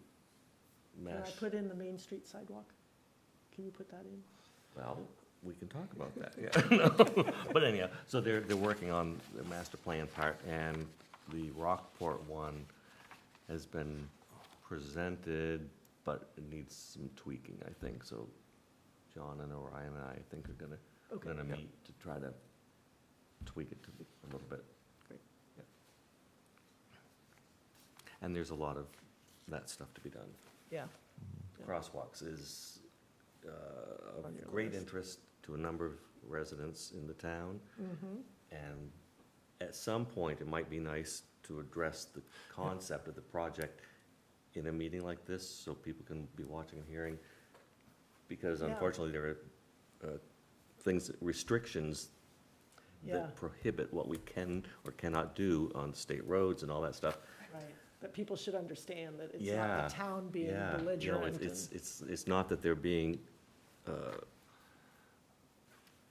Can I mesh. put in the Main Street sidewalk? Can you put that in? Well, we can talk about that, yeah. No. But anyhow, so they're working on the master plan part, and the Rockport one has been presented, but it needs some tweaking, I think. So John and Orion and I think are gonna meet to try to tweak it a little bit. Great. Yeah. And there's a lot of that stuff to be done. Yeah. Crosswalks is On of your great list. interest to a number of residents in the town. Mm-hmm. And at some point, it might be nice to address the concept of the project in a meeting like this, so people can be watching and hearing. Because Yeah. unfortunately, there are restrictions Yeah. that prohibit what we can or cannot do on state roads and all that stuff. Right, that people should understand that it's not Yeah, the town being Yeah, you know, belligerent. it's not that they're being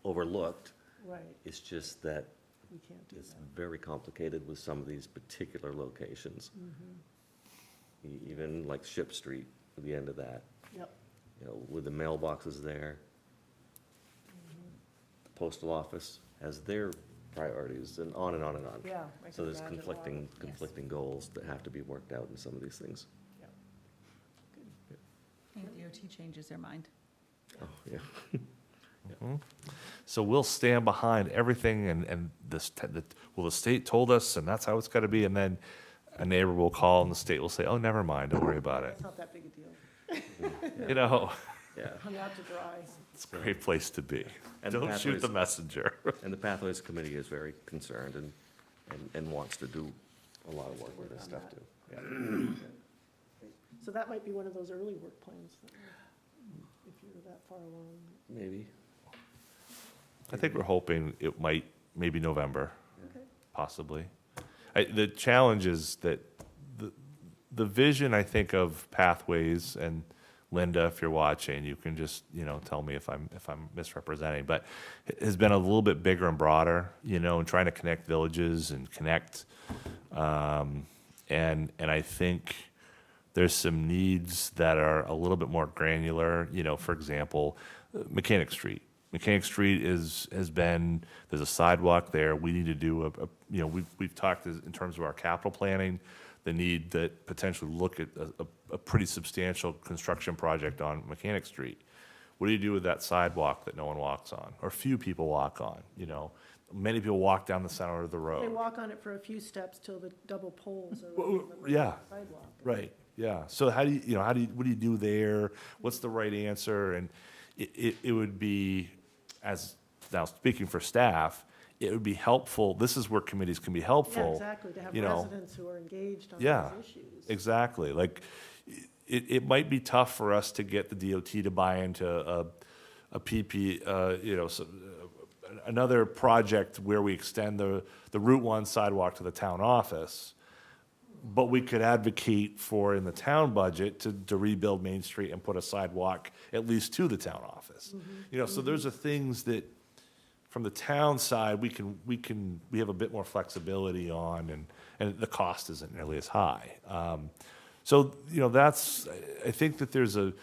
overlooked, Right, it's just that we can't do it's that. very complicated with some of these particular locations. Mhm. Even like Ship Street, at the end of that, Yep. you know, with the mailboxes there. The postal office has their priorities, and on and on and on. Yeah, I So can there's imagine why. conflicting goals that have to be worked out in some of these things. And DOT changes their mind. Oh, yeah. So we'll stand behind everything and well, the state told us and that's how it's gotta be, and then a neighbor will call and the state will say, oh, never mind, don't worry about it. It's not that big a deal. You know, Yeah. Hung out to dry. it's a great place to be. And the Don't shoot the pathways- messenger. And the Pathways Committee is very concerned and wants to do a lot of work with this Work stuff on too. So that might be one of those early work plans, if you're that far along. Maybe. I think we're hoping it might, maybe November, Okay. possibly. The challenge is that the vision, I think, of Pathways, and Linda, if you're watching, you can just, tell me if I'm misrepresenting, but it has been a little bit bigger and broader, and trying to connect villages and connect, and I think there's some needs that are a little bit more granular, for example, Mechanic Street. Mechanic Street has been, there's a sidewalk there. We need to do we've talked in terms of our capital planning, the need that potentially look at a pretty substantial construction project on Mechanic Street. What do you do with that sidewalk that no one walks on, or few people walk on? Many people walk down the center of the They road. walk on it for a few steps till the double poles are Well, on the yeah. sidewalk. Right, yeah. So how do you, what do you do there? What's the right answer? And it would be, now speaking for staff, it would be helpful, this is where committees can be helpful. Yeah, exactly, to have you know. residents who are engaged on Yeah, these issues. exactly. Like, it might be tough for us to get the DOT to buy into a PP, another project where we extend the Route 1 sidewalk to the town office. But we could advocate for, in the town budget, to rebuild Main Street and put a sidewalk at least to the town office. So there's the things that, from the town side, we have a bit more flexibility on, and the cost isn't nearly as high. So, I think that there's a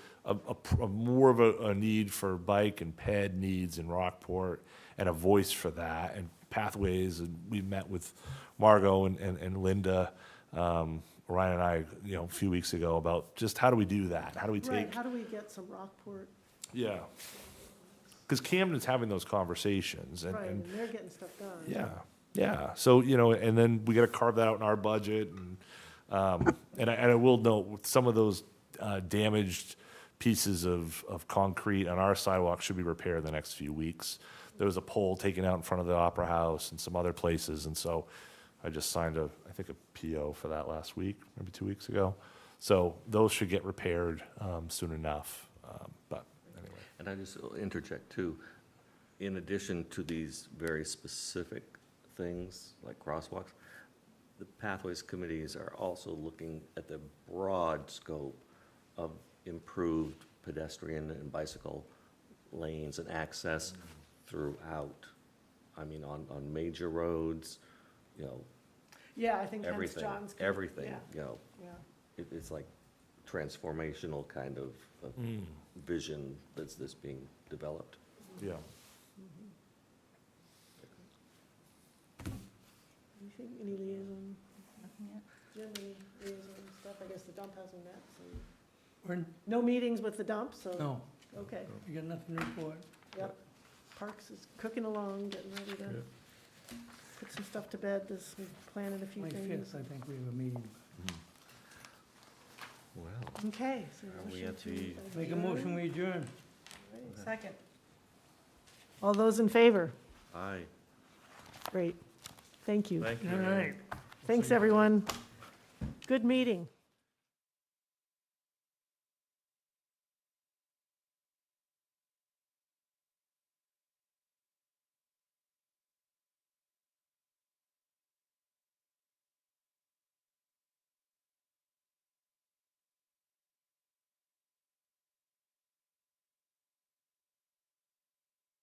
more of a need for bike and ped needs in Rockport, and a voice for that, and Pathways, and we met with Margot and Linda, Ryan and I, a few weeks ago, about just how do we do that? How do we Right, take, how do we get some Rockport, yeah. Because Camden's having those conversations, right, and and they're getting stuff done. yeah. So, and then we got to carve that out in our budget, and I will note, with some of those damaged pieces of concrete on our sidewalk should be repaired in the next few weeks. There was a pole taken out in front of the Opera House and some other places, and so I just signed a PO for that last week, maybe 2 weeks ago. So those should get repaired soon enough, but anyway. And I just interject too, in addition to these very specific things like crosswalks, the Pathways Committees are also looking at the broad scope of improved pedestrian and bicycle lanes and access throughout. I mean, on major roads, you know, Yeah, I think hence everything, John's. everything, yeah. you know. Yeah. It's like transformational kind of vision that's being developed. Yeah. Anything, any liaison? Do you have any liaison stuff? I guess the dump hasn't met, so. Pardon? No meetings with the dump, so. No, Okay, you got nothing to report. yep. Parks is cooking along, getting ready to put some stuff to bed, this, we planning a few May things. 5th, I think we have a meeting. Well, Okay, so. Are we motion at to the- Make a motion, we adjourn. Second. All those in favor? aye. Great. Thank you. Thank you. All right. Thanks, everyone. Good meeting.